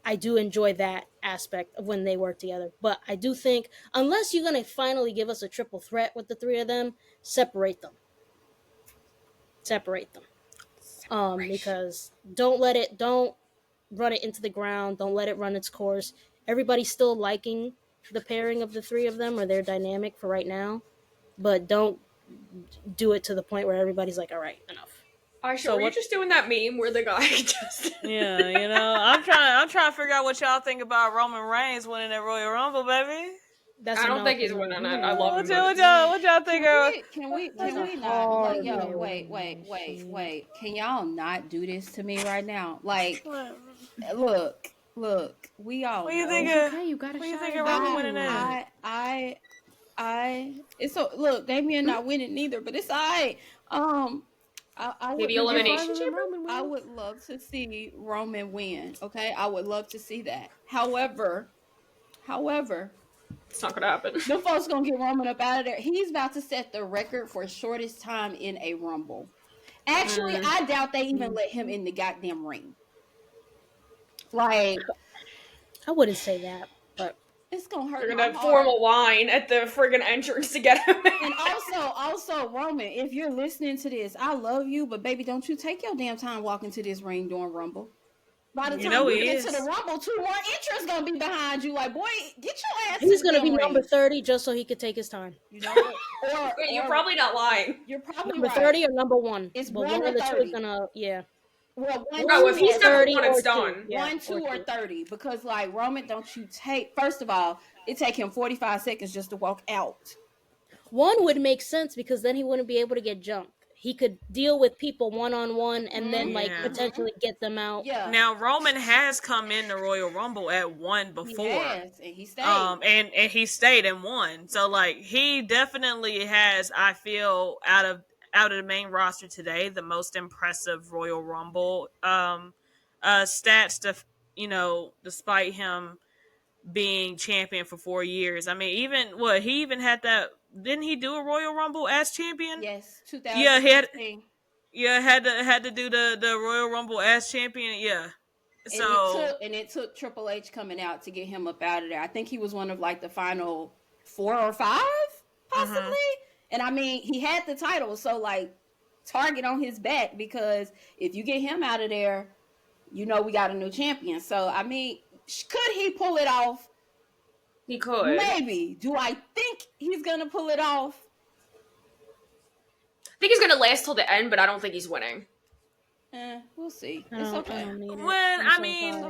I do enjoy that aspect of when they work together. But I do think, unless you're going to finally give us a triple threat with the three of them, separate them. Separate them. Because don't run it into the ground. Don't let it run its course. Everybody's still liking the pairing of the three of them or their dynamic for right now. But don't do it to the point where everybody's like, all right, enough. Aisha, were you just doing that meme where the guy just... Yeah, you know, I'm trying to figure out what y'all think about Roman Reigns winning that Royal Rumble, baby. That's I don't think he's winning it. I love him. What y'all think of? Can we That's a not, like, hard yo, way. wait. Can y'all not do this to me right now? Like, look, we all What do you know. think Okay, you got a What do you shot think at of Roman winning that? It's so, look, Damien not winning neither, but it's all right. I would Maybe elimination Farther than Roman I wins. would love to see Roman win. Okay, I would love to see that. However, It's not gonna happen. the folks gonna get Roman up out of there. He's about to set the record for shortest time in a Rumble. Actually, I doubt they even let him in the goddamn ring. Like, I wouldn't say that, but it's gonna hurt. They're my gonna form heart. a line at the friggin' entrance to get him in. And also, Roman, if you're listening to this, I love you, but baby, don't you take your damn time walking to this ring during Rumble. By the time you get to the Rumble, 2 more entrants gonna be behind you. Like, boy, get your ass. he's gonna be ring. number 30 just so he could take his time. You know what? Or You're probably not lying. You're probably Number right. 30 or number 1. It's but 1 one or of the 2 30. is gonna, yeah. Well, No, if he's number 1, it's done. 1, 2, or 30. Because, like, Roman, don't you take... First of all, it take him 45 seconds just to walk out. 1 would make sense because then he wouldn't be able to get jumped. He could deal with people one-on-one and then, like, potentially get them out. Yeah. Now, Roman has come in the Royal Rumble at 1 before. He has, and he stayed. And he stayed and won. So, like, he definitely has, I feel, out of the main roster today, the most impressive Royal Rumble stats to, despite him being champion for 4 years. I mean, he even had that. Didn't he do a Royal Rumble as champion? Yes, 2016. Had to do the Royal Rumble as champion. Yeah. So it took Triple H coming out to get him up out of there. I think he was one of like the final 4 or 5, possibly. And I mean, he had the title, so like target on his back, because if you get him out of there, we got a new champion. So I mean, could he pull it off? He could. Maybe. Do I think he's gonna pull it off? I think he's gonna last till the end, but I don't think he's winning. We'll see. It's okay.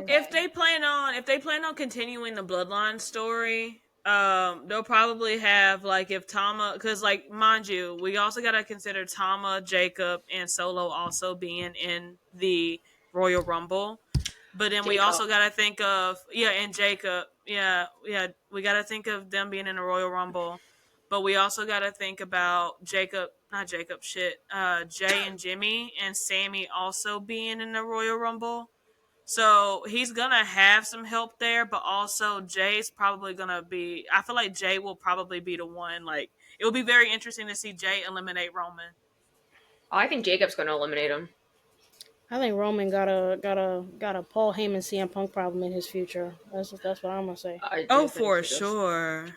If they plan on continuing the Bloodline story, they'll probably have, like, if Tama, because, like, mind you, we also got to consider Tama, Jacob, and Solo also being in the Royal Rumble. But then we also got to think of, and Jacob. We got to think of them being in the Royal Rumble. But we also got to think about Jay and Jimmy and Sammy also being in the Royal Rumble. So he's going to have some help there, but also Jay's probably going to be, I feel like Jay will probably be the one. Like, it will be very interesting to see Jay eliminate Roman. I think Jacob's going to eliminate him. I think Roman got a Paul Heyman CM Punk problem in his future. That's what I'm gonna say. For sure.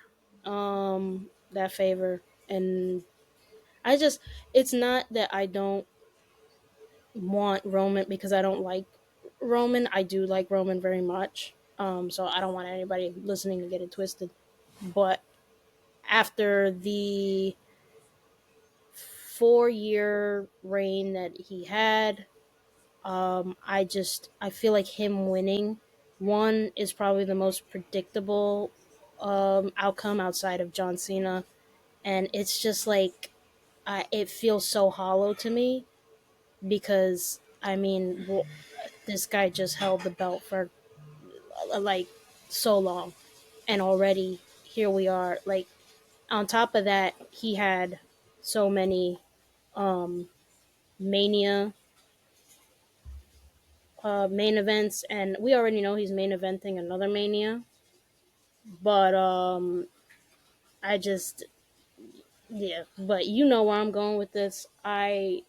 That favor, and it's not that I don't want Roman because I don't like Roman. I do like Roman very much. So I don't want anybody listening to get it twisted. But after the 4-year reign that he had, I feel like him winning 1 is probably the most predictable outcome outside of John Cena, and it's just like it feels so hollow to me because I mean this guy just held the belt for like so long, and already here we are. Like on top of that, he had so many Mania main events, and we already know he's main eventing another Mania. But I just, yeah, but you know where I'm going with this. Not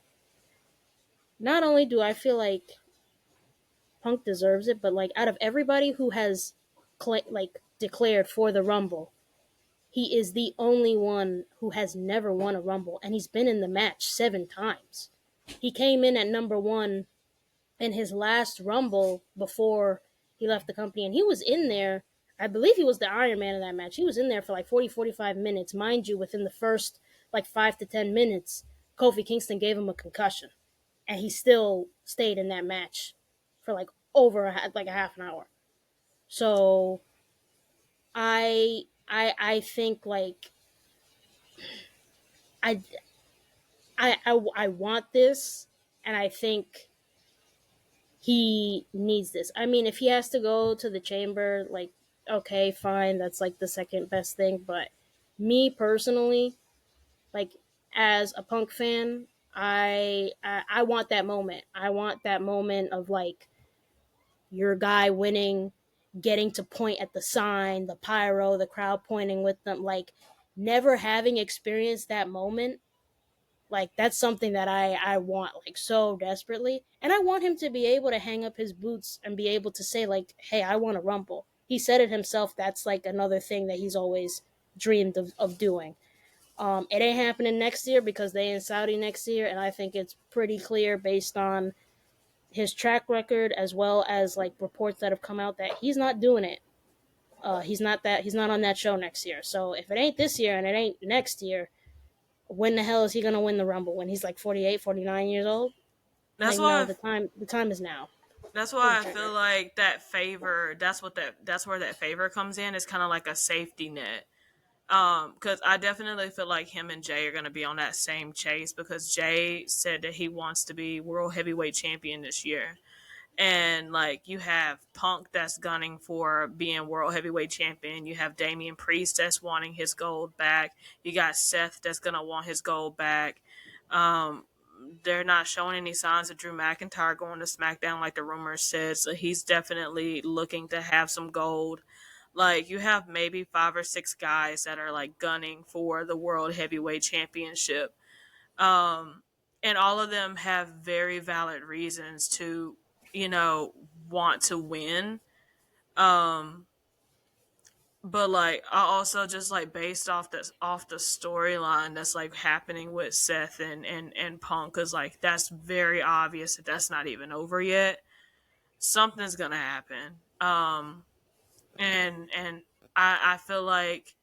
only do I feel like Punk deserves it, but like out of everybody who has declared for the Rumble, he is the only one who has never won a Rumble, and he's been in the match 7 times. He came in at number 1 in his last Rumble before he left the company, and he was in there. I believe he was the Iron Man of that match. He was in there for like 45 minutes. Mind you, within the first like 5 to 10 minutes, Kofi Kingston gave him a concussion, and he still stayed in that match for like over a half an hour. So I think like I I want this, and I think he needs this. I mean, if he has to go to the chamber, like, okay, fine, that's like the second best thing. But me personally, like, as a Punk fan, I want that moment. I want that moment of like your guy winning, getting to point at the sign, the pyro, the crowd pointing with them, like never having experienced that moment. Like that's something that I want like so desperately. And I want him to be able to hang up his boots and be able to say like, hey, I want to Rumble. He said it himself. That's like another thing that he's always dreamed of doing. It ain't happening next year because they in Saudi next year, and I think it's pretty clear based on his track record as well as like reports that have come out that he's not doing it. He's not on that show next year. So if it ain't this year and it ain't next year, when the hell is he gonna win the Rumble? When he's like 48, 49 years old? That's Like no, why the time is now. that's why I feel like that favor. That's where that favor comes in. It's kind of like a safety net. Because I definitely feel like him and Jay are going to be on that same chase because Jay said that he wants to be world heavyweight champion this year. And like you have Punk that's gunning for being world heavyweight champion. You have Damian Priest that's wanting his gold back. You got Seth that's gonna want his gold back. Um, they're not showing any signs of Drew McIntyre going to SmackDown like the rumors said. So he's definitely looking to have some gold. Like you have maybe 5 or 6 guys that are like gunning for the world heavyweight championship. Um, and all of them have very valid reasons to, want to win. Um, but like I also just like based off the storyline that's like happening with Seth and Punk, cause like that's very obvious that that's not even over yet. Something's gonna happen. And I feel like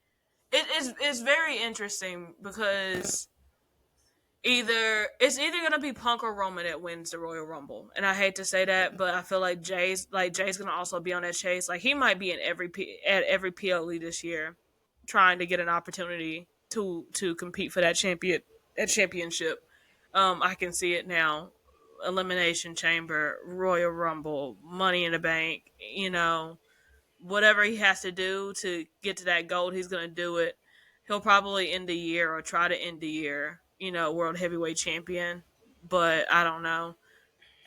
it's very interesting because it's either gonna be Punk or Roman that wins the Royal Rumble, and I hate to say that, but I feel like Jay's gonna also be on that chase. Like he might be in at every PLE this year, trying to get an opportunity to compete for that championship. I can see it now. Elimination Chamber, Royal Rumble, Money in the Bank. Whatever he has to do to get to that gold, he's gonna do it. He'll probably end the year or try to end the year, world heavyweight champion. But I don't know.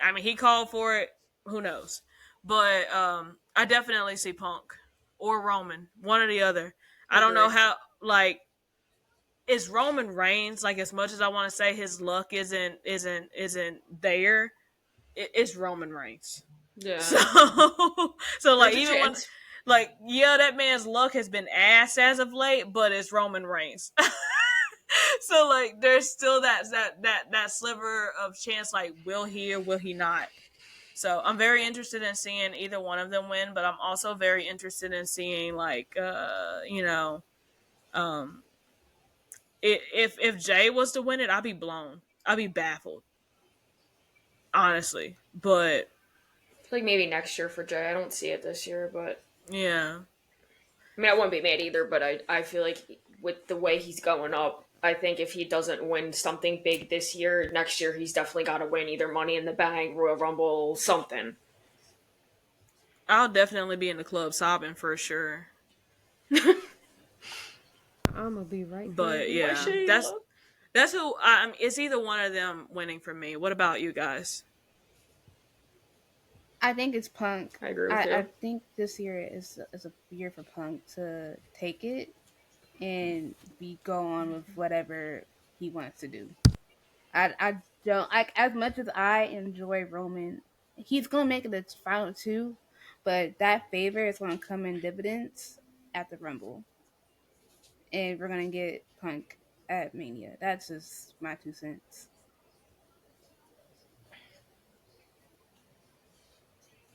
I mean, he called for it. Who knows? But I definitely see Punk or Roman, one or the other. I don't know how. Like, is Roman Reigns like as much as I want to say his luck isn't there? It's Roman Reigns. Yeah. So like even when like yeah, that man's luck has been ass as of late, but it's Roman Reigns. So like there's still that sliver of chance, like will he or will he not? So I'm very interested in seeing either one of them win, but I'm also very interested in seeing like if Jay was to win it, I'd be blown. I'd be baffled. Honestly. But like maybe next year for Jay. I don't see it this year, but yeah. I mean, I wouldn't be mad either, but I feel like with the way he's going up, I think if he doesn't win something big this year, next year he's definitely got to win either Money in the Bank, Royal Rumble, something. I'll definitely be in the club sobbing for sure. I'm gonna be right. But yeah, that's who. It's either one of them winning for me. What about you guys? I think it's Punk. I agree with you. I think this year is a year for Punk to take it, and we go on with whatever he wants to do. I don't like, as much as I enjoy Roman, he's gonna make it the final two, but that favor is gonna come in dividends at the Rumble, and we're gonna get Punk at Mania. That's just my 2 cents.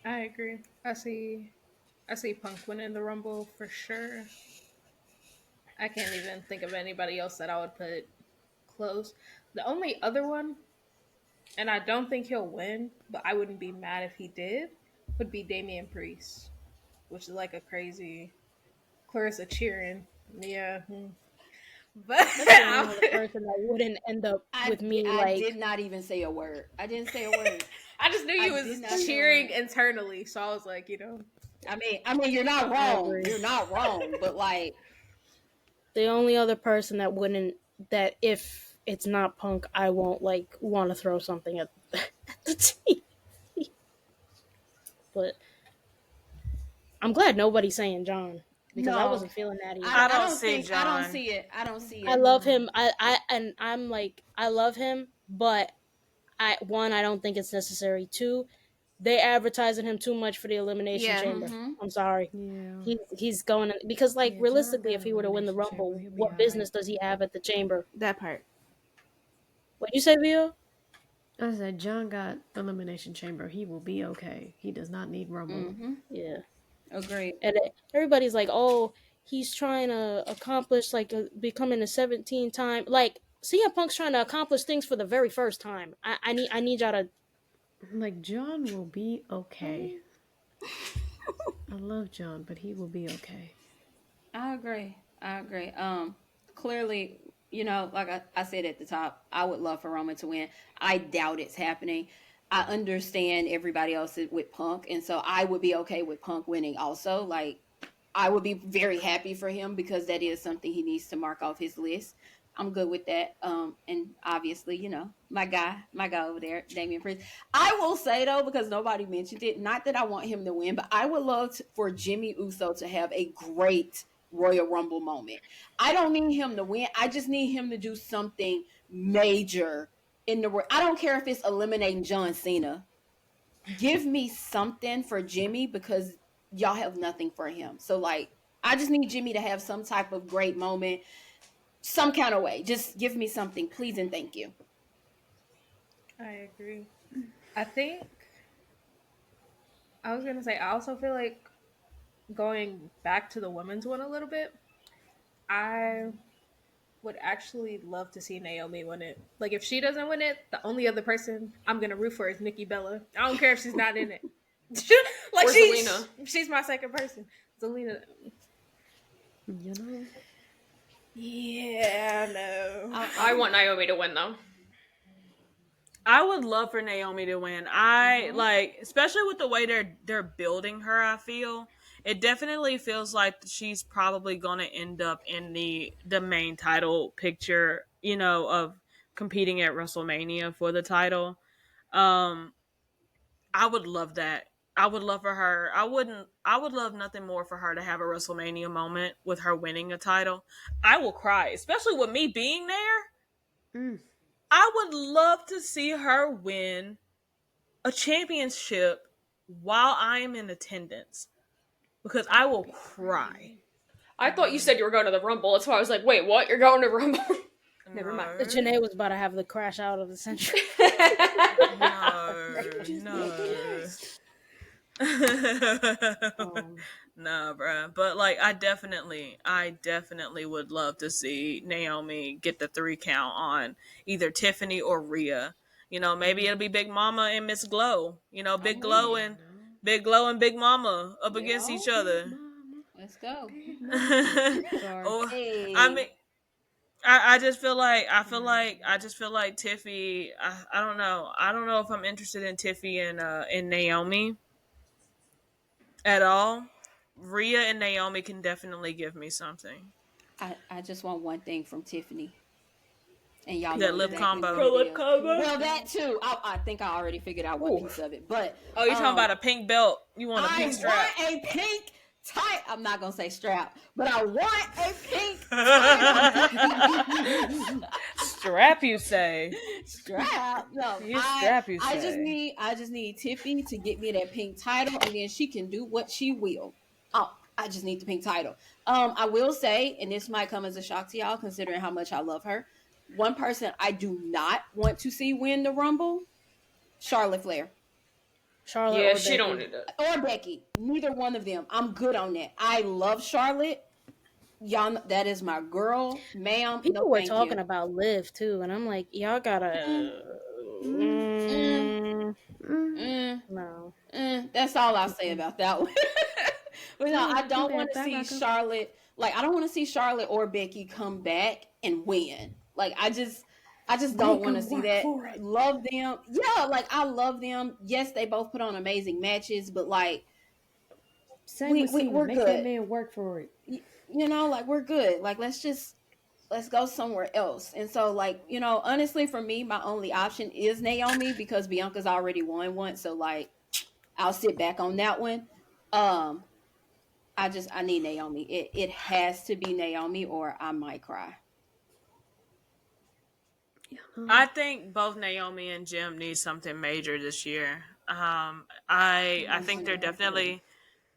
I agree. I see Punk winning the Rumble for sure. I can't even think of anybody else that I would put close. The only other one, and I don't think he'll win, but I wouldn't be mad if he did, would be Damian Priest, which is like a crazy Clarissa cheering. Yeah. But That's the person that wouldn't end up with me. I did not even say a word. I didn't say a word. I just knew you was cheering internally, so I was like, I mean, you're not wrong. You're not wrong, but like, the only other person that wouldn't, that if it's not Punk, I won't like want to throw something at the team. But I'm glad nobody's saying John, because I wasn't feeling that either. I don't see John. I don't see it. I love him. I'm like, I love him, but I don't think it's necessary. 2, they advertising him too much for the Elimination Chamber. Mm-hmm. I'm sorry. Yeah. He's going because realistically, if he were to win the Rumble, what business does he have at the Chamber? That part. What'd you say, Vio? I said John got Elimination Chamber. He will be okay. He does not need Rumble. Mm-hmm. Yeah. Agreed. And everybody's like, oh, he's trying to accomplish becoming a 17-time. Like, CM Punk's trying to accomplish things for the very first time. I need y'all to. Like, John will be okay. I love John, but he will be okay. I agree. Clearly, like I said at the top, I would love for Roman to win. I doubt it's happening. I understand everybody else with Punk, and so I would be okay with Punk winning also. Like, I would be very happy for him because that is something he needs to mark off his list. I'm good with that. And obviously, my guy over there, Damian Priest. I will say though, because nobody mentioned it, not that I want him to win, but I would love for Jimmy Uso to have a great Royal Rumble moment. I don't need him to win. I just need him to do something major in the world. I don't care if it's eliminating John Cena. Give me something for Jimmy because y'all have nothing for him. So like, I just need Jimmy to have some type of great moment. Some kind of way. Just give me something, please and thank you. I agree. I also feel like going back to the women's one a little bit, I would actually love to see Naomi win it. Like, if she doesn't win it, the only other person I'm going to root for is Nikki Bella. I don't care if she's not in it. Like, or Zelina. She's my second person. Zelina. Yeah, no. I want Naomi to win, though. I would love for Naomi to win. I like, especially with the way they're building her. I feel it definitely feels like she's probably going to end up in the main title picture, of competing at WrestleMania for the title. I would love that. I would love for her. I would love nothing more for her to have a WrestleMania moment with her winning a title. I will cry, especially with me being there. I would love to see her win a championship while I am in attendance because I will cry. I thought you said you were going to the Rumble. That's why I was like, wait, what? You're going to Rumble? Never mind. Janae was about to have the crash out of the century. No. Nah, bruh. But like, I definitely would love to see Naomi get the 3 count on either Tiffany or Rhea. Maybe it'll be Big Mama and Miss Glow. Big Glow and Big Mama up against each other. Let's go. I mean, I just feel like Tiffy. I don't know. I don't know if I'm interested in Tiffy and Naomi at all. Rhea and Naomi can definitely give me something. I just want one thing from Tiffany. And y'all that lip combo. Well, that too. I think I already figured out one piece of it. But you're talking about a pink belt. You want a pink strap. I want a pink tight. I'm not gonna say strap, but I want a pink title. Strap, you say? Strap? No, You strap, you say? I just need Tiffy to get me that pink title, and then she can do what she will. Oh, I just need the pink title. I will say, and this might come as a shock to y'all, considering how much I love her. One person I do not want to see win the Rumble, Charlotte Flair. Charlotte Yeah, or she Becky. don't need it. Or Becky. Neither one of them. I'm good on that. I love Charlotte. Y'all, that is my girl, ma'am. People no, were thank talking you. about Liv too, and I'm like, y'all gotta. No. That's all I'll say about that one. But no, I don't want to see back up. Charlotte. Like, I don't want to see Charlotte or Becky come back and win. Like, I just don't want to see that. Love them. Yeah, like, I love them. Yes, they both put on amazing matches, but like, we're Make good. that man work for it. You know, like, we're good. Like, let's go somewhere else. And so, like, you know, honestly, for me, my only option is Naomi because Bianca's already won one. So, like, I'll sit back on that one. I need Naomi. It has to be Naomi or I might cry. I think both Naomi and Jim need something major this year. I think they're definitely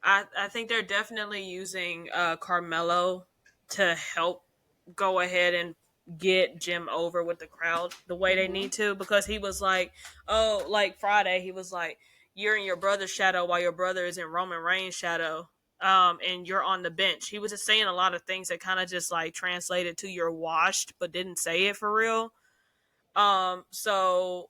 I think they're definitely using Carmelo to help go ahead and get Jim over with the crowd the way they need to, because he was like, oh, like Friday, he was like, you're in your brother's shadow while your brother is in Roman Reigns' shadow. And you're on the bench. He was just saying a lot of things that kind of just like translated to you're washed, but didn't say it for real. So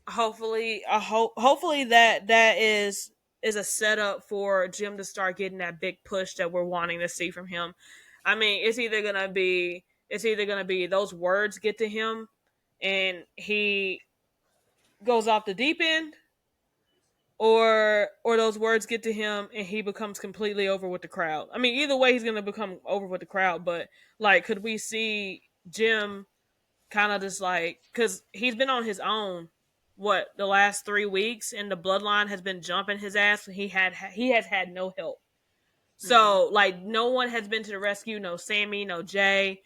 hopefully, hopefully that is a setup for Jim to start getting that big push that we're wanting to see from him. I mean, it's either gonna be those words get to him and he goes off the deep end, or those words get to him and he becomes completely over with the crowd. I mean, either way, he's gonna become over with the crowd. But like, could we see Jim kind of just like, because he's been on his own the last 3 weeks, and the bloodline has been jumping his ass. He has had no help. So like, no one has been to the rescue. No Sammy, no Jay.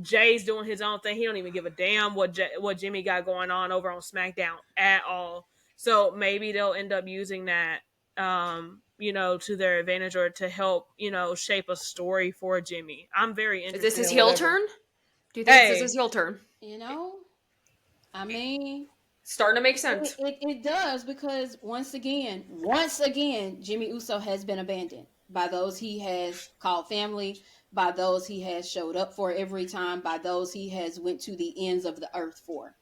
Jay's doing his own thing. He don't even give a damn what Jimmy got going on over on SmackDown at all. So maybe they'll end up using that, to their advantage, or to help, shape a story for Jimmy. I'm very interested. Is this his heel turn? Do you think this is his heel turn? You know, I mean, starting to make sense. It does, because once again, Jimmy Uso has been abandoned by those he has called family, by those he has showed up for every time, by those he has went to the ends of the earth for.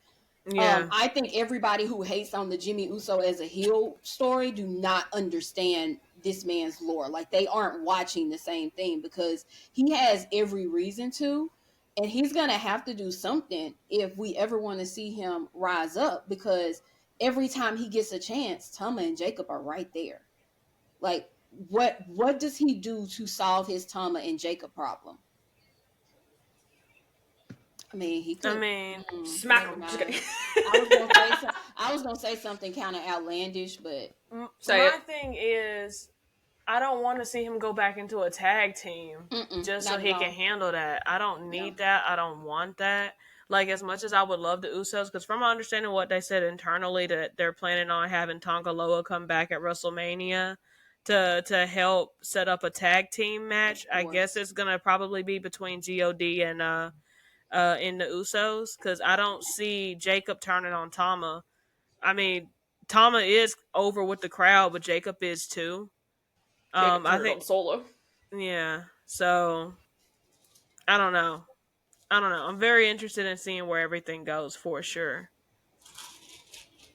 Yeah. I think everybody who hates on the Jimmy Uso as a heel story do not understand this man's lore. Like, they aren't watching the same thing, because he has every reason to. And he's going to have to do something if we ever want to see him rise up, because every time he gets a chance, Tama and Jacob are right there. Like, what does he do to solve his Tama and Jacob problem? I mean, he could. Smack him. I was gonna say something kind of outlandish, but my thing is, I don't want to see him go back into a tag team just so he can handle that. I don't need that. I don't want that. Like, as much as I would love the Usos, because from my understanding what they said internally, that they're planning on having Tonga Loa come back at WrestleMania to help set up a tag team match. I guess it's gonna probably be between God and in the Usos, because I don't see Jacob turning on Tama. I mean, Tama is over with the crowd, but Jacob is too. I think solo. Yeah. So I don't know. I'm very interested in seeing where everything goes, for sure.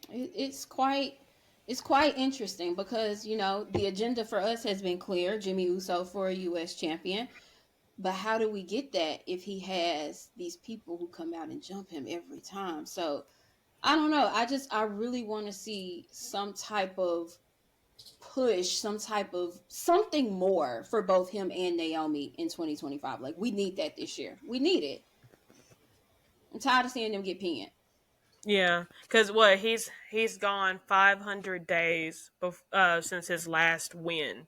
It's quite interesting, because, the agenda for us has been clear: Jimmy Uso for a U.S. champion. But how do we get that if he has these people who come out and jump him every time? So I don't know. I really want to see some type of push, some type of something more for both him and Naomi in 2025. Like, we need that this year. We need it. I'm tired of seeing them get pinned. Yeah, because he's gone 500 days since his last win.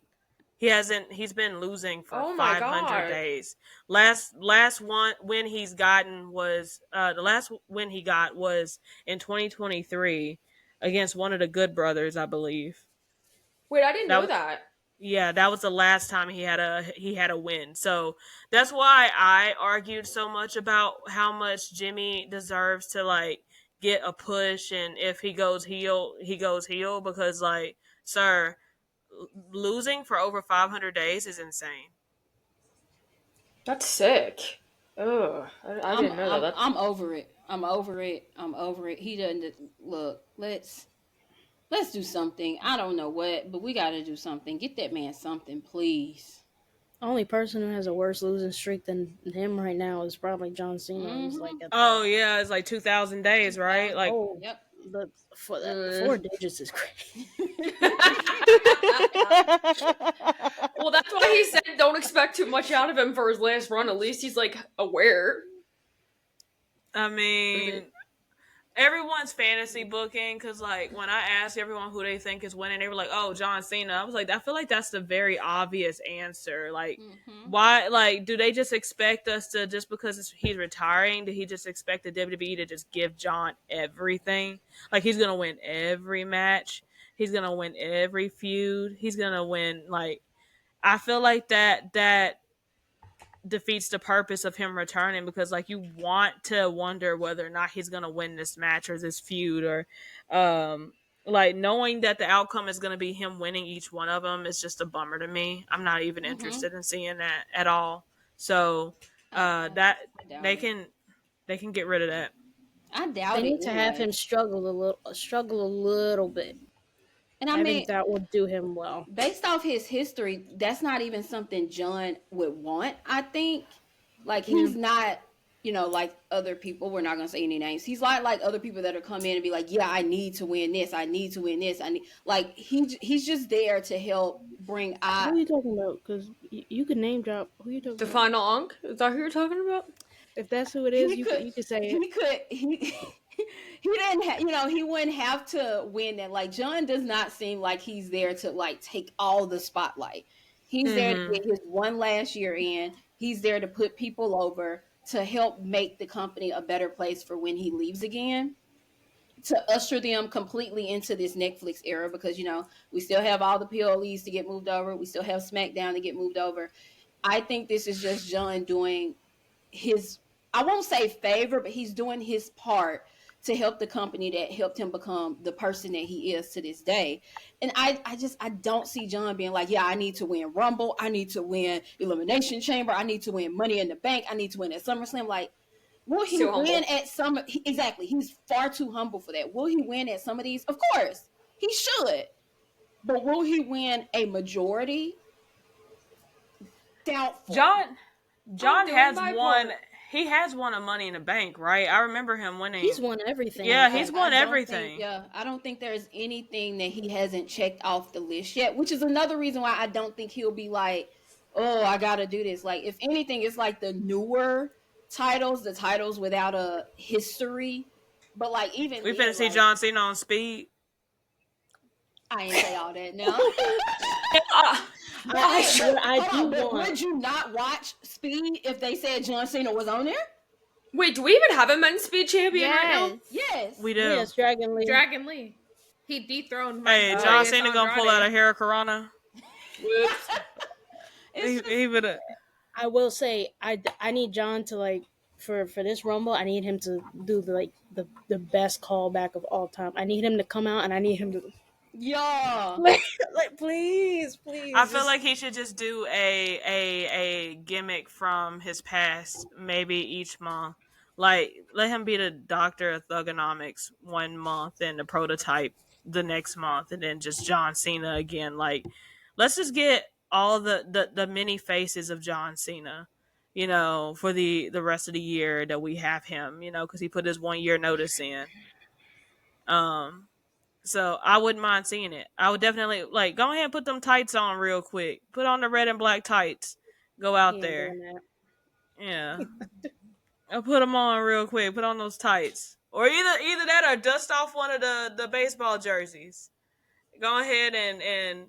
He's been losing for Oh my 500 God. days. Last one win he's gotten was the last win he got was in 2023 against one of the Good brothers, I believe. Wait, I didn't That know was that. Yeah, that was the last time he had a win. So that's why I argued so much about how much Jimmy deserves to like get a push, and if he goes heel, he goes heel because like, sir, losing for over 500 days is insane. That's sick. Ugh, I I'm didn't know that. I'm I'm over it. I'm over it. I'm over it. He doesn't look. Let's do something. I don't know what, but we got to do something. Get that man something, please. Only person who has a worse losing streak than him right now is probably John Cena. He's Mm-hmm. like at Oh yeah, it's like 2,000 days, right? 2000. Like, oh, Yep. the for that Mm. 4 digits is crazy. Well, that's why he said don't expect too much out of him for his last run. At least he's like aware. I mean, everyone's fantasy booking because like when I asked everyone who they think is winning, they were like, "Oh, John Cena." I was like, I feel like that's the very obvious answer. Like, why? Like, do they just expect us to just because he's retiring? Did he just expect the WWE to just give John everything? Like, he's gonna win every match. He's gonna win every feud. He's gonna win. Like, I feel like that defeats the purpose of him returning because like you want to wonder whether or not he's gonna win this match or this feud or like knowing that the outcome is gonna be him winning each one of them is just a bummer to me. I'm not even interested in seeing that at all. So that doubt they it. can get rid of that. I doubt They it need to have anyway. him struggle a little bit. And I I mean, think that would do him well. based off his history, that's not even something John would want. I think, like he's not, like other people. We're not gonna say any names. He's like other people that are come in and be like, yeah, I need to win this. I need to win this. I need like he's just there to help bring. Who are you talking about? Because you can name drop. Who you talking The about? final Ankh? Is that who you're talking about? If that's who it is, you could say it. He didn't he wouldn't have to win that. Like John does not seem like he's there to like take all the spotlight. He's there to get his one last year in. He's there to put people over to help make the company a better place for when he leaves again, to usher them completely into this Netflix era because we still have all the PLEs to get moved over. We still have SmackDown to get moved over. I think this is just John doing his, I won't say favor, but he's doing his part to help the company that helped him become the person that he is to this day. And I don't see John being like, yeah, I need to win Rumble. I need to win Elimination Chamber. I need to win Money in the Bank. I need to win at SummerSlam. Like, will he win at some? Exactly. He's far too humble for that. Will he win at some of these? Of course, he should. But will he win a majority? Doubtful. John has won. He has won a Money in the Bank, right? I remember him winning. He's won everything. Yeah, he's won everything. I don't think there's anything that he hasn't checked off the list yet, which is another reason why I don't think he'll be like, oh, I gotta do this. Like, if anything, it's like the newer titles, the titles without a history. But like, even we finna see John Cena on Speed. I ain't say all that now. Would you not watch Speed if they said John Cena was on there? Wait, do we even have a men's Speed champion right now? Yes, we do. Yes, Dragon Lee. Dragon Lee. He dethroned. Hey, John Cena gonna pull out a Hurricanrana. I will say, I need John to like for this Rumble. I need him to do the best callback of all time. I need him to come out and I need him to. Yeah. like please. I feel like he should just do a gimmick from his past, maybe each month. Like, let him be the doctor of thugonomics one month and the prototype the next month, and then just John Cena again. Like, let's just get all the many faces of John Cena, for the rest of the year that we have him, because he put his 1 year notice in. So I wouldn't mind seeing it. I would definitely go ahead and put them tights on real quick. Put on the red and black tights. Go out there. Yeah. I'll put them on real quick. Put on those tights. Or either that or dust off one of the baseball jerseys. Go ahead and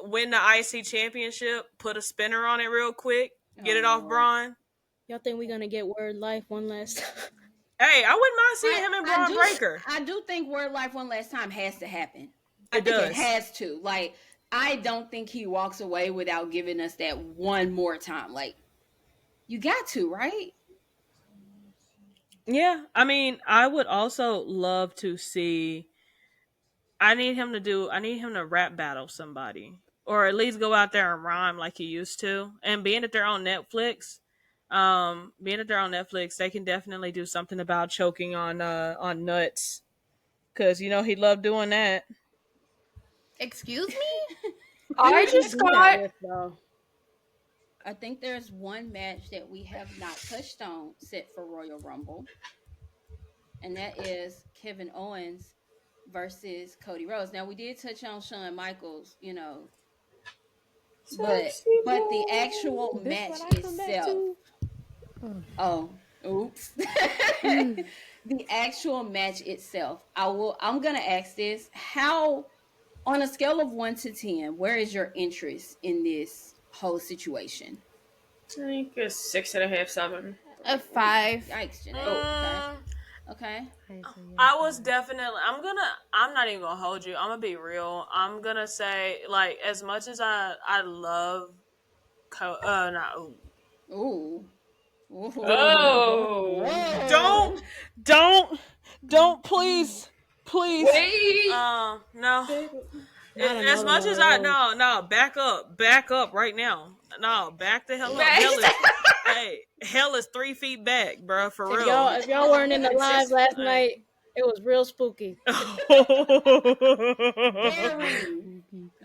win the IC championship, put a spinner on it real quick, get Oh, it off Lord. Braun. Y'all think we're gonna get Word Life one last time? Hey, I wouldn't mind seeing him and Braun Breaker. I do think Word Life one last time has to happen. I It think does. it has to. Like, I don't think he walks away without giving us that one more time. Like, you got to, right? Yeah, I mean, I would also love to see. I need him to rap battle somebody, or at least go out there and rhyme like he used to. And being that they're on Netflix, they can definitely do something about choking on nuts, because you know he loved doing that. Excuse me? I just got. I think there's one match that we have not touched on set for Royal Rumble, and that is Kevin Owens versus Cody Rhodes. Now, we did touch on Shawn Michaels, you know, but the actual match itself. Oh, oops. The actual match itself. I'm gonna ask this: how, on a scale of 1 to 10, where is your interest in this whole situation? I think a 6.5, 7. A 5. Yikes, Janae. Okay. I was definitely. I'm not even gonna hold you. I'm gonna be real. I'm gonna say, like, as much as I love, not. Ooh. Ooh. Oh. Don't, please. Wait. No. As much as back up right now. No, back the hell up. Hell is 3 feet back, bro. For real. If y'all weren't in the live last night, it was real spooky. Very.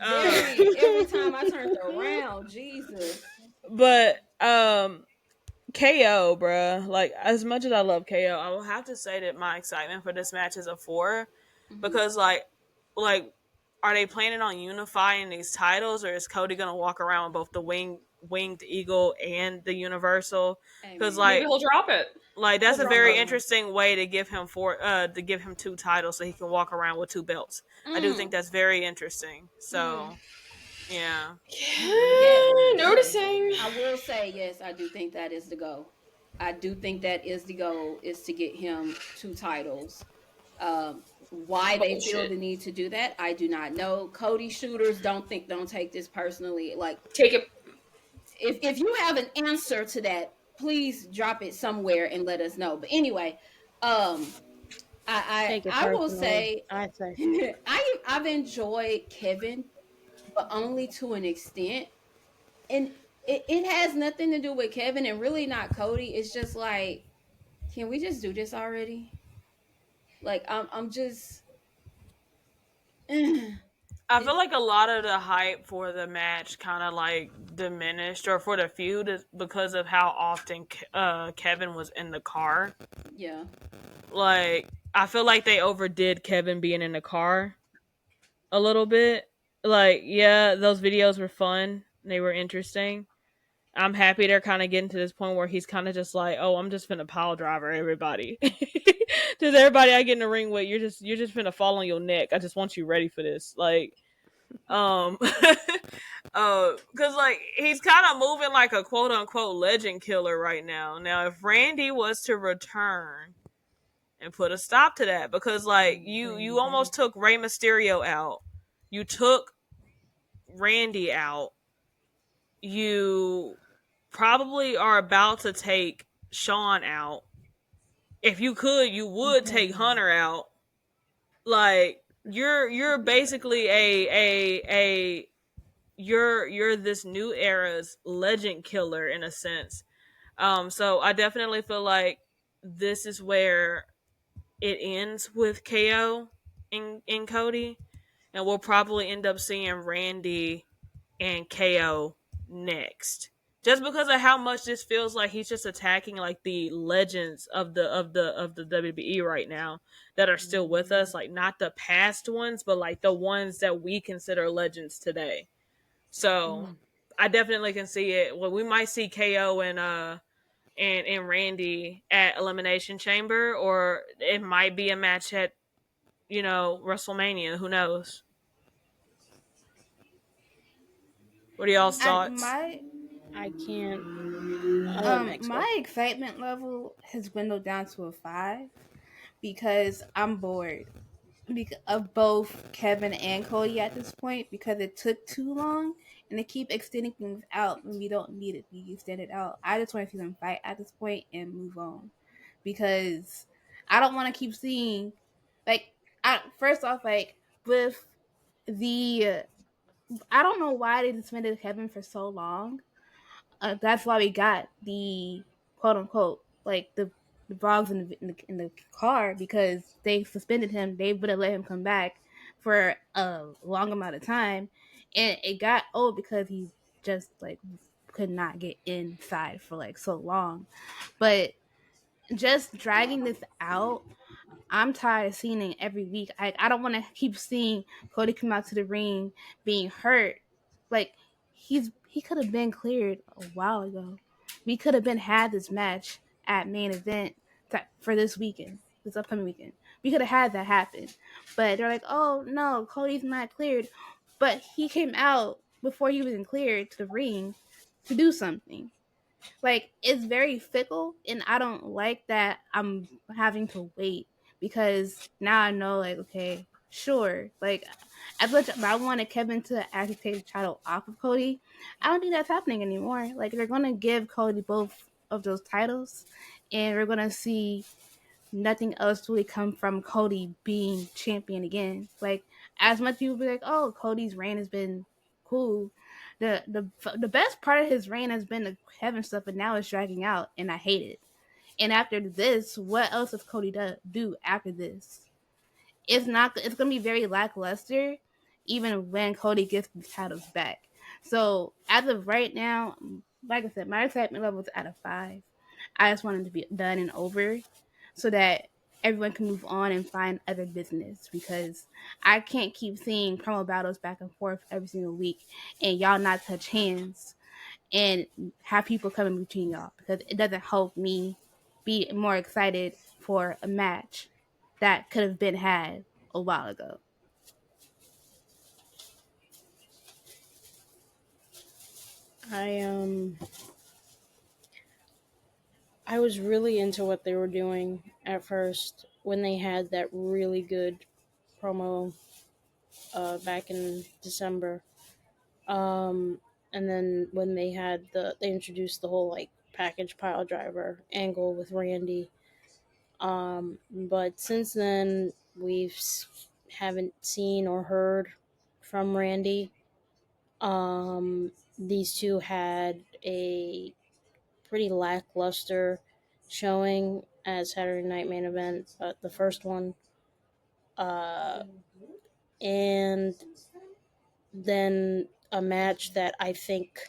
Every time I turned around, Jesus. But KO, bruh. Like, as much as I love KO, I will have to say that my excitement for this match is a 4, because like, are they planning on unifying these titles, or is Cody gonna walk around with both the winged eagle and the universal? Because maybe he'll drop it. Like, that's a very interesting way to give him 2 titles, so he can walk around with 2 belts. I do think that's very interesting. So. Yeah. Noticing. I will say, yes, I do think that is the goal. I do think that is the goal, is to get him 2 titles. Why they feel the need to do that, I do not know. Cody shooters, don't take this personally. Like, take it. If you have an answer to that, please drop it somewhere and let us know. But anyway, I will say I've enjoyed Kevin, but only to an extent. And it has nothing to do with Kevin and really not Cody. It's just like, can we just do this already? Like, I'm just. I feel like a lot of the hype for the match kind of like diminished, or for the feud, is because of how often Kevin was in the car. Yeah. Like, I feel like they overdid Kevin being in the car a little bit. Like, yeah, those videos were fun. They were interesting. I'm happy they're kind of getting to this point where he's kind of just like, oh, I'm just finna pile driver everybody. Just everybody I get in the ring with, you're just finna fall on your neck. I just want you ready for this. Like, cause like, he's kind of moving like a quote unquote legend killer right now. Now, if Randy was to return and put a stop to that, because like, you almost took Rey Mysterio out, you took Randy out, you probably are about to take Shawn out. If you could, you would take Hunter out. Like, you're basically you're this new era's legend killer in a sense. So I definitely feel like this is where it ends with KO in Cody, and we'll probably end up seeing Randy and KO next. Just because of how much this feels like he's just attacking like the legends of the WWE right now that are still with us, like not the past ones, but like the ones that we consider legends today. So I definitely can see it. Well, we might see KO and Randy at Elimination Chamber, or it might be a match at, WrestleMania. Who knows? What are y'all's I, thoughts? my I can't. I'll let Max go. my excitement level has dwindled down to a 5 because I'm bored of both Kevin and Cody at this point because it took too long and they keep extending things out when we don't need it to be extended out. I just want to see them fight at this point and move on because I don't want to keep seeing like first off like with the I don't know why they suspended Kevin for so long. That's why we got the quote unquote like the frogs in the car because they suspended him. They would have let him come back for a long amount of time, and it got old because he just like could not get inside for like so long. But just dragging this out, I'm tired of seeing it every week. I don't want to keep seeing Cody come out to the ring being hurt. Like he could have been cleared a while ago. We could have been had this match at main event for this weekend, this upcoming weekend. We could have had that happen, but they're like, oh no, Cody's not cleared. But he came out before he was cleared to the ring to do something. Like it's very fickle, and I don't like that I'm having to wait because now I know like okay, sure, like as much as I wanted Kevin to actually take the title off of Cody, I don't think that's happening anymore. Like they're gonna give Cody both of those titles, and we're gonna see nothing else really come from Cody being champion again. Like as much people be like, oh, Cody's reign has been cool. The best part of his reign has been the Kevin stuff, but now it's dragging out, and I hate it. And after this, what else does Cody do after this? It's not. It's gonna be very lackluster, even when Cody gets the titles back. So as of right now, like I said, my excitement level is at a 5. I just want it to be done and over, so that everyone can move on and find other business because I can't keep seeing promo battles back and forth every single week and y'all not touch hands and have people coming between y'all because it doesn't help me be more excited for a match that could have been had a while ago. I was really into what they were doing at first when they had that really good promo back in December. And then when they introduced the whole like package pile driver angle with Randy. But since then we've haven't seen or heard from Randy. These two had a pretty lackluster showing as Saturday Night Main Event, the first one. And then a match that I think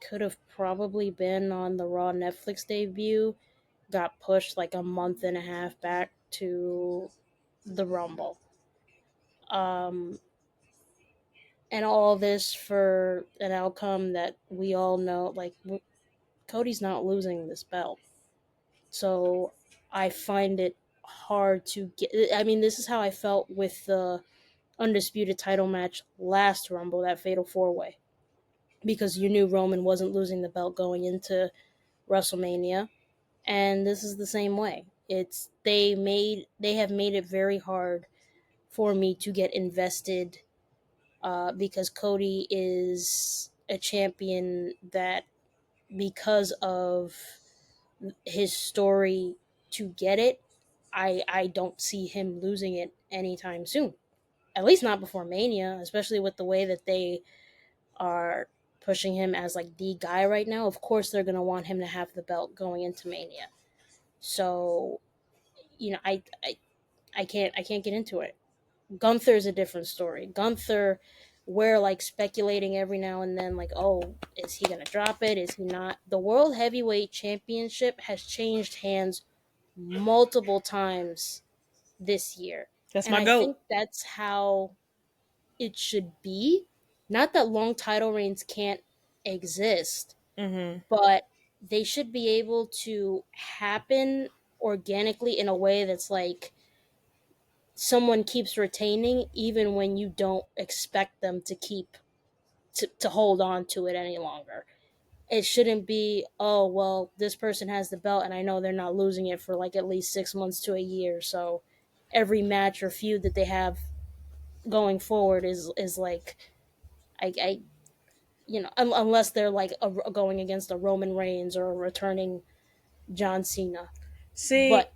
could have probably been on the Raw Netflix debut got pushed like a month and a half back to the Rumble. And all this for an outcome that we all know, like, Cody's not losing this belt. So I find it hard to get. I mean, this is how I felt with the Undisputed title match last Rumble, that Fatal 4-Way. Because you knew Roman wasn't losing the belt going into WrestleMania. And this is the same way. They have made it very hard for me to get invested because Cody is a champion that, because of his story to get it, I don't see him losing it anytime soon. At least not before Mania, especially with the way that they are pushing him as like the guy right now. Of course they're going to want him to have the belt going into Mania. So, I can't get into it. Gunther's a different story. Gunther, we're like speculating every now and then, like, oh, is he gonna drop it? Is he not? The World Heavyweight Championship has changed hands multiple times this year. That's and my I goat. think that's how it should be. Not that long title reigns can't exist, but they should be able to happen organically in a way that's like someone keeps retaining even when you don't expect them to keep to hold on to it any longer. It shouldn't be, oh, well, this person has the belt and I know they're not losing it for like at least 6 months to a year. So every match or feud that they have going forward is like, I unless they're like going against a Roman Reigns or a returning John Cena. See, but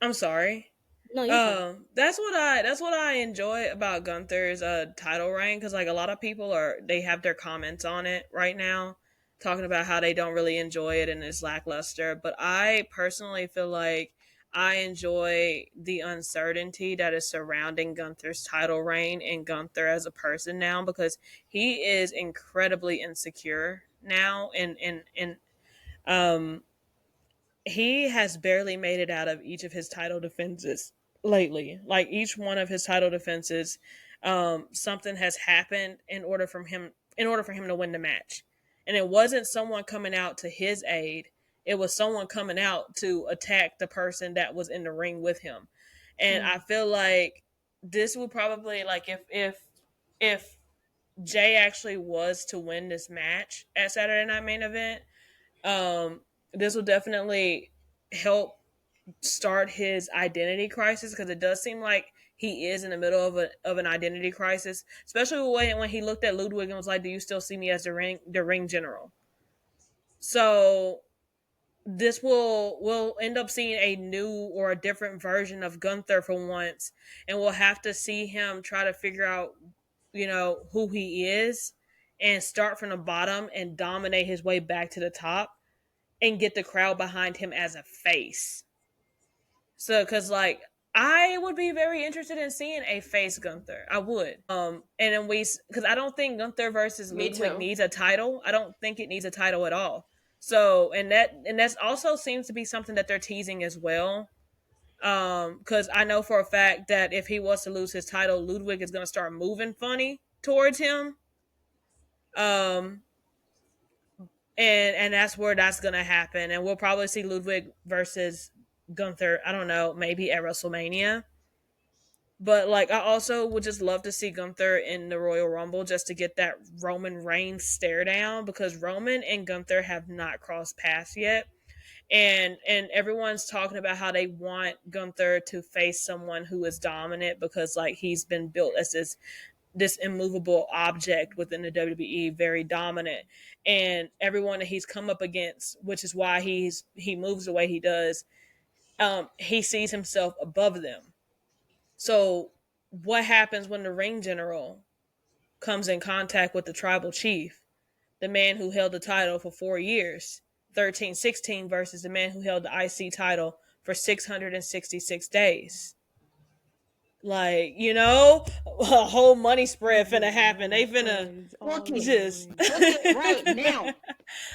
I'm sorry. No, you're fine. That's what I enjoy about Gunther's title reign, because like a lot of people they have their comments on it right now, talking about how they don't really enjoy it and it's lackluster. But I personally feel like I enjoy the uncertainty that is surrounding Gunther's title reign and Gunther as a person now, because he is incredibly insecure now, and he has barely made it out of each of his title defenses lately. Like each one of his title defenses, something has happened in order for him to win the match. And it wasn't someone coming out to his aid. It was someone coming out to attack the person that was in the ring with him. And I feel like this would probably, like, if Jay actually was to win this match at Saturday Night Main Event, this will definitely help start his identity crisis, because it does seem like he is in the middle of an identity crisis, especially when he looked at Ludwig and was like, "Do you still see me as the ring general?" So this will end up seeing a new or a different version of Gunther for once, and we'll have to see him try to figure out, who he is, and start from the bottom and dominate his way back to the top and get the crowd behind him as a face. So, because like, I would be very interested in seeing a face Gunther. I would. And then because I don't think Gunther versus Ludwig needs a title. I don't think it needs a title at all. So, and that's also seems to be something that they're teasing as well. Because I know for a fact that if he was to lose his title, Ludwig is going to start moving funny towards him. And that's where that's going to happen. And we'll probably see Ludwig versus Gunther, I don't know, maybe at WrestleMania. But like, I also would just love to see Gunther in the Royal Rumble just to get that Roman Reigns stare down, because Roman and Gunther have not crossed paths yet. And everyone's talking about how they want Gunther to face someone who is dominant, because like he's been built as this immovable object within the WWE, very dominant. And everyone that he's come up against, which is why he moves the way he does, he sees himself above them. So what happens when the ring general comes in contact with the tribal chief, the man who held the title for 4 years, 13-16, versus the man who held the IC title for 666 days? Like, a whole money spread finna happen. They finna just right now.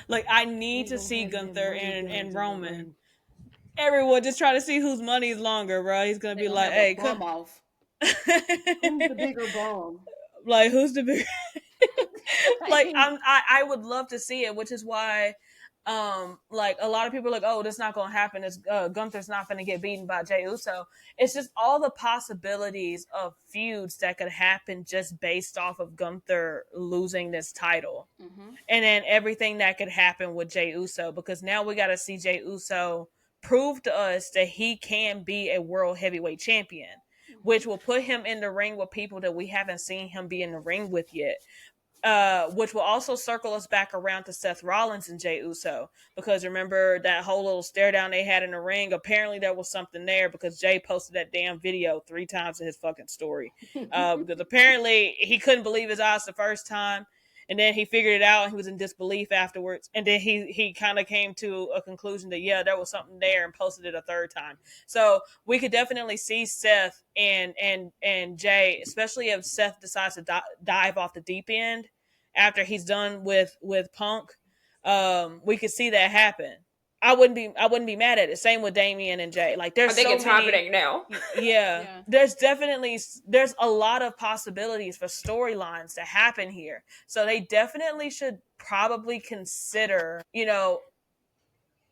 Like, I need to see Gunther and Roman. Everyone just try to see whose money is longer, bro. He's gonna be like, "Hey, come off. Who's the bigger bum? Like, who's the bigger?" Like, I would love to see it, which is why, like, a lot of people are like, "Oh, that's not gonna happen. It's Gunther's not gonna get beaten by Jey Uso." It's just all the possibilities of feuds that could happen just based off of Gunther losing this title, and then everything that could happen with Jey Uso, because now we got to see Jey Uso prove to us that he can be a world heavyweight champion, which will put him in the ring with people that we haven't seen him be in the ring with yet. Which will also circle us back around to Seth Rollins and Jey Uso, because remember that whole little stare down they had in the ring? Apparently there was something there, because Jey posted that damn video 3 times in his fucking story. Because apparently he couldn't believe his eyes the first time, and then he figured it out and he was in disbelief afterwards, and then he kind of came to a conclusion that there was something there, and posted it a 3rd time. So we could definitely see Seth and Jey, especially if Seth decides to dive off the deep end after he's done with Punk. We could see that happen. I wouldn't be mad at it. Same with Damian and Jay. Like, there's I think it's happening now. Yeah. There's a lot of possibilities for storylines to happen here. So they definitely should probably consider,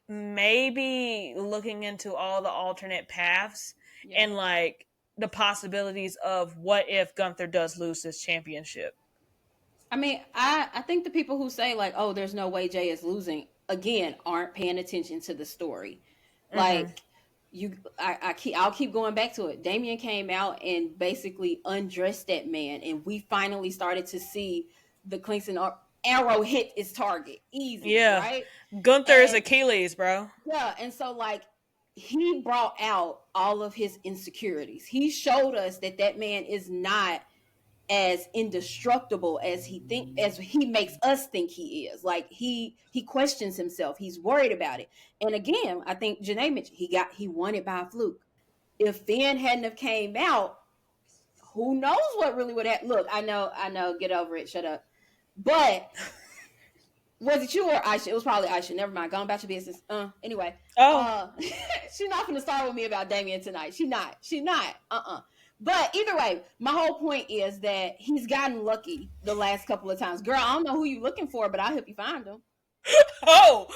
maybe looking into all the alternate paths and like the possibilities of what if Gunther does lose this championship. I mean, I think the people who say like, "Oh, there's no way Jay is losing," again, aren't paying attention to the story. Like I'll keep going back to it. Damien came out and basically undressed that man, and we finally started to see the Clemson arrow hit its target easy, Yeah. right? Gunther's Achilles, bro. Yeah, and so like he brought out all of his insecurities. He showed us that that man is not as indestructible as he makes us think he is. Like he questions himself. He's worried about it. And again, I think Janae mentioned he won it by a fluke. If Finn hadn't have came out, who knows what really would happen. Look, I know, get over it, shut up. But was it you or Aisha? It was probably Aisha. Never mind. Going about your business. Anyway. She's not going to start with me about Damien tonight. She's not. But either way, my whole point is that he's gotten lucky the last couple of times. Girl, I don't know who you're looking for, but I'll help you find him. Oh,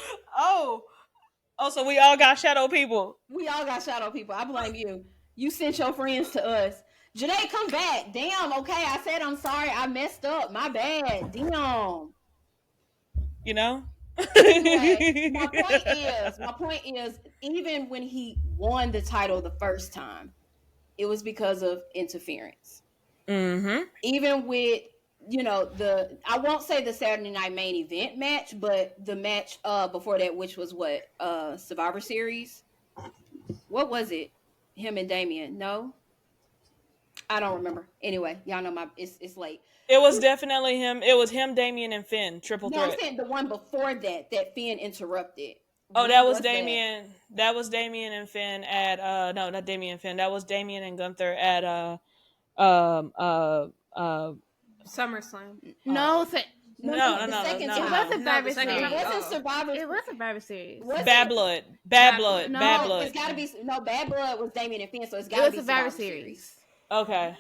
so we all got shadow people. I blame you. You sent your friends to us. Janae, come back. Damn, okay. I said I'm sorry. I messed up. My bad. Damn. You know? Anyway, my point is, even when he won the title the first time, it was because of interference. Even with, I won't say the Saturday Night Main Event match, but the match before that, which was what, Survivor Series? What was it? Him and Damien? No? I don't remember. Anyway, y'all know it's late. It was definitely him. It was him, Damien, and Finn. Triple threat. No, I'm saying the one before that Finn interrupted. Oh, that was Damien. That was Damien and Finn at no, not Damien and Finn. That was Damien and Gunther at SummerSlam. No. The second time. It wasn't Survivor Series. It wasn't Survivor. It was Survivor Series. Bad Blood. No, Bad Blood. It's got to be Bad Blood was Damien and Finn, so it's got to be Survivor Series. Okay.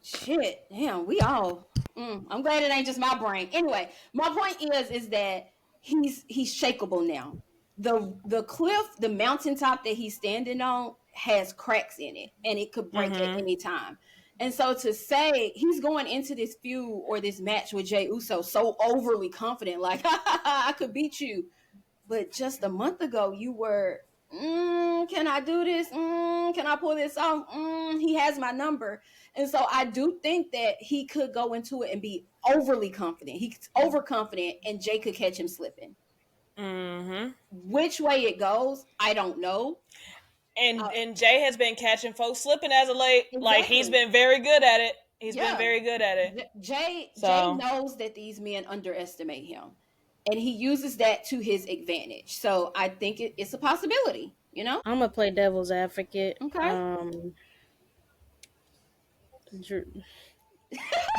Shit, damn, we all. I'm glad it ain't just my brain. Anyway, my point is that he's shakeable now. The cliff, the mountaintop that he's standing on has cracks in it, and it could break at any time. And so to say he's going into this feud or this match with Jey Uso so overly confident, like I could beat you, but just a month ago you were. Can I do this? Can I pull this off? He has my number. And so I do think that he could go into it and be overly confident. He's overconfident, and Jay could catch him slipping. Which way it goes, I don't know. And Jay has been catching folks slipping as of late. Exactly. Like, he's been very good at it. Jay knows that these men underestimate him. And he uses that to his advantage. So I think it's a possibility, I'm going to play devil's advocate. Okay. Drew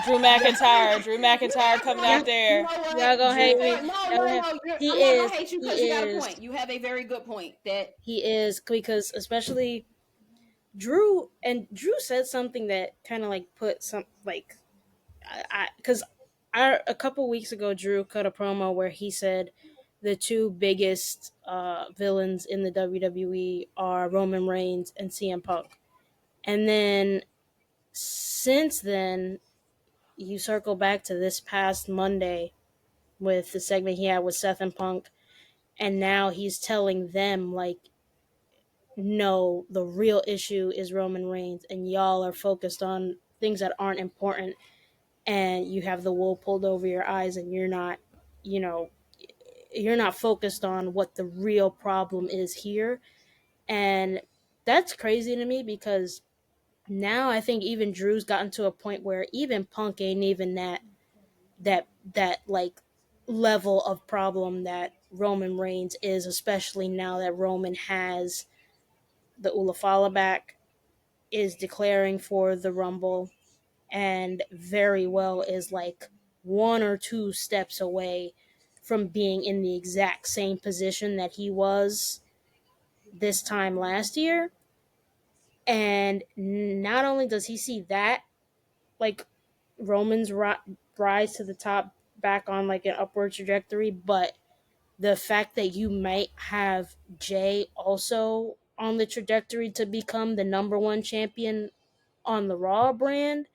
McIntyre coming out there. Y'all gonna hate me. No. I'm not gonna hate you because you got a point. You have a very good point. That he is, because especially Drew said something that kind of like put some like because a couple weeks ago, Drew cut a promo where he said the two biggest villains in the WWE are Roman Reigns and CM Punk. And then since then, you circle back to this past Monday with the segment he had with Seth and Punk. And now he's telling them, like, no, the real issue is Roman Reigns, and y'all are focused on things that aren't important. And you have the wool pulled over your eyes, and you're not focused on what the real problem is here. And that's crazy to me, because now I think even Drew's gotten to a point where even Punk ain't even that like level of problem that Roman Reigns is, especially now that Roman has the Ulafala back, is declaring for the Rumble, and very well is like 1 or 2 steps away from being in the exact same position that he was this time last year. And not only does he see that, like, Roman's rise to the top back on like an upward trajectory, but the fact that you might have Jay also on the trajectory to become the number 1 champion on the Raw brand,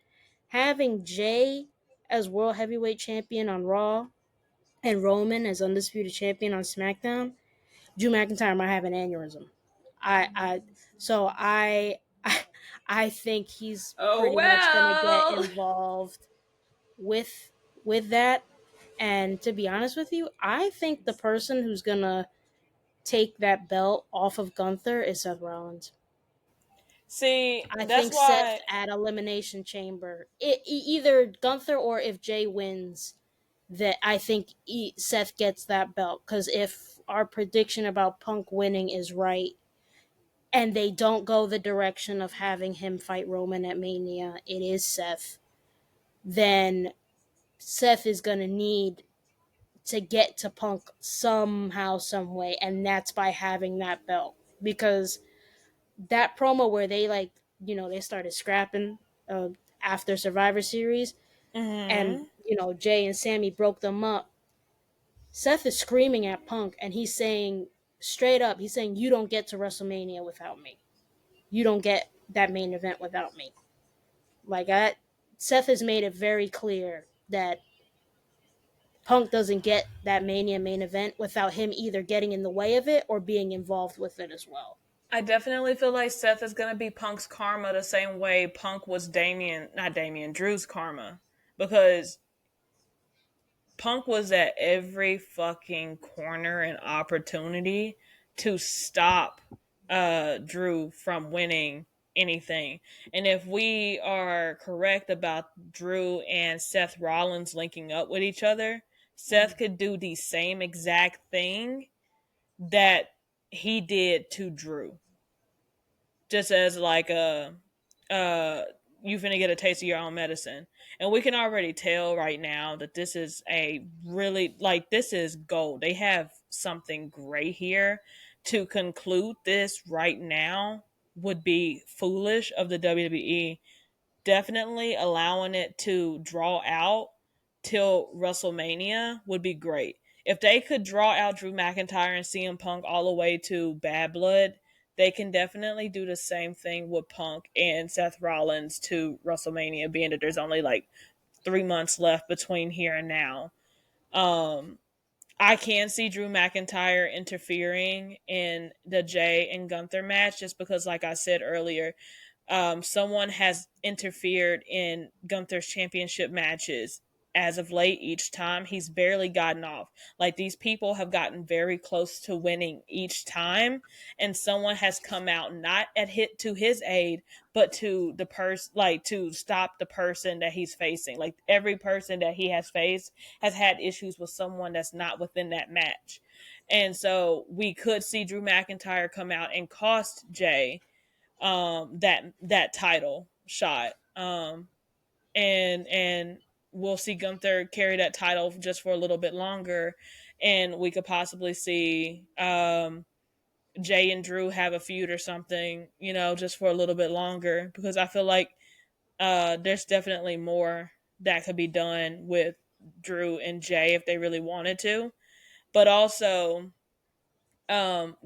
having Jay as World Heavyweight Champion on Raw and Roman as Undisputed Champion on SmackDown, Drew McIntyre might have an aneurysm. I I think he's pretty much gonna get involved with that. And to be honest with you, I think the person who's gonna take that belt off of Gunther is Seth Rollins. See, I that's think why. Seth at Elimination Chamber, either Gunther or if Jay wins, that I think Seth gets that belt. Because if our prediction about Punk winning is right, and they don't go the direction of having him fight Roman at Mania, it is Seth, then Seth is going to need to get to Punk somehow, some way, and that's by having that belt. Because that promo where they they started scrapping after Survivor Series, and Jay and Sammy broke them up. Seth is screaming at Punk, and he's saying straight up, you don't get to WrestleMania without me. You don't get that main event without me. Seth has made it very clear that Punk doesn't get that Mania main event without him either getting in the way of it or being involved with it as well. I definitely feel like Seth is going to be Punk's karma the same way Punk was Drew's karma. Because Punk was at every fucking corner and opportunity to stop Drew from winning anything. And if we are correct about Drew and Seth Rollins linking up with each other, Seth could do the same exact thing that he did to Drew. Just as like you finna get a taste of your own medicine. And we can already tell right now that this is this is gold. They have something great here. To conclude this right now would be foolish of the WWE. Definitely allowing it to draw out till WrestleMania would be great. If they could draw out Drew McIntyre and CM Punk all the way to Bad Blood, they can definitely do the same thing with Punk and Seth Rollins to WrestleMania, being that there's only like 3 months left between here and now. I can see Drew McIntyre interfering in the Jay and Gunther match just because, like I said earlier, someone has interfered in Gunther's championship matches as of late. Each time he's barely gotten off. Like, these people have gotten very close to winning each time, and someone has come out not at hit to his aid, but to the to stop the person that he's facing. Like, every person that he has faced has had issues with someone that's not within that match. And so we could see Drew McIntyre come out and cost Jay that title shot. And we'll see Gunther carry that title just for a little bit longer, and we could possibly see Jay and Drew have a feud or something, just for a little bit longer, because I feel like there's definitely more that could be done with Drew and Jay if they really wanted to. But also,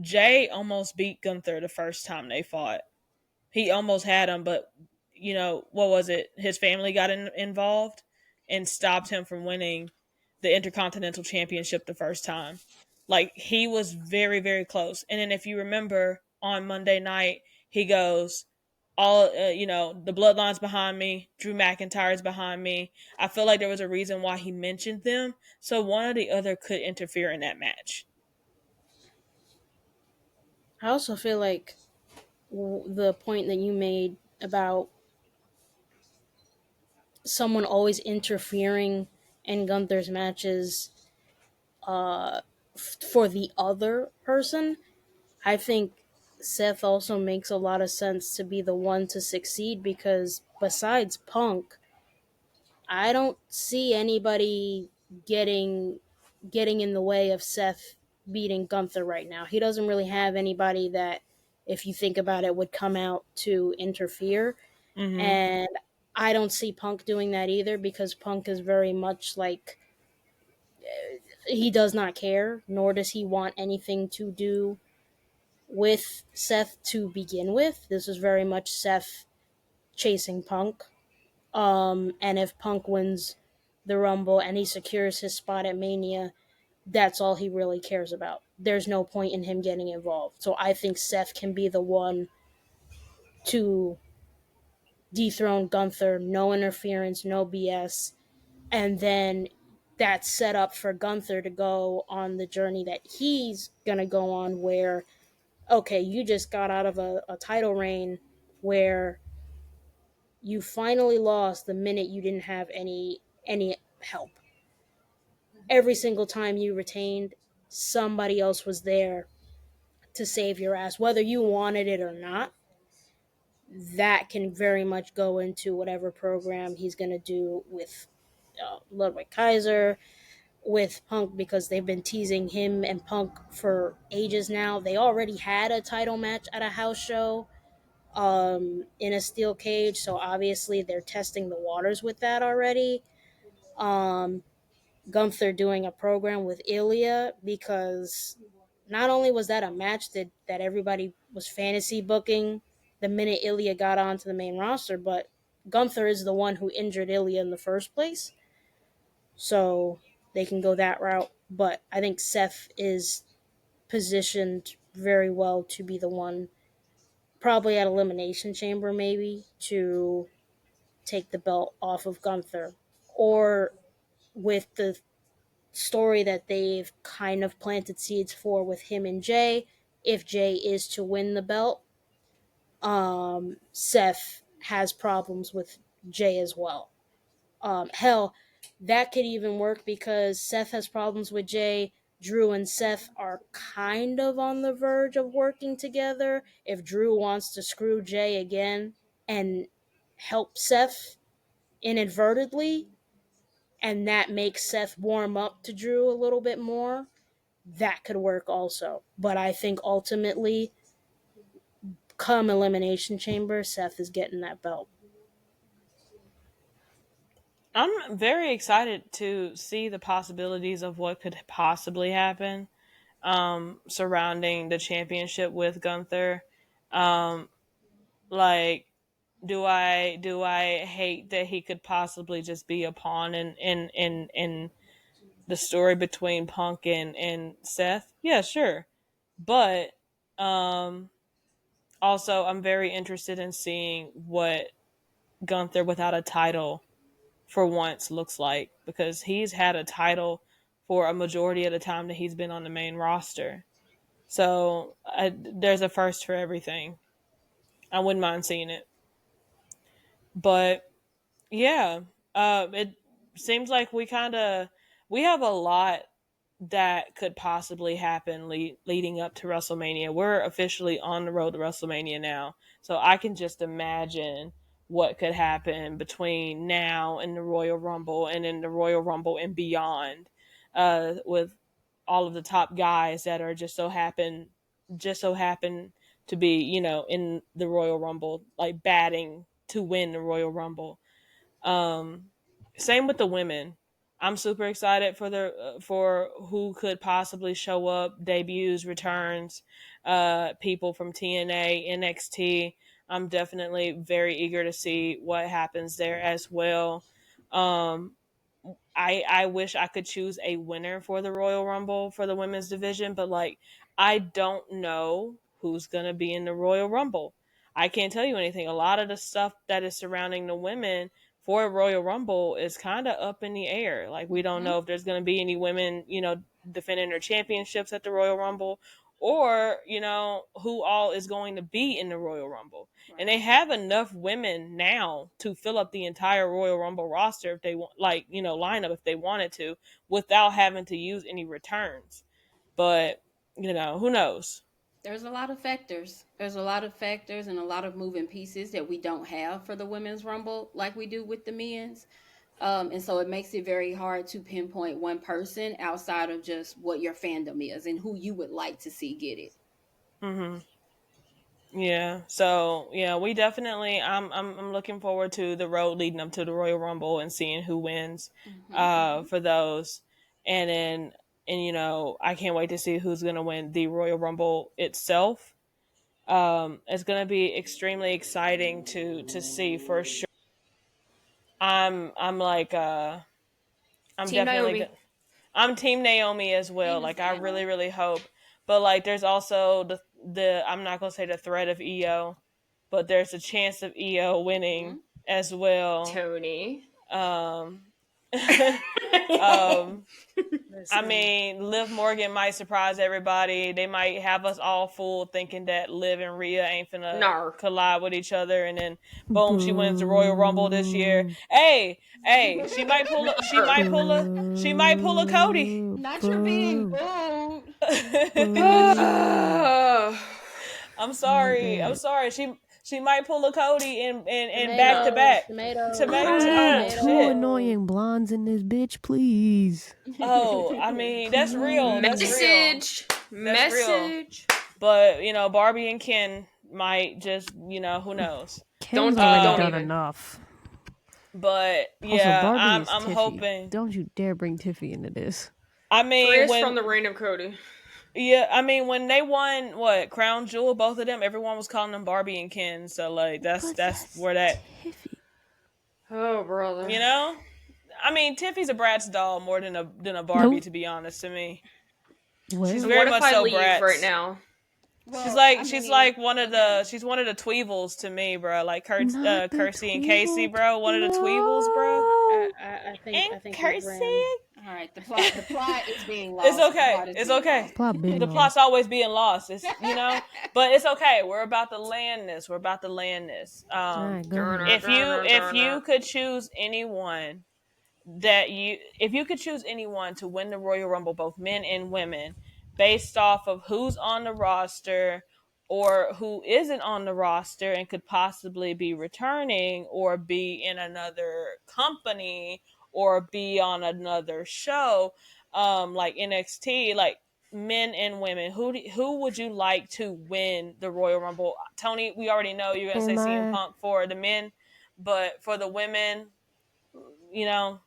Jay almost beat Gunther the first time they fought. He almost had him, but what was it? His family got involved and stopped him from winning the Intercontinental Championship the first time. Like, he was very, very close. And then if you remember on Monday night, he goes, the bloodline's behind me. Drew McIntyre's behind me. I feel like there was a reason why he mentioned them. So one or the other could interfere in that match. I also feel like the point that you made about someone always interfering in Gunther's matches for the other person, I think Seth also makes a lot of sense to be the one to succeed, because besides Punk, I don't see anybody getting in the way of Seth beating Gunther right now. He doesn't really have anybody that, if you think about it, would come out to interfere. Mm-hmm. And I don't see Punk doing that either, because Punk is very much like, he does not care, nor does he want anything to do with Seth to begin with. This is very much Seth chasing Punk. And if Punk wins the Rumble and he secures his spot at Mania, that's all he really cares about. There's no point in him getting involved. So I think Seth can be the one to dethrone Gunther, no interference, no BS, and then that's set up for Gunther to go on the journey that he's gonna go on, where okay, you just got out of a title reign where you finally lost the minute you didn't have any help. Every single time you retained, somebody else was there to save your ass, whether you wanted it or not. That can very much go into whatever program he's going to do with Ludwig Kaiser, with Punk, because they've been teasing him and Punk for ages now. They already had a title match at a house show in a steel cage, so obviously they're testing the waters with that already. Gunther doing a program with Ilya, because not only was that a match that everybody was fantasy booking the minute Ilya got onto the main roster, but Gunther is the one who injured Ilya in the first place. So they can go that route. But I think Seth is positioned very well to be the one, probably at Elimination Chamber maybe, to take the belt off of Gunther. Or with the story that they've kind of planted seeds for with him and Jay, if Jay is to win the belt, Seth has problems with Jay as well. Hell, that could even work because Seth has problems with Jay. Drew and Seth are kind of on the verge of working together. If Drew wants to screw Jay again and help Seth inadvertently, and that makes Seth warm up to Drew a little bit more, that could work also. But I think ultimately, come Elimination Chamber, Seth is getting that belt. I'm very excited to see the possibilities of what could possibly happen surrounding the championship with Gunther. Um, like, do I hate that he could possibly just be a pawn in the story between Punk and Seth? Yeah, sure. But um, also, I'm very interested in seeing what Gunther without a title for once looks like, because he's had a title for a majority of the time that he's been on the main roster. So there's a first for everything. I wouldn't mind seeing it. But yeah, it seems like we have a lot that could possibly happen leading up to WrestleMania. We're officially on the road to WrestleMania now, so I can just imagine what could happen between now and the Royal Rumble, and in the Royal Rumble and beyond, with all of the top guys that are just so happen to be, in the Royal Rumble, like batting to win the Royal Rumble. Um, Same with the women. I'm super excited for who could possibly show up, debuts, returns, people from TNA, NXT. I'm definitely very eager to see what happens there as well. Um, I wish I could choose a winner for the Royal Rumble for the women's division, but like, I don't know who's gonna be in the Royal Rumble. I can't tell you anything. A lot of the stuff that is surrounding the women for Royal Rumble is kind of up in the air. Like, we don't know if there's going to be any women, defending their championships at the Royal Rumble, or, who all is going to be in the Royal Rumble. Right. And they have enough women now to fill up the entire Royal Rumble roster if they want, lineup if they wanted to, without having to use any returns. But, who knows? There's a lot of factors. There's a lot of factors and a lot of moving pieces that we don't have for the women's rumble like we do with the men's. And so it makes it very hard to pinpoint one person outside of just what your fandom is and who you would like to see get it. Mm-hmm. Yeah. So yeah, we definitely. I'm looking forward to the road leading up to the Royal Rumble and seeing who wins. For those, and then I can't wait to see who's gonna win the Royal Rumble itself. It's gonna be extremely exciting to see for sure. I'm like I'm Team definitely Naomi. I'm Team Naomi as well. Like I really, really hope. But like there's also the I'm not gonna say the threat of EO, but there's a chance of EO winning as well. Tony. Um um, I mean, Liv Morgan might surprise everybody. They might have us all fooled thinking that Liv and Rhea ain't finna collide with each other, and then boom, she wins the Royal Rumble this year. Hey, she might pull a Cody. Not your being booed. I'm sorry. She might pull a Cody and back to back. Tomato. Two annoying blondes in this bitch, please. Oh, I mean that's real. Message. Real. But Barbie and Ken might just who knows. Ken's already done enough. But also, yeah, Barbie I'm hoping. Don't you dare bring Tiffy into this. I mean, from the reign of Cody. Yeah, I mean when they won Crown Jewel, both of them, everyone was calling them Barbie and Ken. So like that's where that. Tiffy. Oh brother. I mean Tiffy's a Bratz doll more than a Barbie, to be honest to me. Well, she's very much so leave Bratz right now. Well, she's like one of the Tweevils to me, bro. Like Kersey and Casey, bro. One of the Tweevils, bro. I think Kersey. All right, the plot is being lost. It's okay. It's okay. The plot's always being lost. It's but it's okay. We're about to land this. If you could choose anyone to win the Royal Rumble, both men and women, based off of who's on the roster or who isn't on the roster and could possibly be returning or be in another company or be on another show, like NXT, like men and women, who would you like to win the Royal Rumble? Tony, we already know you're gonna say CM Punk for the men, but for the women,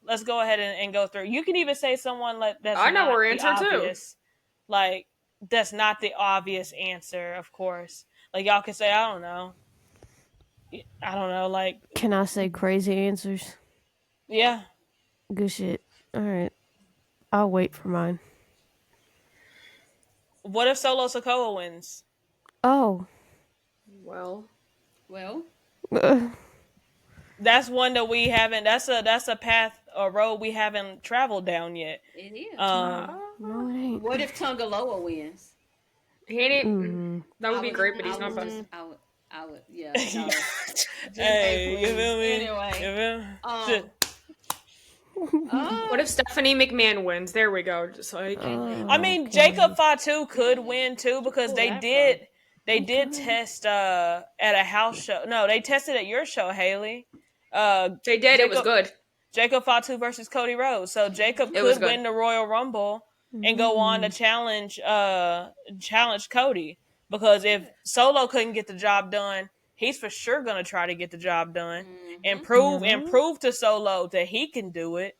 let's go ahead and go through. You can even say someone that's I know not our the answer obvious, too. like that's not the obvious answer, of course. Like y'all can say, I don't know, like. Can I say crazy answers? Yeah. Good shit. All right. I'll wait for mine. What if Solo Sikoa wins? Oh. Well. That's one that we haven't. That's a path or road we haven't traveled down yet. It is. No, it ain't. What if Tungaloa wins? He didn't. That would be great, but he's not fun. I would. Yeah. Hey, you feel me? Anyway. What if Stephanie McMahon wins? There we go. Just like I mean, Jacob Fatu could win too because they did test at a house show. No, they tested at your show, Haley. They did. It was good. Jacob Fatu versus Cody Rhodes. So Jacob could win the Royal Rumble and go on to challenge Cody, because if Solo couldn't get the job done, he's for sure gonna try to get the job done and prove to Solo that he can do it.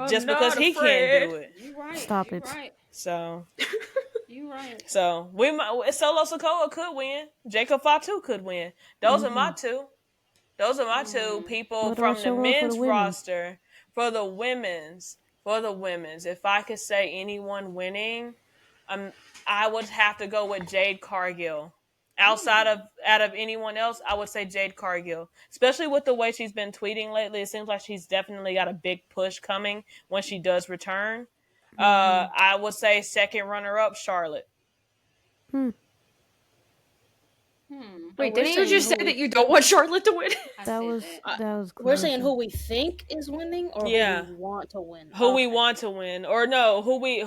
Just because he can't do it. You're right. Stop it. Right. So you're right. So Solo Sikoa could win. Jacob Fatu could win. Those are my two. Those are my two people from the men's roster. For the women's, if I could say anyone winning, I would have to go with Jade Cargill. Out of anyone else, I would say Jade Cargill. Especially with the way she's been tweeting lately, it seems like she's definitely got a big push coming when she does return. I would say second runner-up, Charlotte. Wait, didn't you just say that you don't want Charlotte to win? That was close. We're saying who we think is winning, or who we want to win. Who we want to win, or no, who you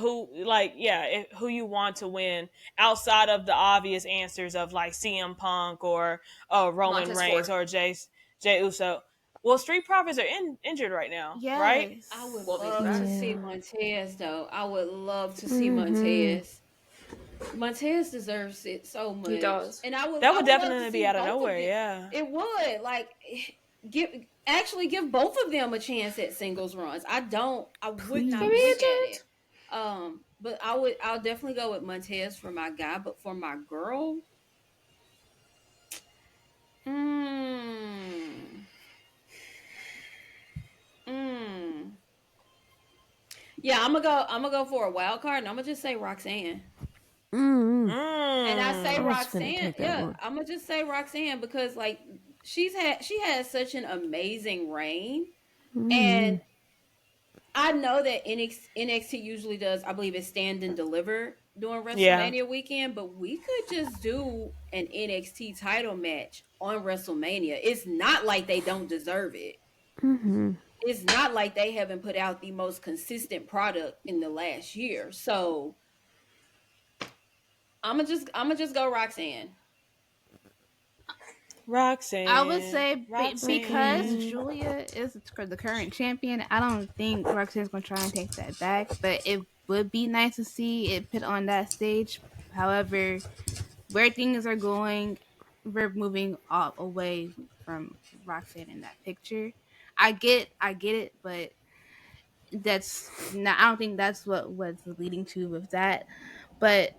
want to win outside of the obvious answers of like CM Punk or Roman Reigns or Jey Uso. Well, Street Profits are injured right now, right? I would love to see Montez, though. I would love to see Montez. Montez deserves it so much. He does. And I would definitely be out of nowhere, yeah. It would. Like, give both of them a chance at singles runs. I would not look at it. But I'll definitely go with Montez for my guy, but for my girl, Yeah, I'm gonna go for a wild card, and I'm gonna just say Roxanne. Mm-hmm. And I say I was finna Roxanne. take that Yeah, one. I'm gonna just say Roxanne because like she has such an amazing reign, Mm-hmm. and I know that NXT usually does. I believe it's stand and deliver during Yeah. WrestleMania weekend, but we could just do an NXT title match on WrestleMania. It's not like they don't deserve it. Mm-hmm. It's not like they haven't put out the most consistent product in the last year. So I'm gonna just go Roxanne. Roxanne. I would say because Roxanne. Julia is the current champion, I don't think Roxanne's gonna try and take that back. But it would be nice to see it put on that stage. However, where things are going, we're moving away from Roxanne in that picture. I get it, but that's not. I don't think that's what was leading to with that. But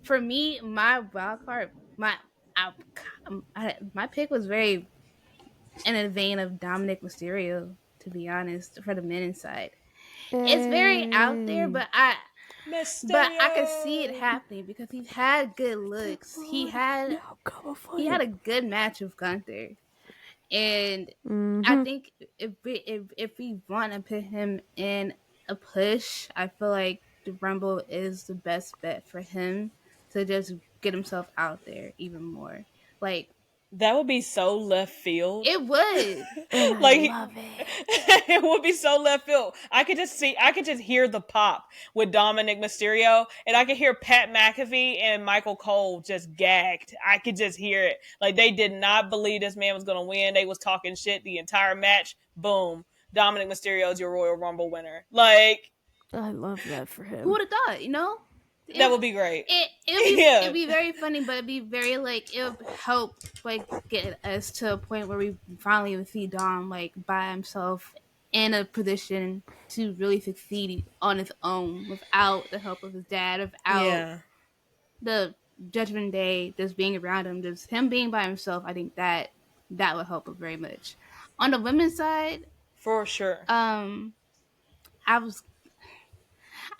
for me, my wild card, I, my pick was very in a vein of Dominic Mysterio, to be honest, for the men's side. It's very out there, Hey. but I could Mysterio. see it happening because he's had good looks. Now come for He had you. a good match with Gunther, and I Mm-hmm. think if we want to put him in a push, I feel like the Rumble is the best bet for him to just get himself out there even more. Like That would be so left field. it would. And I Like love it. it would be so left field. I could just hear the pop with Dominic Mysterio, and I could hear Pat McAfee and Michael Cole just gagged. I could just hear it. Like they did not believe this man was gonna win. They was talking shit the entire match. Boom. Dominic Mysterio is your Royal Rumble winner. Like I love that for Who him. would have thought? You know, that would be great. it'd Yeah. be very funny, but it'd be very like it'll help like get us to a point where we finally would see Dom like by himself in a position to really succeed on his own without the help of his dad, without Yeah. the Judgment Day just being around him, just him being by himself. I think that would help him very much. On the women's side, For sure. I was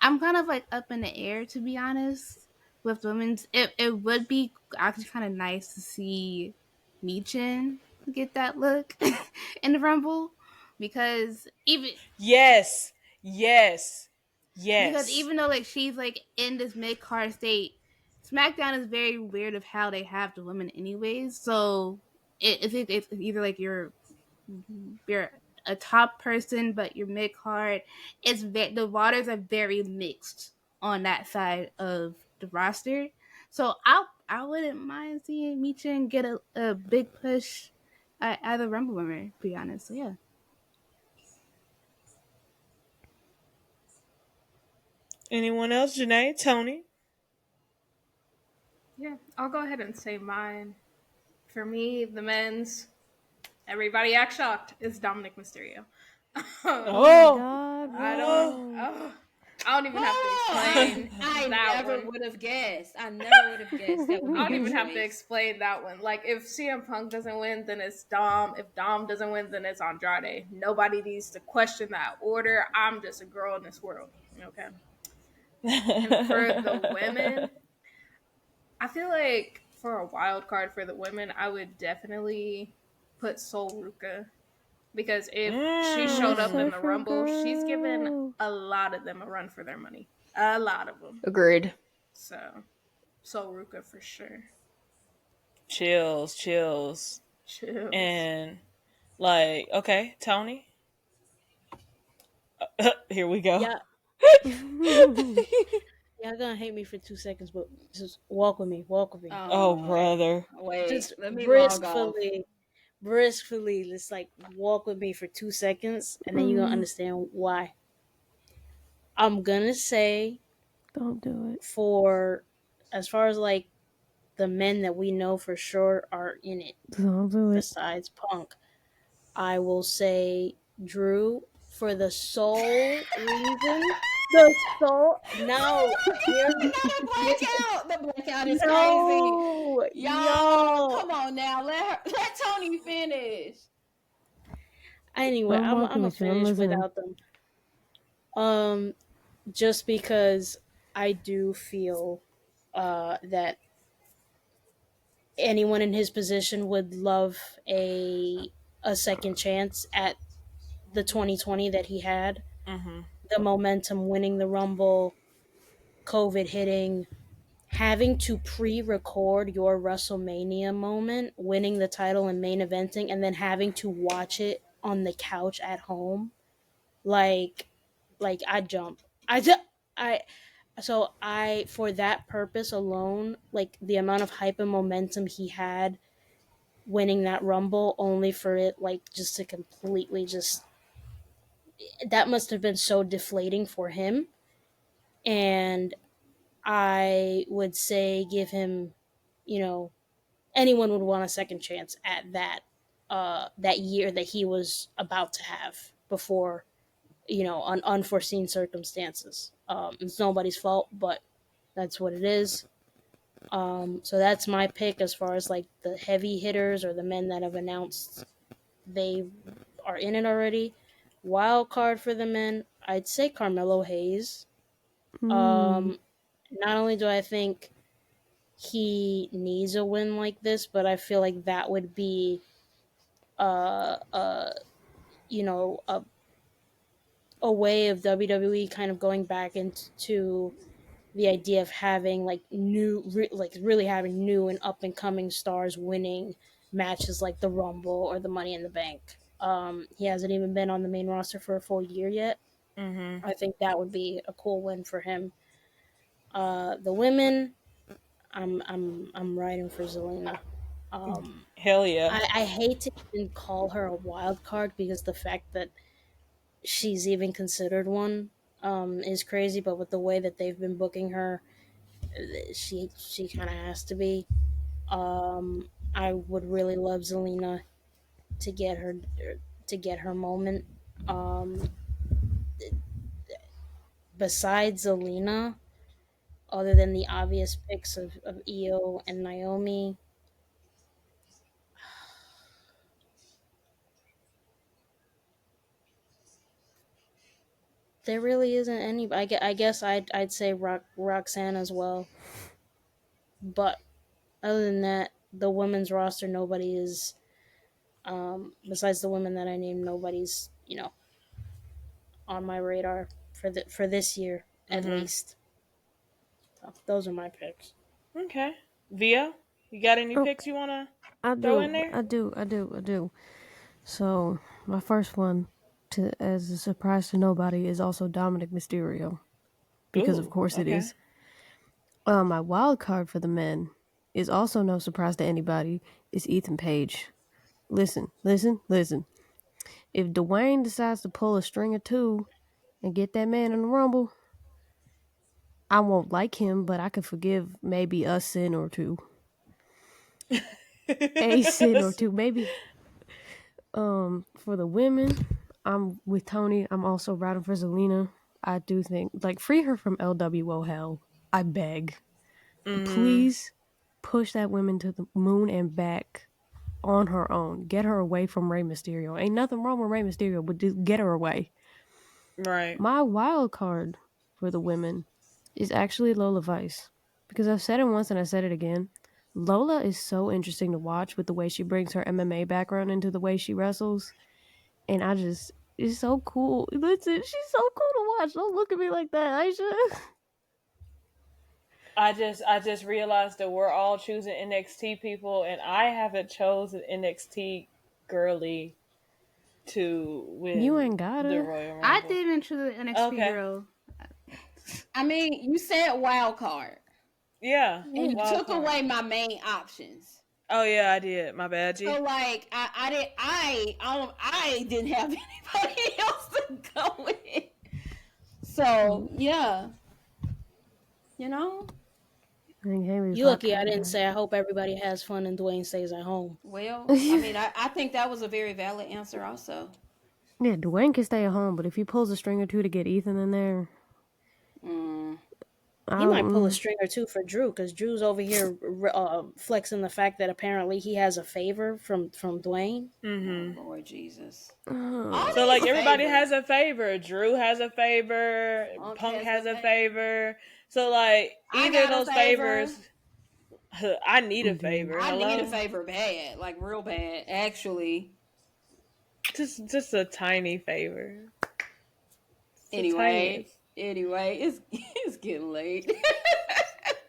I'm kind of like up in the air, to be honest. With women's, it would be actually kind of nice to see Michin get that look in the Rumble because Yes. Yes. because Yes. even though like she's like in this mid card state, SmackDown is very weird of how they have the women anyways. So it's either like you're a top person, but you're mid card. The waters are very mixed on that side of the roster. So I wouldn't mind seeing Michin get a big push at the Rumble winner, to be honest. So yeah. Anyone else? Janae? Tony? Yeah, I'll go ahead and say mine. For me, the men's, everybody act shocked, is Dominic Mysterio. Oh. God, I bro. don't even have to explain I that never one. would have guessed. I never would have guessed that would be I don't your even have to choice. explain that one. Like, if CM Punk doesn't win, then it's Dom. If Dom doesn't win, then it's Andrade. Nobody needs to question that order. I'm just a girl in this world. Okay. And for the women, I feel like for a wild card for the women, I would definitely put Sol Ruka. Because if she showed up in the Rumble, she's given a lot of them a run for their money. A lot of them. Agreed. So, Sol Ruka for sure. Chills. Chills. And like, okay, Tony. Here we go. Yeah. Y'all gonna hate me for 2 seconds, but just walk with me. Walk with me. Oh, brother. Wait, Just let me log off. briskly, let's like walk with me for 2 seconds, and then you're gonna understand why. I'm gonna say Don't do it. for as far as like the men that we know for sure are in it, Don't do it. besides Punk, I will say Drew for the sole reason. The sole no, The blackout is crazy. no, Y'all, yo. come on now. Let Tony finish. Anyway, I'm I'm walking gonna with you. I'm finish listening. without them. Just because I do feel that anyone in his position would love a second chance at the 2020 that he had. Mm-hmm. The momentum, winning the Rumble, COVID hitting, having to pre-record your WrestleMania moment, winning the title and main eventing, and then having to watch it on the couch at home, like I jump. I so I for that purpose alone, like the amount of hype and momentum he had winning that Rumble, only for it like just to completely just that must have been so deflating for him. And I would say give him, anyone would want a second chance at that year that he was about to have before, unforeseen circumstances. It's nobody's fault, but that's what it is. So that's my pick as far as like the heavy hitters or the men that have announced they are in it already. Wild card for the men, I'd say Carmelo Hayes. Not only do I think he needs a win like this, but I feel like that would be, a way of WWE kind of going back into the idea of having like really having new and up and coming stars winning matches like the Rumble or the Money in the Bank. He hasn't even been on the main roster for a full year yet. Mm-hmm. I think that would be a cool win for him. The women, I'm riding for Zelina. Hell yeah. I hate to even call her a wild card because the fact that she's even considered one is crazy. But with the way that they've been booking her, she kind of has to be. I would really love Zelina to get her moment. Besides Zelina, other than the obvious picks of Io and Naomi, there really isn't any. I guess I'd say Roxanne as well. But other than that, the women's roster, nobody is. Besides the women that I named, nobody's on my radar for this year at least. So those are my picks. Okay, Via, you got any picks you wanna throw in there? I do. So my first one, as a surprise to nobody, is also Dominic Mysterio, because of course it is. My wild card for the men is also no surprise to anybody. Is Ethan Page. Listen. If Dwayne decides to pull a string or two and get that man in the Rumble, I won't like him, but I could forgive maybe a sin or two. A sin or two, maybe. For the women, I'm with Tony. I'm also riding for Zelina. I do think, free her from LWO hell. I beg. Please push that woman to the moon and back on her own. Get her away from Rey Mysterio. Ain't nothing wrong with Rey Mysterio, but just get her away. Right. My wild card for the women is actually Lola Vice. Because I've said it once and I said it again. Lola is so interesting to watch with the way she brings her MMA background into the way she wrestles. And it's so cool. Listen, she's so cool to watch. Don't look at me like that, Aisha. I just realized that we're all choosing NXT people, and I haven't chosen NXT girly to win. You ain't got the her. Royal Rumble. I didn't choose the NXT girl. I mean, you said wild card. Yeah. And you took away my main options. Oh yeah, I did. My bad, G. So I didn't have anybody else to go with. So yeah, You lucky I didn't say I hope everybody has fun and Dwayne stays at home. Well, I mean, I think that was a very valid answer also. Yeah, Dwayne can stay at home, but if he pulls a string or two to get Ethan in there, He might pull a string or two for Drew, because Drew's over here flexing the fact that apparently he has a favor from Dwayne. Oh, Lord Jesus. So like everybody has a favor. Drew has a favor. Punk has a favor. So like either of those favors. I need a favor. I need a favor bad, like real bad, actually. Just a tiny favor. Anyway, it's getting late.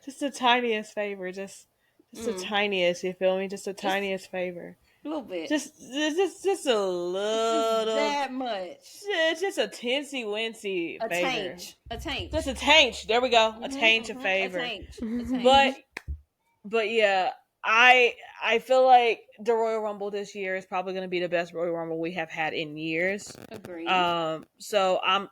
Just the tiniest favor, just the tiniest. You feel me? Just the tiniest favor. A little bit. Just a little. Just that much. Just a teensy wincy favor. A taint. Just a taint. There we go. A taint of favor. A taint. But yeah, I feel like the Royal Rumble this year is probably going to be the best Royal Rumble we have had in years. Agreed. So I'm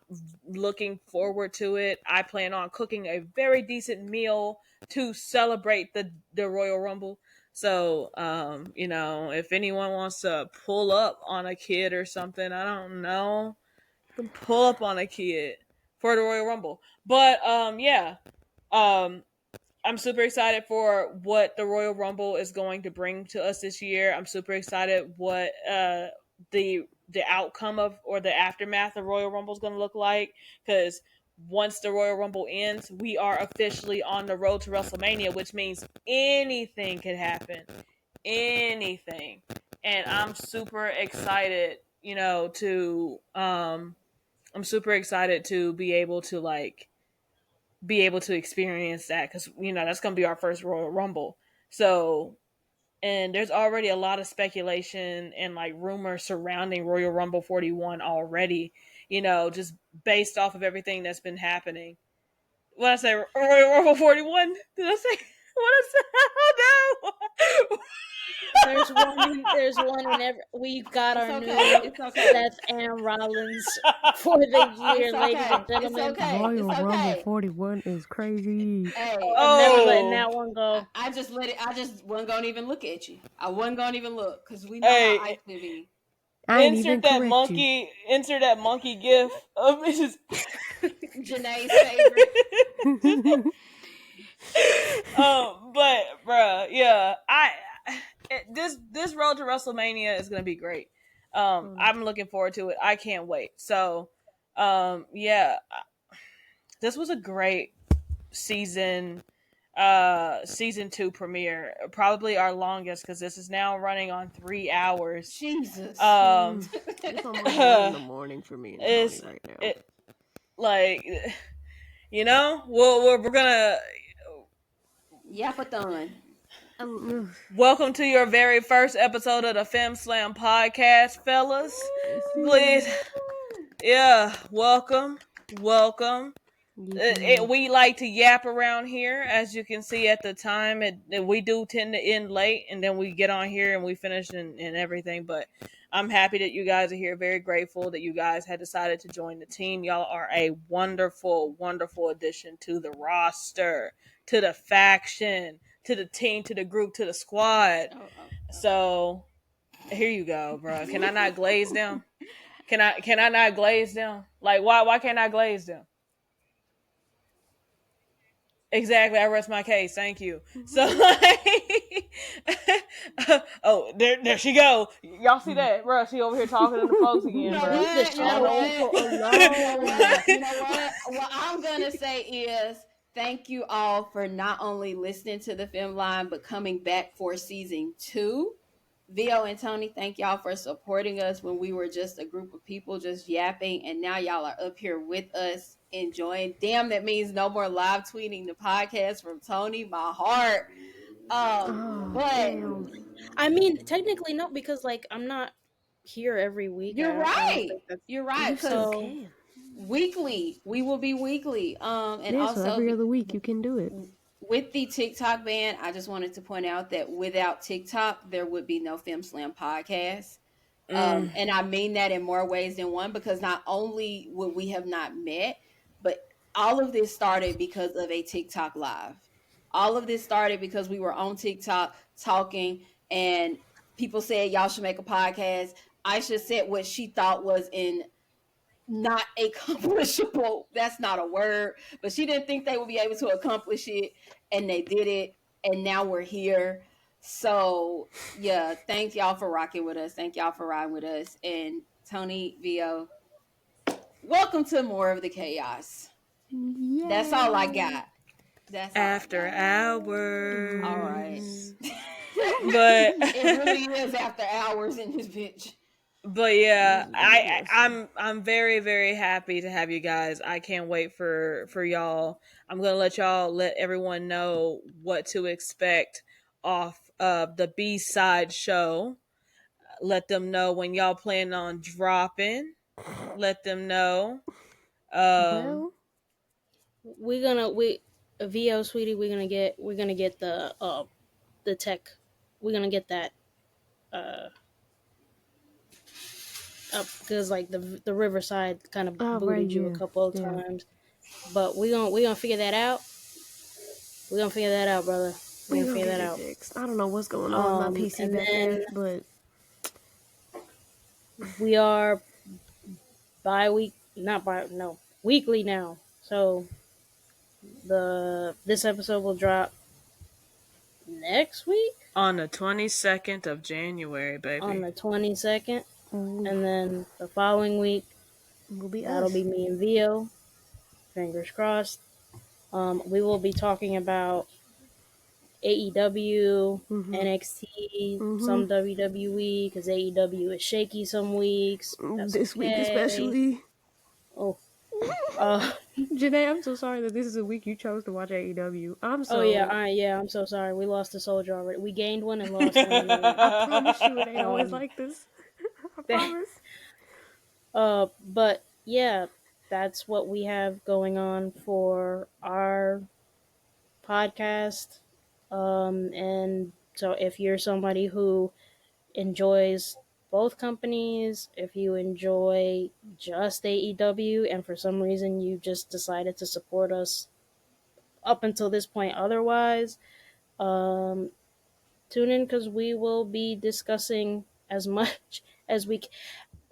looking forward to it. I plan on cooking a very decent meal to celebrate the Royal Rumble. So, if anyone wants to pull up on a kid or something, I don't know, you can pull up on a kid for the Royal Rumble. But, I'm super excited for what the Royal Rumble is going to bring to us this year. I'm super excited what the outcome of or the aftermath of Royal Rumble is going to look like, because once the Royal Rumble ends, we are officially on the road to WrestleMania, which means anything could happen. Anything. And I'm super excited, I'm super excited to be able to experience that, because that's going to be our first Royal Rumble. So, and there's already a lot of speculation and like rumors surrounding Royal Rumble 41 already, just based off of everything that's been happening. What I say, Royal Rumble 41? Did I say what I said? Oh no. There's one in every. We've got our new Seth and Rollins for the year, ladies and gentlemen. Royal Rumble 41 is crazy. Hey, never letting that one go. I just wasn't gonna even look at you. I wasn't gonna even look, because we know how I live in. Insert that monkey gif of Mrs. Janae's favorite. But bruh, yeah, this road to WrestleMania is gonna be great. I'm looking forward to it. I can't wait. So, this was a great season 2 premiere, probably our longest, because this is now running on 3 hours. Jesus. It's almost 1 in the morning for me and Tony right now. We're gonna Yapathon. Welcome to your very first episode of the Femme Slam podcast, fellas. Please, welcome. We like to yap around here, as you can see at the time. We do tend to end late, and then we get on here and we finish and everything. But I'm happy that you guys are here. Very grateful that you guys had decided to join the team. Y'all are a wonderful, wonderful addition to the roster, to the faction, to the team, to the group, to the squad. So here you go, bro. Can I not glaze them? Can I not glaze them? Like, why can't I glaze them? Exactly, I rest my case. Thank you. So, there she go. Y'all see that, bro? She over here talking to the folks again. You know bro. what? What I'm gonna say is thank you all for not only listening to the Femmeline, but coming back for season 2. Vio and Tony, thank y'all for supporting us when we were just a group of people just yapping, and now y'all are up here with us enjoying. Damn, that means no more live tweeting the podcast from Tony. My heart. But I mean, technically no, because like I'm not here every week. You're right. You're right. So weekly, we will be weekly. And also so every other week you can do it. With the TikTok ban, I just wanted to point out that without TikTok, there would be no Femme Slam podcast. And I mean that in more ways than one, because not only would we have not met, but all of this started because of a TikTok live. All of this started because we were on TikTok talking, and people said, y'all should make a podcast. Aisha said what she thought was in not accomplishable. That's not a word, but she didn't think they would be able to accomplish it, and they did it, and now we're here. So yeah, thank y'all for rocking with us. Thank y'all for riding with us. And Tony, Vio, welcome to more of the chaos. Yay. That's all I got. That's all After hours. All right. But it really is after hours in this bitch. But yeah, I'm very, very happy to have you guys. I can't wait for y'all. I'm gonna let everyone know what to expect off of the B-side show. Let them know when y'all plan on dropping. Let them know. Well, VO sweetie, we're gonna get the tech. We're gonna get that up because like the Riverside kind of booted you a couple of times, but we gonna figure that out. We're gonna figure that out, brother. We're gonna figure that out. Fixed. I don't know what's going on with my PC back there, but we are weekly now. So this episode will drop next week on the 22nd of January, baby. On the 22nd, and then the following week that'll be me and Vio. Fingers crossed. We will be talking about AEW, NXT, some WWE, because AEW is shaky some weeks. This week especially. Oh. Janae, I'm so sorry that this is a week you chose to watch AEW. I'm so... Oh, yeah, I'm so sorry. We lost a soldier already. We gained one and lost one. I promise you it ain't always like this. I promise. But, yeah, that's what we have going on for our podcast. And so if you're somebody who enjoys both companies, if you enjoy just AEW and for some reason you just decided to support us up until this point otherwise, tune in because we will be discussing as much as we can.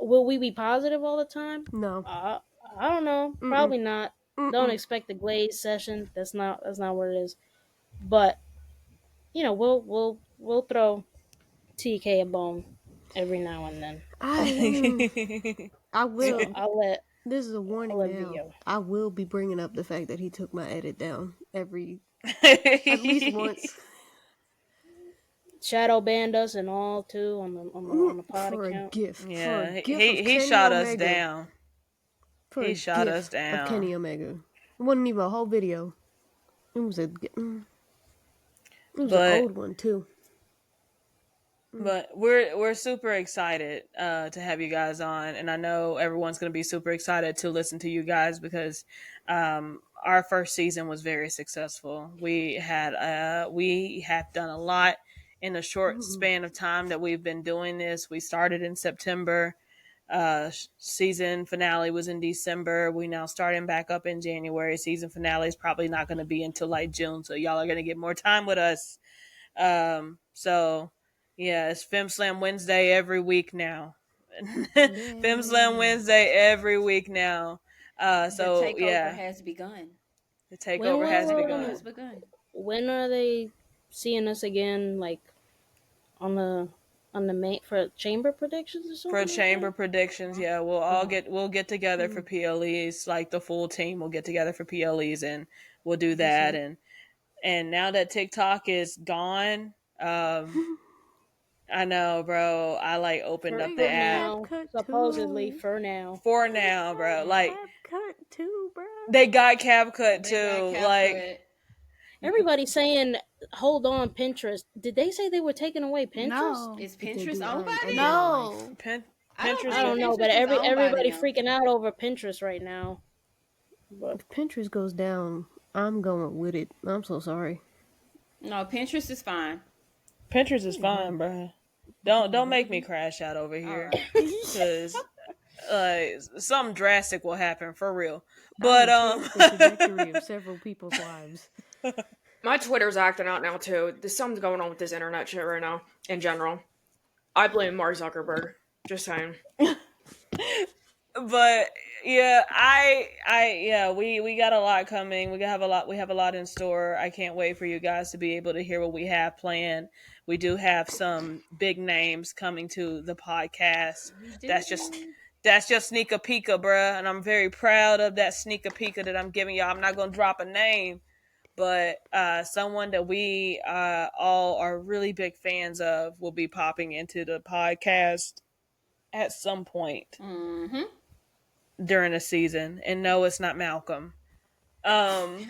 Will we be positive all the time? No. I don't know. Probably not. Don't expect the glaze session. That's not what it is. But we'll throw TK a bone every now and then. I will. So this is a warning now. Vio. I will be bringing up the fact that he took my edit down at least once. Shadow banned us and all too on the pod for account. A gift. Yeah, for a gift he shot Omega. us down. He shot us down. Of Kenny Omega. It wasn't even a whole video. It was an old one too. But we're super excited to have you guys on, and I know everyone's going to be super excited to listen to you guys because our first season was very successful. We have done a lot in a short span of time that we've been doing this. We started in September. Season finale was in December. We now starting back up in January. Season finale is probably not going to be until like June, so y'all are going to get more time with us. So yeah, it's Femme Slam Wednesday every week now. Femme Slam Wednesday every week now. So the takeover has begun. The takeover has begun. When are they seeing us again? Like on the main for chamber predictions or something? For chamber predictions, yeah, we'll get together for PLEs. Like the full team will get together for PLEs, and we'll do that. And now that TikTok is gone, I know, bro. I like opened up the app. Supposedly for now, bro. Like CapCut too, bro. They got CapCut too. Like everybody's saying, hold on, Pinterest. Did they say they were taking away Pinterest? No. Is Pinterest owned by them? No. Pinterest. I don't know, but everybody freaking out over Pinterest right now. But if Pinterest goes down, I'm going with it. I'm so sorry. No, Pinterest is fine. Pinterest is fine, bro. Don't make me crash out over here, because something drastic will happen for real. But the trajectory of several people's lives. My Twitter's acting out now too. There's something going on with this internet shit right now. In general, I blame Mark Zuckerberg. Just saying. But we got a lot coming. We have a lot in store. I can't wait for you guys to be able to hear what we have planned. We do have some big names coming to the podcast. That's just sneak a peek, bruh, and I'm very proud of that sneak a peek that I'm giving y'all. I'm not gonna drop a name, but someone that we all are really big fans of will be popping into the podcast at some point during the season. And no, it's not Malcolm. He's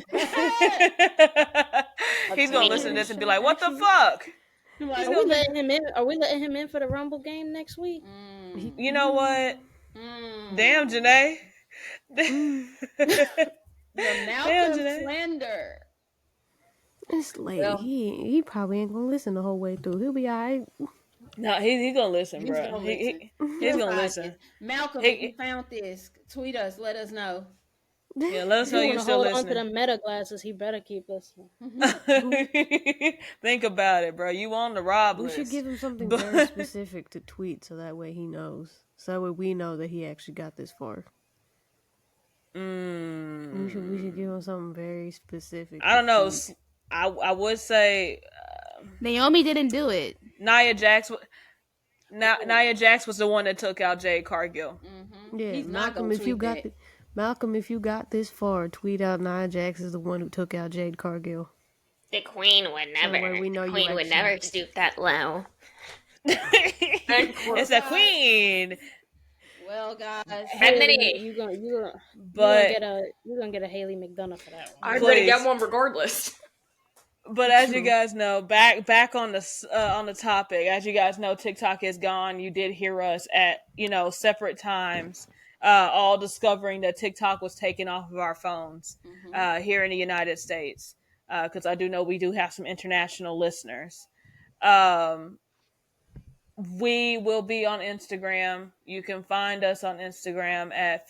gonna listen to this and be like, "What the fuck?" Are we letting him in? Are we letting him in for the Rumble game next week? You know what? Damn, Janae. The Malcolm slander. It's late. Well, he probably ain't gonna listen the whole way through. He'll be alright. No, he's gonna listen, bro. He's gonna listen. Malcolm, if you found this, tweet us. Let us know. Yeah, let us know you're still listening. Hold on to the meta glasses. He better keep listening. Think about it, bro. You on the Rob list. We should give him something very specific to tweet, so that way he knows. So that way we know that he actually got this far. We should give him something very specific. I don't know. I would say Naomi didn't do it. Nia Jax was the one that took out Jade Cargill. Yeah, he's Malcolm, if you got Malcolm, if you got this far, tweet out Nia Jax is the one who took out Jade Cargill. The Queen would never. Queen would never stoop that low. It's a Queen. Well, guys, Femmeline. You're gonna get a Haley McDonough for that one. I'm gonna get one regardless. But as you guys know, back on the topic, as you guys know, TikTok is gone. You did hear us at separate times, all discovering that TikTok was taken off of our phones here in the United States, because I do know we do have some international listeners. We will be on Instagram. You can find us on Instagram at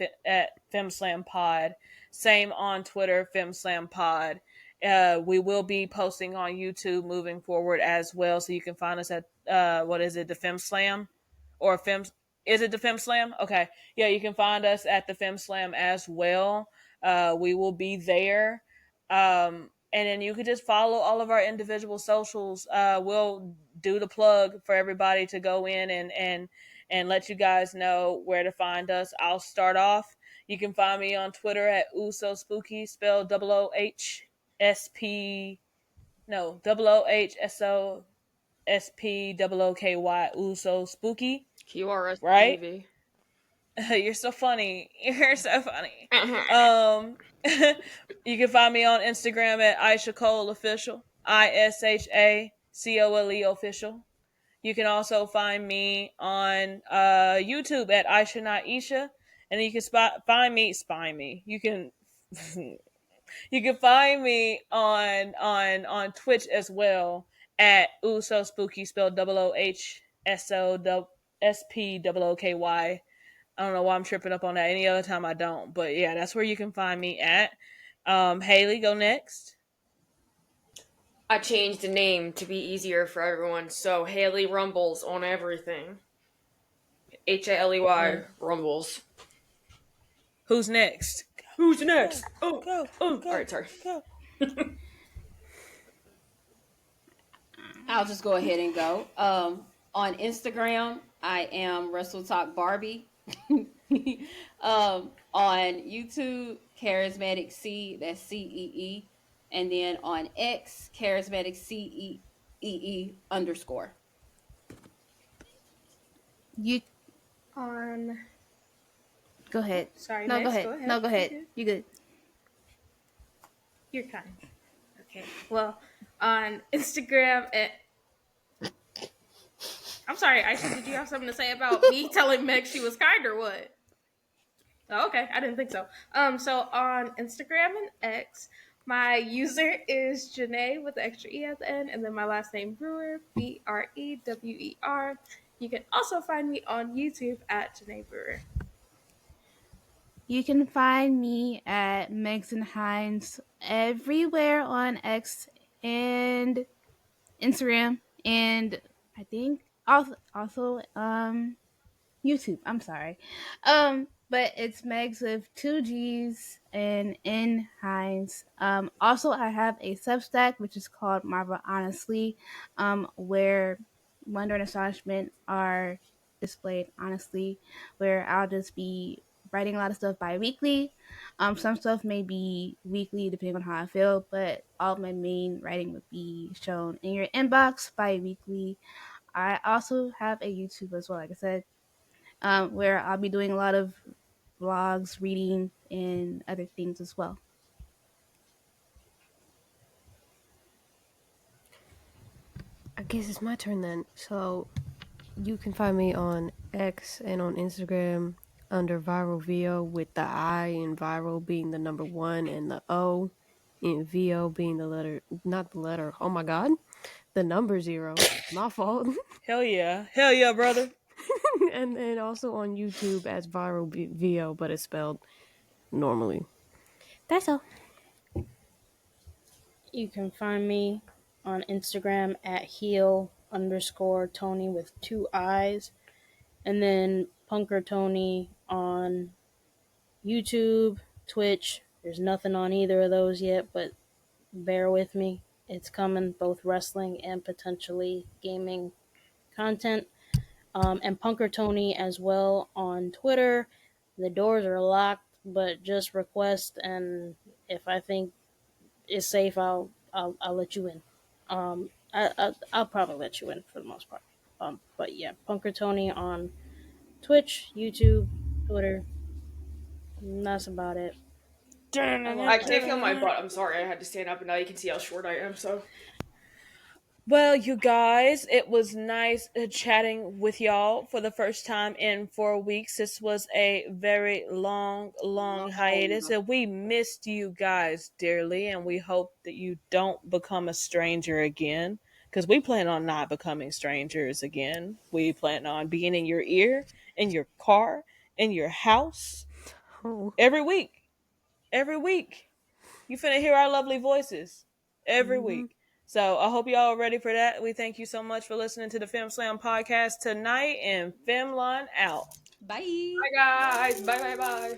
FemmeSlamPod. Same on Twitter, FemmeSlamPod. We will be posting on YouTube moving forward as well. So you can find us at, what is it, the FemmeSlam? Or is it the FemmeSlam? Okay. Yeah, you can find us at the FemmeSlam as well. We will be there. And then you can just follow all of our individual socials. We'll do the plug for everybody to go in and let you guys know where to find us. I'll start off. You can find me on Twitter at oosospooky, spelled OOHSOOKY, Ooso Spooky. QRS, right? TV. You're so funny. You're so funny. You can find me on Instagram at Aisha Cole Official. ISHACOLE Official. You can also find me on YouTube at Aisha Not Isha. And you can find me. You can you can find me on Twitch as well at Ooso Spooky, spelled OOHSOSPOOKY. I don't know why I'm tripping up on that. Any other time I don't. But yeah, that's where you can find me at. Haley, go next. I changed the name to be easier for everyone, so Haley Rumbles on everything. HALEY Rumbles. Who's next? Who's next? Go. All right, sorry. Go. I'll just go ahead and go. On Instagram, I am Wrestle Talk Barbie. On YouTube, Charismatic C, that's CEE. And then on X, Charismatic CEE _. You On. go ahead. Sorry, No, next, go ahead. go ahead. No, go ahead. You good? You're kind. Okay. Well, on Instagram I'm sorry, Aisha, did you have something to say about me telling Meg she was kind or what? Oh, okay, I didn't think so. So on Instagram and X, my user is Janae with the extra E at the end, and then my last name Brewer, BREWER. You can also find me on YouTube at Janae Brewer. You can find me at Megson Hines everywhere on X and Instagram, and I think also YouTube. I'm sorry. but it's Megs with 2 G's and N Hines. Also, I have a Substack which is called Marvel Honestly, where wonder and astonishment are displayed honestly, where I'll just be writing a lot of stuff bi-weekly. Some stuff may be weekly depending on how I feel, but all of my main writing would be shown in your inbox bi-weekly. I also have a YouTube as well, like I said, where I'll be doing a lot of vlogs, reading, and other things as well. I guess it's my turn then. So you can find me on X and on Instagram under Viral VO, with the I in viral being the number 1 and the O in VO being the letter, not the letter, oh my god, the number 0. My fault. Hell yeah, brother. And then also on YouTube as Viral VO, but it's spelled normally. That's all. You can find me on Instagram at heel_Tony with 2 I's. And then Punker Tony on YouTube, Twitch. There's nothing on either of those yet, but bear with me. It's coming, both wrestling and potentially gaming content. And Punker Tony as well on Twitter. The doors are locked, but just request, and if I think it's safe, I'll let you in. I'll probably let you in for the most part. But yeah, Punker Tony on Twitch, YouTube, Twitter. And that's about it. I can't feel my butt. I'm sorry. I had to stand up, and now you can see how short I am. So. Well, you guys, it was nice chatting with y'all for the first time in 4 weeks. This was a very long hiatus, and we missed you guys dearly, and we hope that you don't become a stranger again, because we plan on not becoming strangers again. We plan on being in your ear, in your car, in your house, every week. Every week. You finna hear our lovely voices every week. So I hope y'all are ready for that. We thank you so much for listening to the Femme Slam podcast tonight, and Femmeline out. Bye. Bye, guys. Bye.